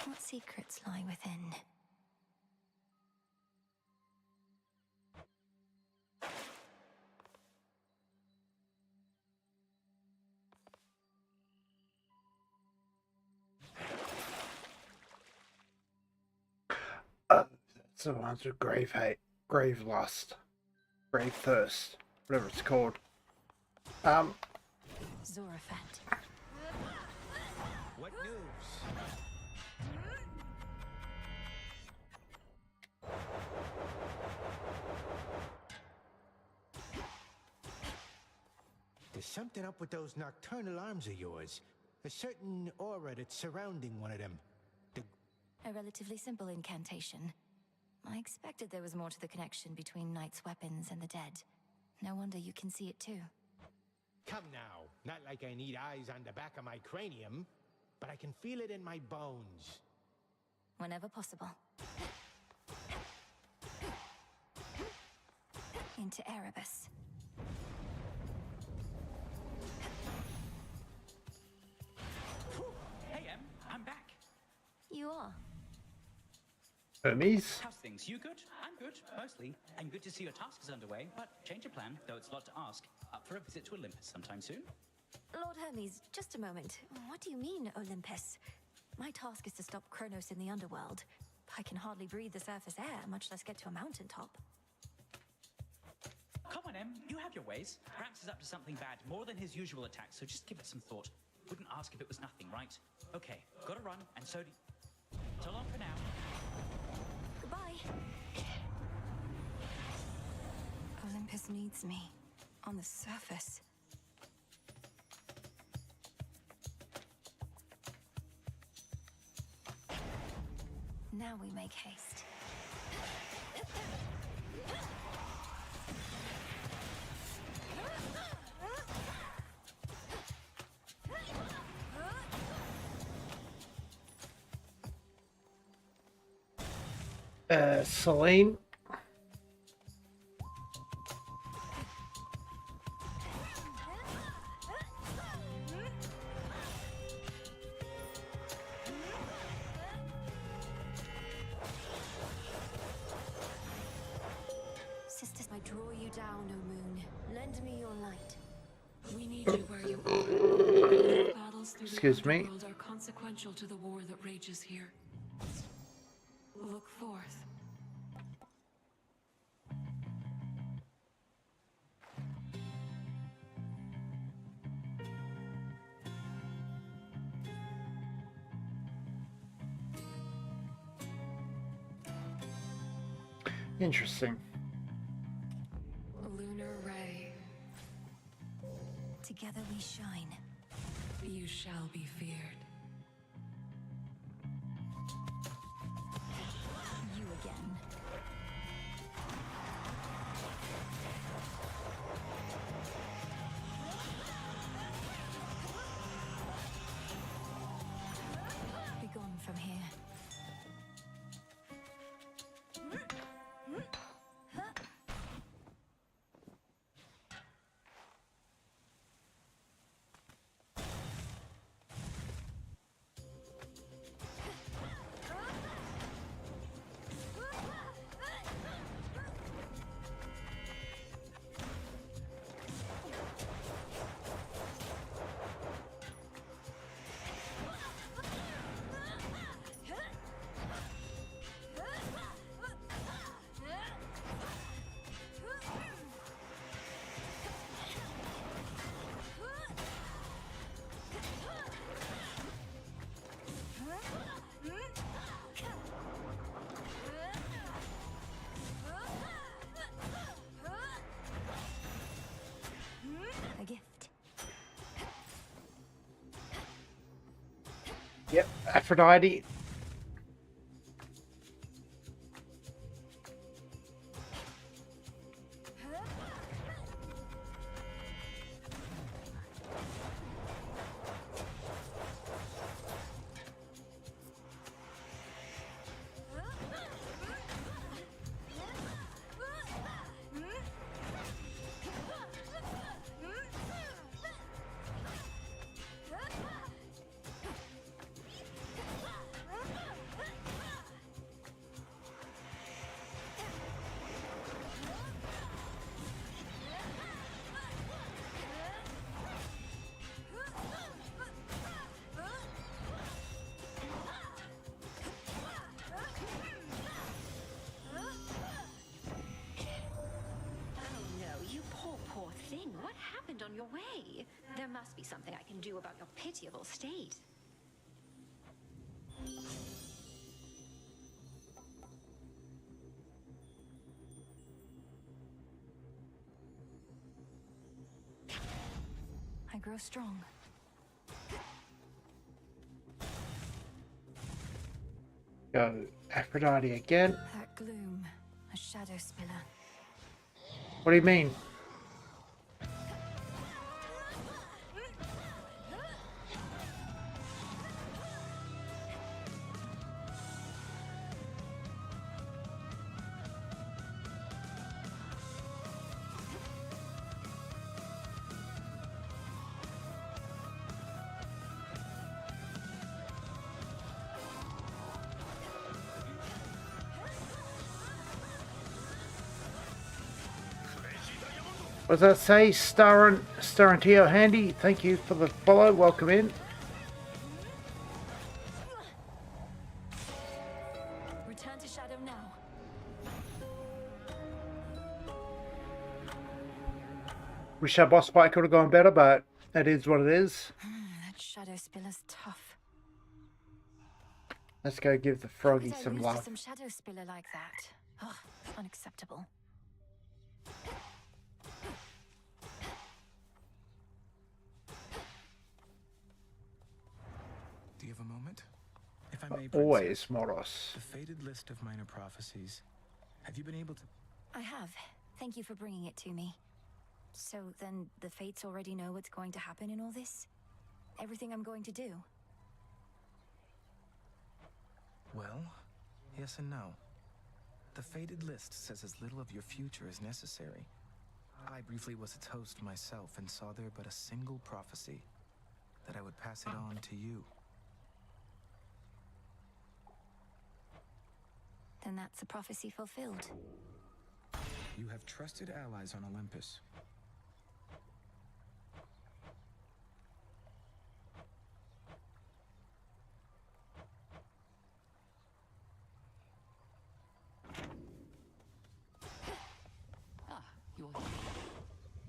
What secrets lie within? It's the ones with grave hate, grave lust, grave thirst, whatever it's called. Zorafat. What news? There's something up with those nocturnal arms of yours. A certain aura that's surrounding one of them. A relatively simple incantation. I expected there was more to the connection between Knight's weapons and the dead. No wonder you can see it too. Come now, not like I need eyes on the back of my cranium, but I can feel it in my bones. Whenever possible. Into Erebus. Hey, Em, I'm back. You are? Hermes? How's things? You good? I'm good, mostly. And good to see your task is underway, but change of plan, though it's a lot to ask. Up for a visit to Olympus sometime soon? Lord Hermes, just a moment. What do you mean, Olympus? My task is to stop Kronos in the underworld. I can hardly breathe the surface air, much less get to a mountaintop. Come on, Em, you have your ways. Rax is up to something bad, more than his usual attacks, so just give it some thought. Wouldn't ask if it was nothing, right? Okay, gotta run, and so do... So long for now. Goodbye. Olympus needs me. On the surface. Now we make haste. Celine. Sisters, I draw you down, O moon. Lend me your light. We need you where you are. Battles through Excuse the me. underworld are consequential to the war that rages here. Look forth. Interesting. Lunar ray, Together we shine. you shall be feared. You again. Be gone from here. A gift. Yep, Aphrodite. What happened on your way? There must be something I can do about your pitiable state. I grow strong. Go Aphrodite again. That gloom, a shadow spiller. What do you mean? What does that say? Starantio Handy, thank you for the follow. Welcome in. Return to shadow now. Wish our boss fight could have gone better, but that is what it is. That Shadow Spiller's tough. Let's go give the froggy How could I some lose to love. some Shadow Spiller like that? Oh, unacceptable. Do you have a moment? If I may, Always, Princess, Moros. the faded list of minor prophecies. Have you been able to... I have. Thank you for bringing it to me. So then the Fates already know what's going to happen in all this? Everything I'm going to do? Well, yes and no. The faded list says as little of your future as necessary. I briefly was its host myself and saw there but a single prophecy, that I would pass it on to you. Then that's a prophecy fulfilled. You have trusted allies on Olympus.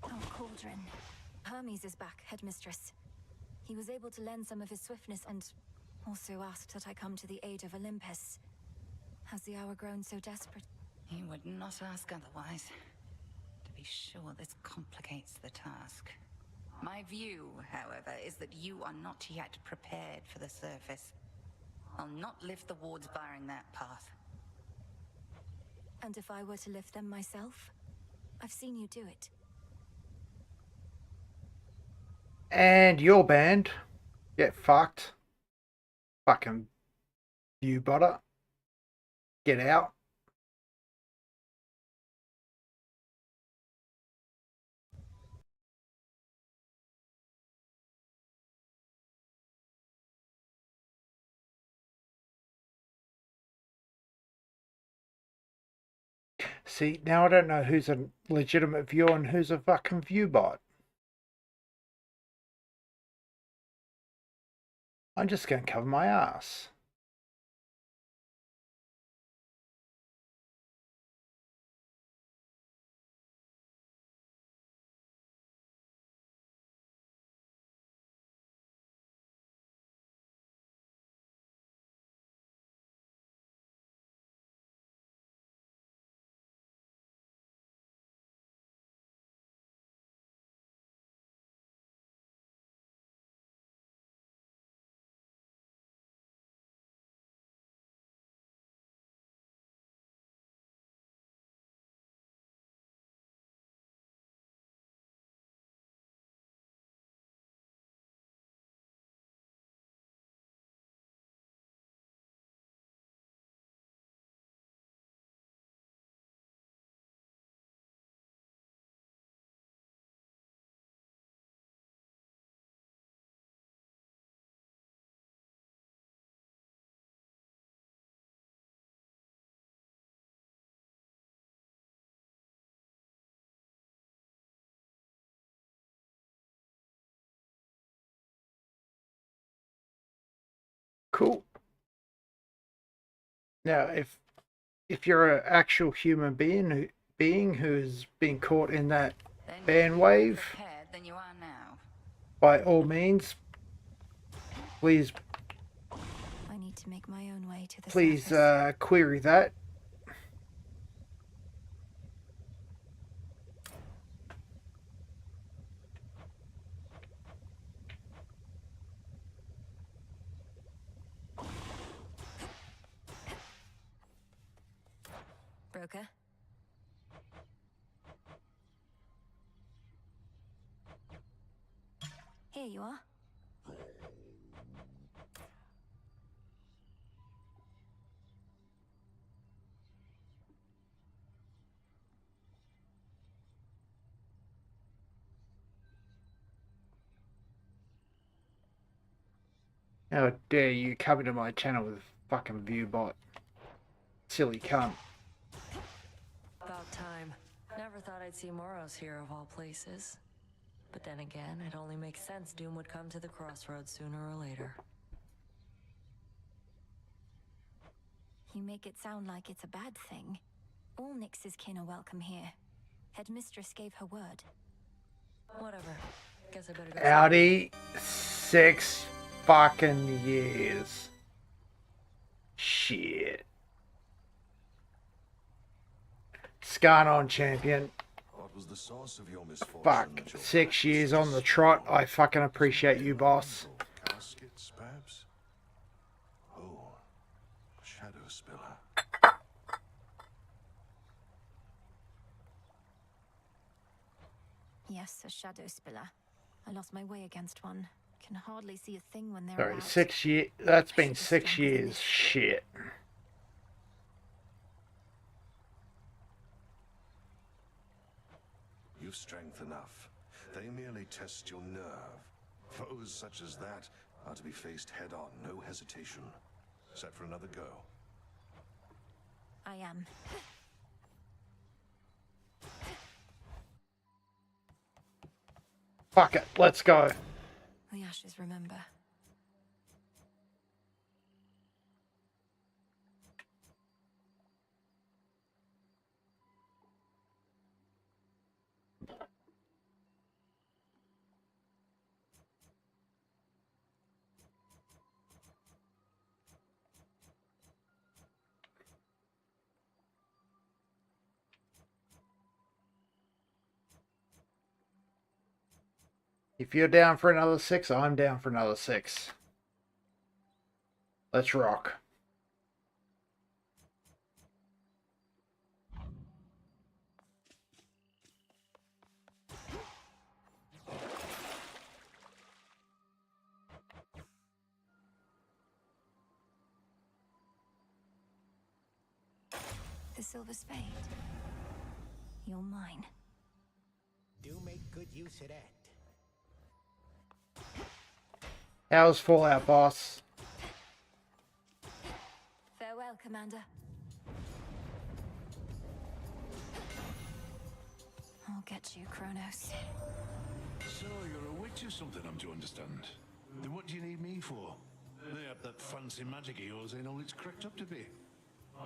Oh, Cauldron. Hermes is back, Headmistress. He was able to lend some of his swiftness and also asked that I come to the aid of Olympus. Has the hour grown so desperate? He would not ask otherwise. To be sure, this complicates the task. My view, however, is that you are not yet prepared for the surface. I'll not lift the wards barring that path. And if I were to lift them myself? I've seen you do it. And your band. Get fucked. Fucking view butter. Get out. See, now I don't know who's a legitimate viewer and who's a fucking view bot. I'm just going to cover my ass. Cool. Now, if you're an actual human being who's been caught in that band wave, Than you are now. by all means, please I need to make my own way to the please surface. query that. Broker? Here you are. How dare you come into my channel with fucking viewbot. Silly cunt. About time. Never thought I'd see Moros here of all places. But then again, it only makes sense Doom would come to the crossroads sooner or later. You make it sound like it's a bad thing. All Nyx's kin are welcome here. Headmistress gave her word. Whatever. Guess I better go. Audi 6 fucking years. Shit. Scarnon champion. What was the source of your misfortune? Fuck. 6 years on the trot. I fucking appreciate you, boss. Caskets, perhaps? Oh, Shadow Spiller. Yes, a shadow spiller. I lost my way against one. Can hardly see a thing when they're Sorry, about. 6 years. That's been 6 years. Shit. You've strength enough. They merely test your nerve. Foes such as that are to be faced head on, no hesitation. Set for another go. I am. Fuck it. Let's go. The ashes remember. If you're down for another 6, I'm down for another 6. Let's rock. The silver spade. You're mine. Do make good use of that. How's Fallout, boss? Farewell, Commander. I'll get you, Kronos. So you're a witch or something, I'm to understand. Then what do you need me for? Lay up that fancy magic of yours ain't all it's cracked up to be.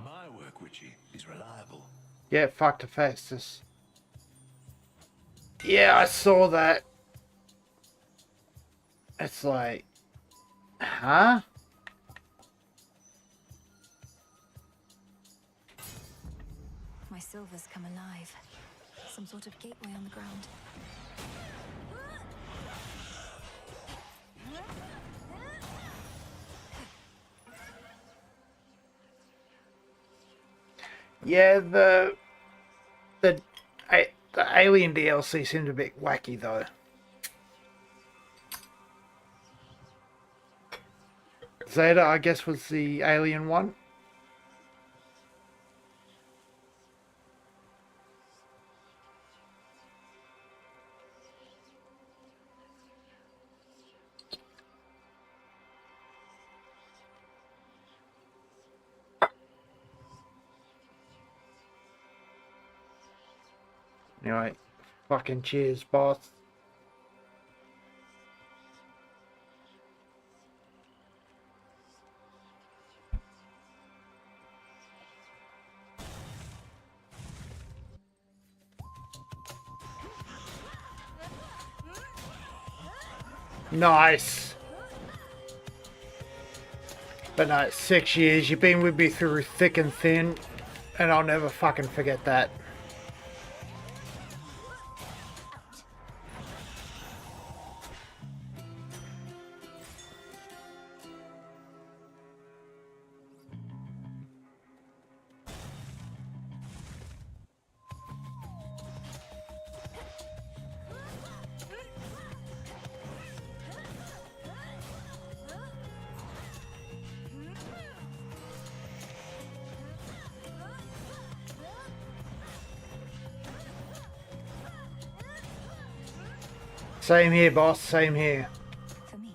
My work, witchy, is reliable. Get fucked, Hephaestus. Yeah, I saw that. It's like... Huh? My silver's come alive. Some sort of gateway on the ground. Yeah, the Alien DLC seemed a bit wacky though. Zeta, I guess, was the alien one. Anyway, fucking cheers, boss. Nice. But no, 6 years, you've been with me through thick and thin, and I'll never fucking forget that. Same here, boss. Same here. For me.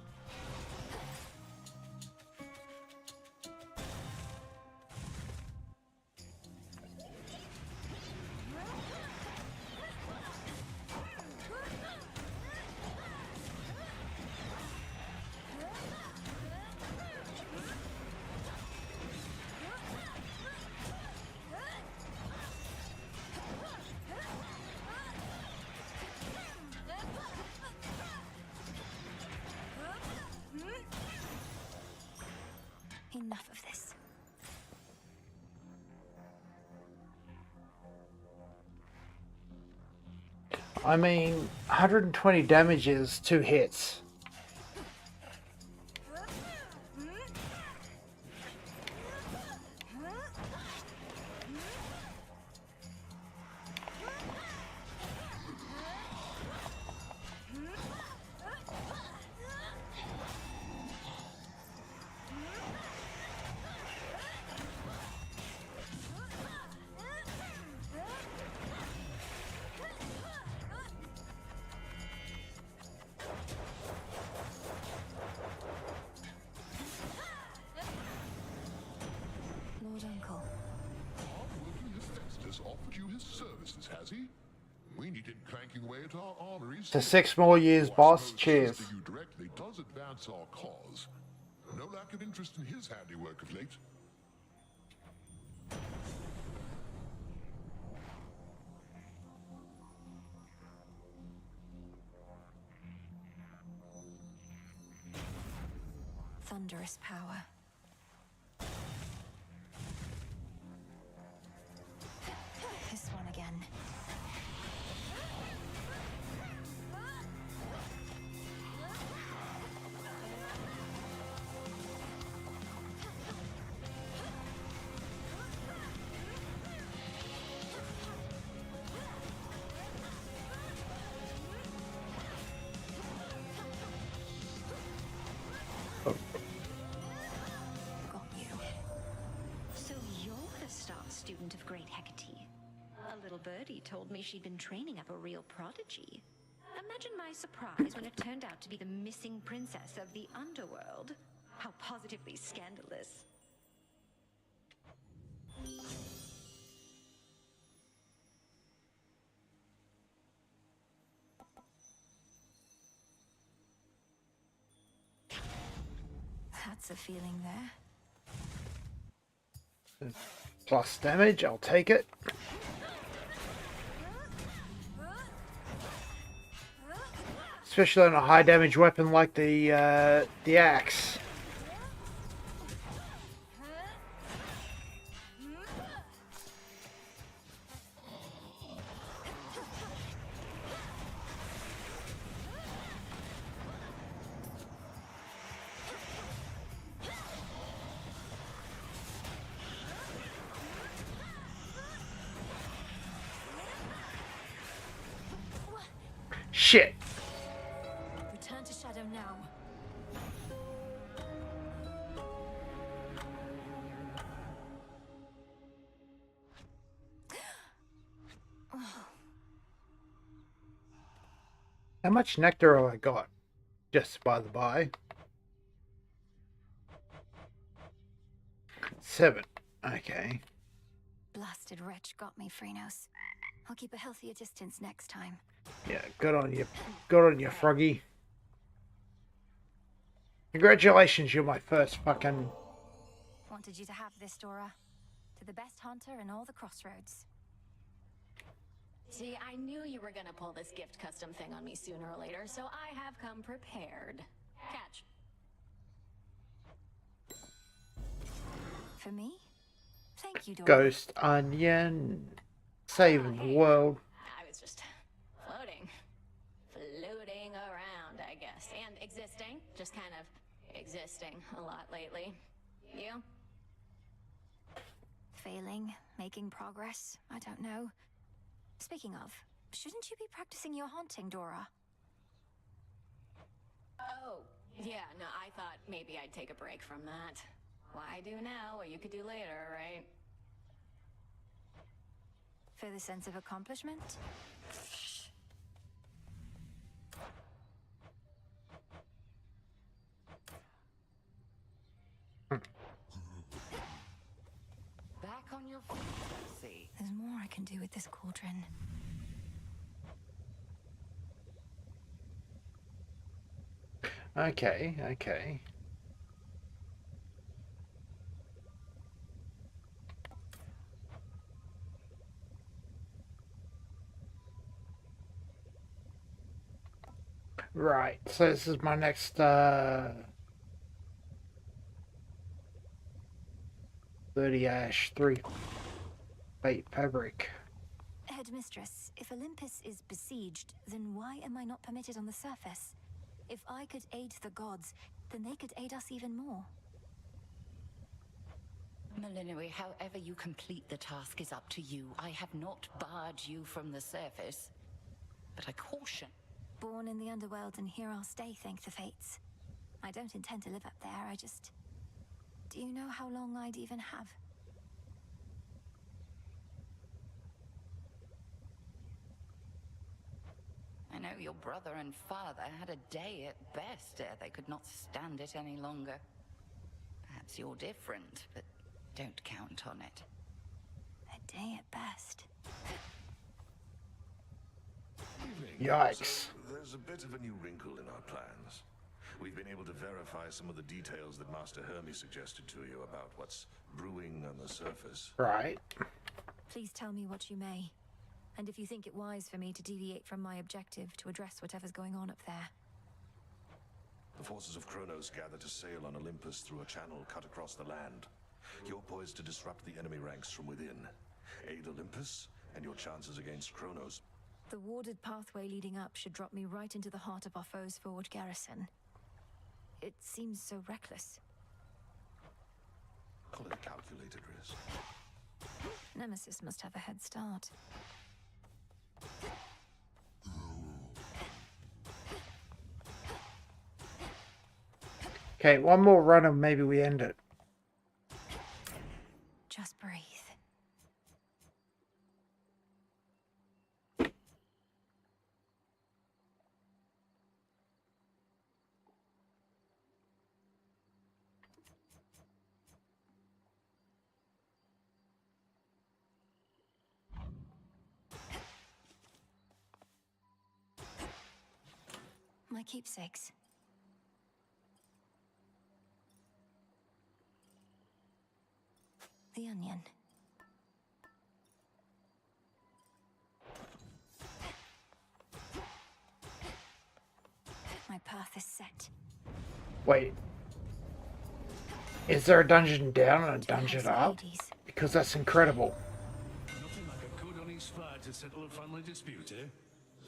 I mean, 120 damage is 2 hits. Lord Uncle. Hephaestus offered you his services, has he? We need him clanking away at our armories. To 6 more years, boss. Cheers. Assisting you directly does advance our cause. No lack of interest in his handiwork of late. Thunderous power. This one again. So you're the star student of Great Hecate. A little birdie told me she'd been training up a real prodigy. Imagine my surprise when it turned out to be the missing princess of the underworld. How positively scandalous. That's a feeling there. Plus damage, I'll take it. Especially on a high damage weapon like the axe. Shit. Return to Shadow now. How much nectar have I got? Just by the by. 7. Okay. Blasted wretch got me, Phrenos. I'll keep a healthier distance next time. Yeah, good on you. Good on you, Froggy. Congratulations, you're my first fucking... Wanted you to have this, Dora. To the best hunter in all the crossroads. See, I knew you were gonna pull this gift custom thing on me sooner or later, so I have come prepared. Catch. For me? Thank you, Dora. Ghost Onion. Saving the world. I was just floating around, I guess, and existing. Just kind of existing a lot lately. You? Failing, making progress, I don't know. Speaking of, shouldn't you be practicing your haunting, Dora? Oh, yeah, no, I thought maybe I'd take a break from that. Why do now what you could do later, right? For the sense of accomplishment? Back on your feet, I see. There's more I can do with this cauldron. Okay, okay. Right, so this is my next 30 ash, 3 bait fabric. Head Headmistress, if Olympus is besieged, then why am I not permitted on the surface? If I could aid the gods, then they could aid us even more. Melinoi, however you complete the task is up to you. I have not barred you from the surface. But I caution. Born in the underworld, and here I'll stay, thank the fates. I don't intend to live up there, I just... Do you know how long I'd even have? I know your brother and father had a day at best ere they could not stand it any longer. Perhaps you're different, but don't count on it. A day at best. Yikes. So, there's a bit of a new wrinkle in our plans. We've been able to verify some of the details that Master Hermes suggested to you about what's brewing on the surface. Right. Please tell me what you may. And if you think it wise for me to deviate from my objective to address whatever's going on up there. The forces of Kronos gather to sail on Olympus through a channel cut across the land. You're poised to disrupt the enemy ranks from within. Aid Olympus, and your chances against Kronos. The warded pathway leading up should drop me right into the heart of our foe's forward garrison. It seems so reckless. Call it a calculated risk. Nemesis must have a head start. Okay, one more run and maybe we end it. Just breathe. My keepsakes. The onion. My path is set. Wait. Is there a dungeon down and a dungeon up? Because that's incredible. Nothing like a code on each fire to settle a family dispute, eh?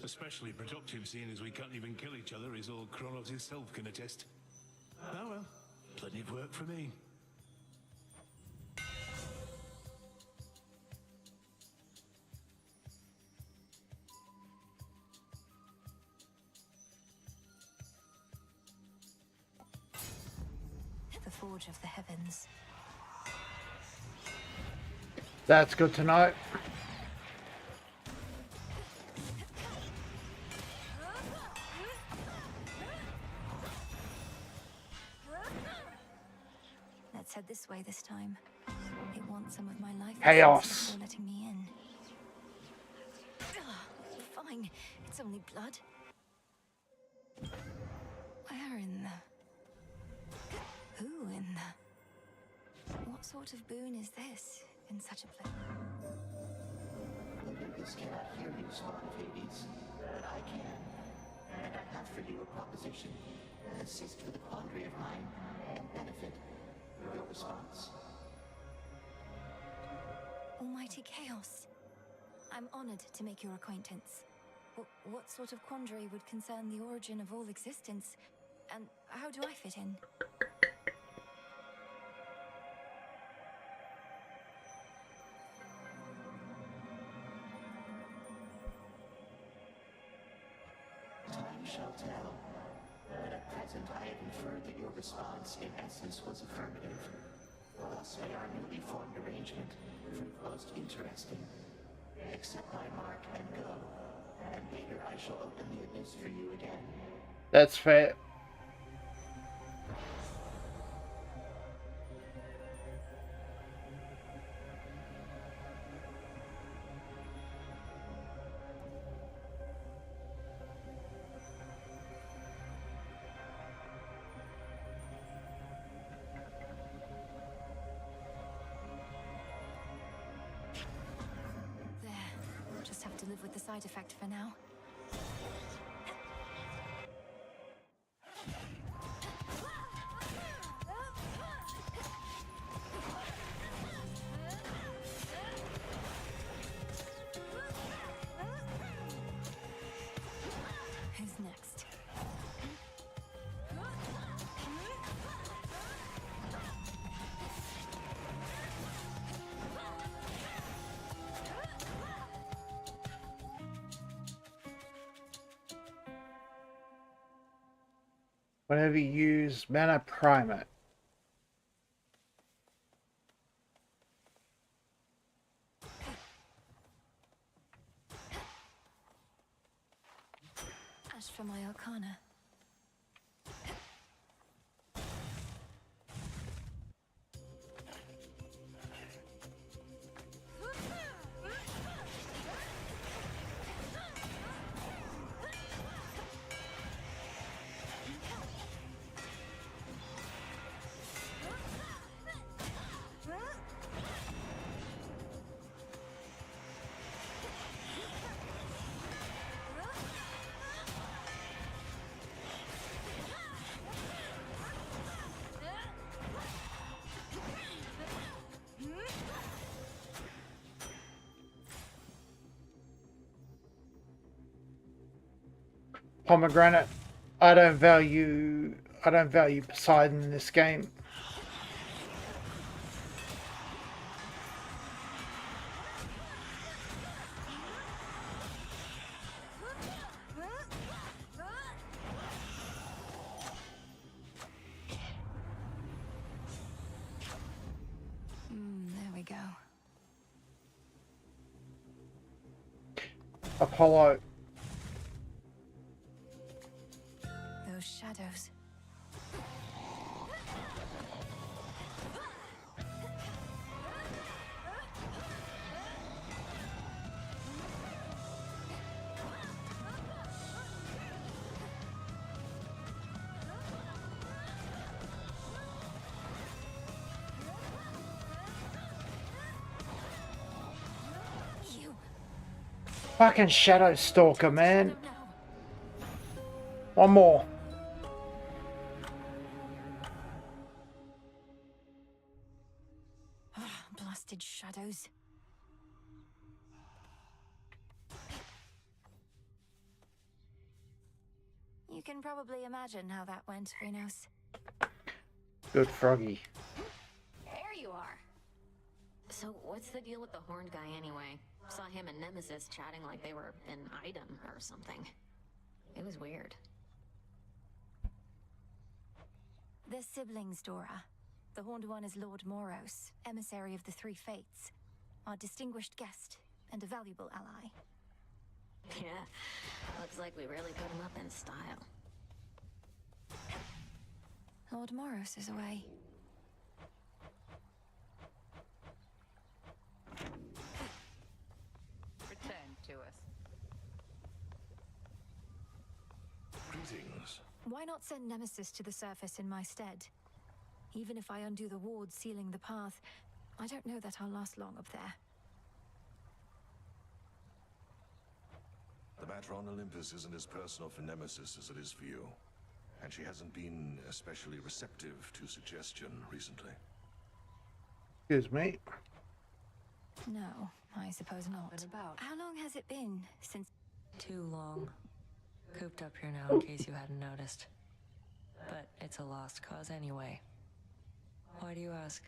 Especially productive, seeing as we can't even kill each other, as old Kronos himself can attest. Oh well, plenty of work for me. The Forge of the Heavens. That's good to know. Let's head this way this time. It wants some of my life Chaos. before letting me in. Fine, it's only blood. Where in the... Who in the... What sort of boon is this in such a place? Olympus cannot hear you, Spawn of Hades, but I can. And I have for you a proposition. Assist with a quandary of mine and benefit. Your response? Almighty Chaos. I'm honored to make your acquaintance. What sort of quandary would concern the origin of all existence? And how do I fit in? Time shall tell. But at present I have inferred that your response, in essence, was affirmative. Thus may our newly formed arrangement prove most interesting. Accept my mark and go. And later I shall open the abyss for you again. That's fair. Just have to live with the side effect for now. Whenever you use Mana Primate. As for my Arcana, Pomegranate. I don't value Poseidon in this game. there we go. Apollo. Those shadows. Fucking Shadow Stalker, man. One more. Blasted shadows. You can probably imagine how that went, Rhinos. Good Froggy. There you are. So, what's the deal with the horned guy anyway? Saw him and Nemesis chatting like they were an item or something. It was weird. They're siblings, Dora. The Horned One is Lord Moros, emissary of the Three Fates, our distinguished guest and a valuable ally. Yeah, looks like we really put him up in style. Lord Moros is away. Return to us. Greetings. Why not send Nemesis to the surface in my stead? Even if I undo the ward sealing the path, I don't know that I'll last long up there. The matter on Olympus isn't as personal for Nemesis as it is for you. And she hasn't been especially receptive to suggestion recently. Excuse me. No, I suppose not. What about? How long has it been since... Too long. Cooped up here now in case you hadn't noticed. But it's a lost cause anyway. Why do you ask?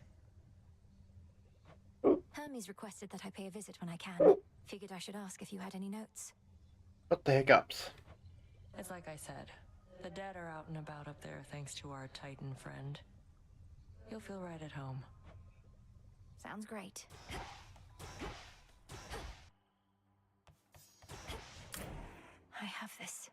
Hermes requested that I pay a visit when I can. Figured I should ask if you had any notes. What the hiccups? It's like I said. The dead are out and about up there thanks to our Titan friend. You'll feel right at home. Sounds great. I have this.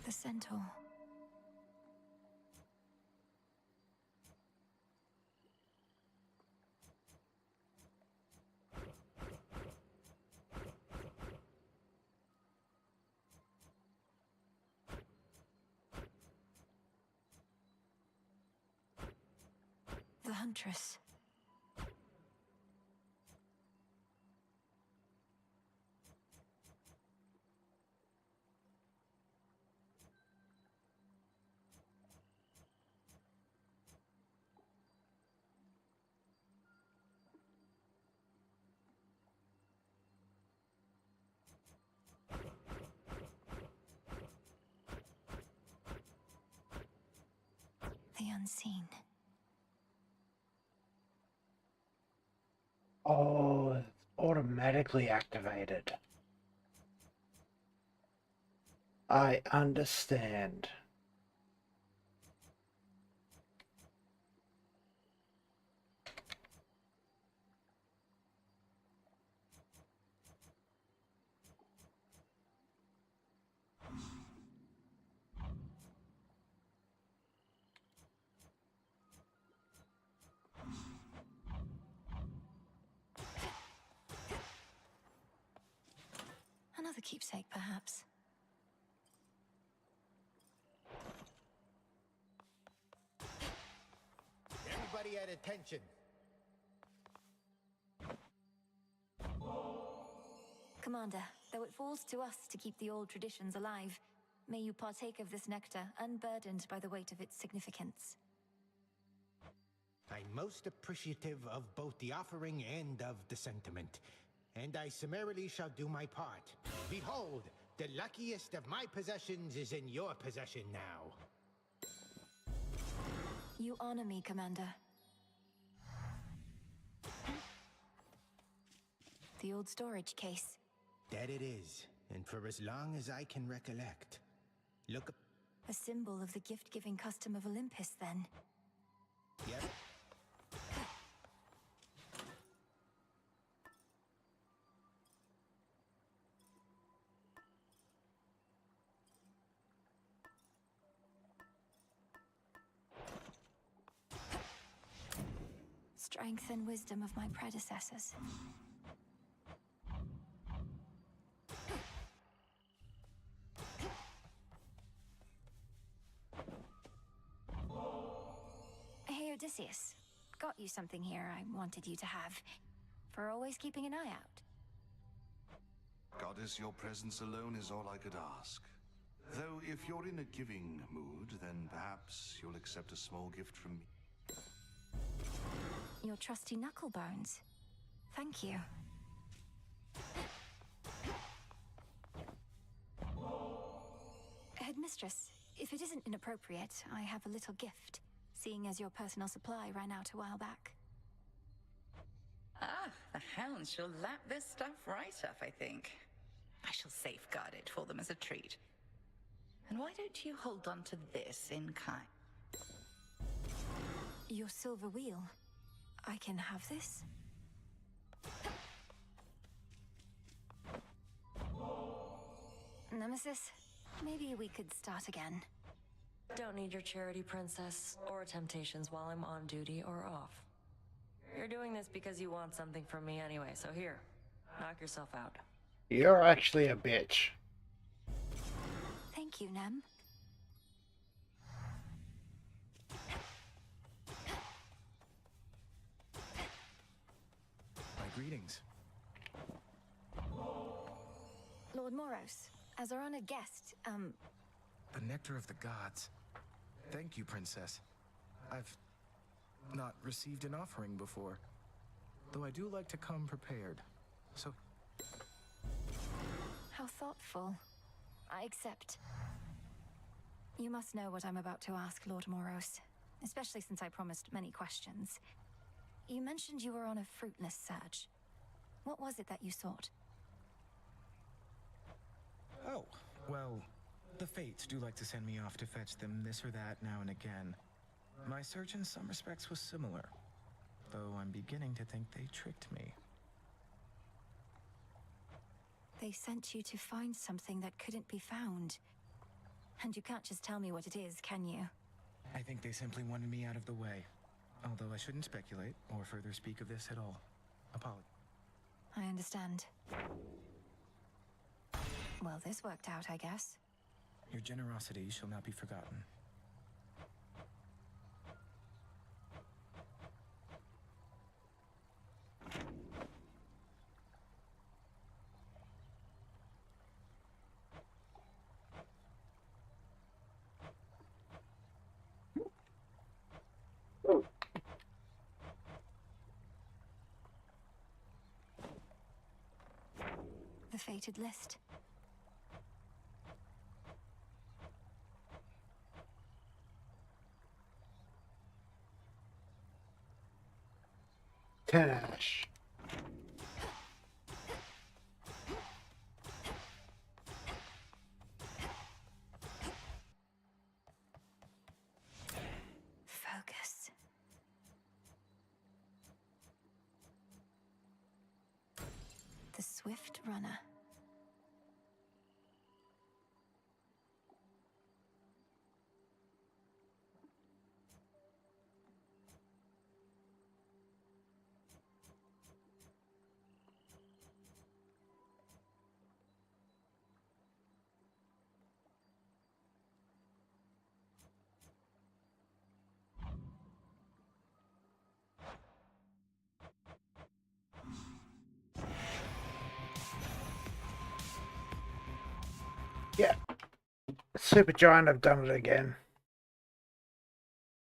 The centaur. The Huntress. The Unseen. Oh, it's automatically activated. I understand. Another keepsake, perhaps. Everybody at attention. Commander, though it falls to us to keep the old traditions alive, may you partake of this nectar, unburdened by the weight of its significance. I'm most appreciative of both the offering and of the sentiment, and I summarily shall do my part. Behold, the luckiest of my possessions is in your possession now. You honor me, Commander. The old storage case. That it is, and for as long as I can recollect. Look. A symbol of the gift-giving custom of Olympus, then. Yep. Strength and wisdom of my predecessors. Hey, Odysseus. Got you something here I wanted you to have. For always keeping an eye out. Goddess, your presence alone is all I could ask. Though if you're in a giving mood, then perhaps you'll accept a small gift from me. Your trusty Knucklebones. Thank you. Headmistress, if it isn't inappropriate, I have a little gift, seeing as your personal supply ran out a while back. Ah, the hounds shall lap this stuff right up, I think. I shall safeguard it for them as a treat. And why don't you hold on to this in kind? Your silver wheel. I can have this? Nemesis, maybe we could start again. Don't need your charity, princess, or temptations while I'm on duty or off. You're doing this because you want something from me anyway, so here, knock yourself out. You're actually a bitch. Thank you, Nem. My greetings. Lord Moros, as our honored guest, The nectar of the gods. Thank you, princess. I've not received an offering before, though I do like to come prepared. So, how thoughtful. I accept. You must know what I'm about to ask, Lord Moros, especially since I promised many questions. You mentioned you were on a fruitless search. What was it that you sought? oh, well, the fates do like to send me off to fetch them this or that now and again. My search in some respects was similar, though I'm beginning to think they tricked me. They sent you to find something that couldn't be found. And you can't just tell me what it is, can you? I think they simply wanted me out of the way. Although I shouldn't speculate or further speak of this at all. Apologies. I understand. Well, this worked out, I guess. Your generosity shall not be forgotten. The fated list. Tash. swift runner. Yeah. Supergiant have done it again.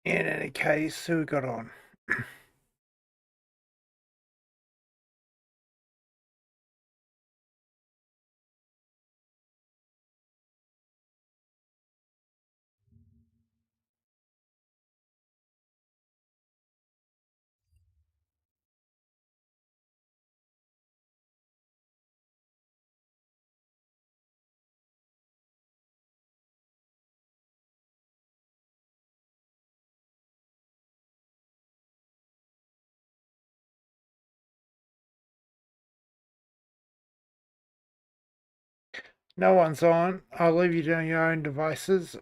In any case, who got on? No one's on. I'll leave you to your own devices.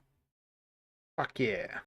Fuck yeah.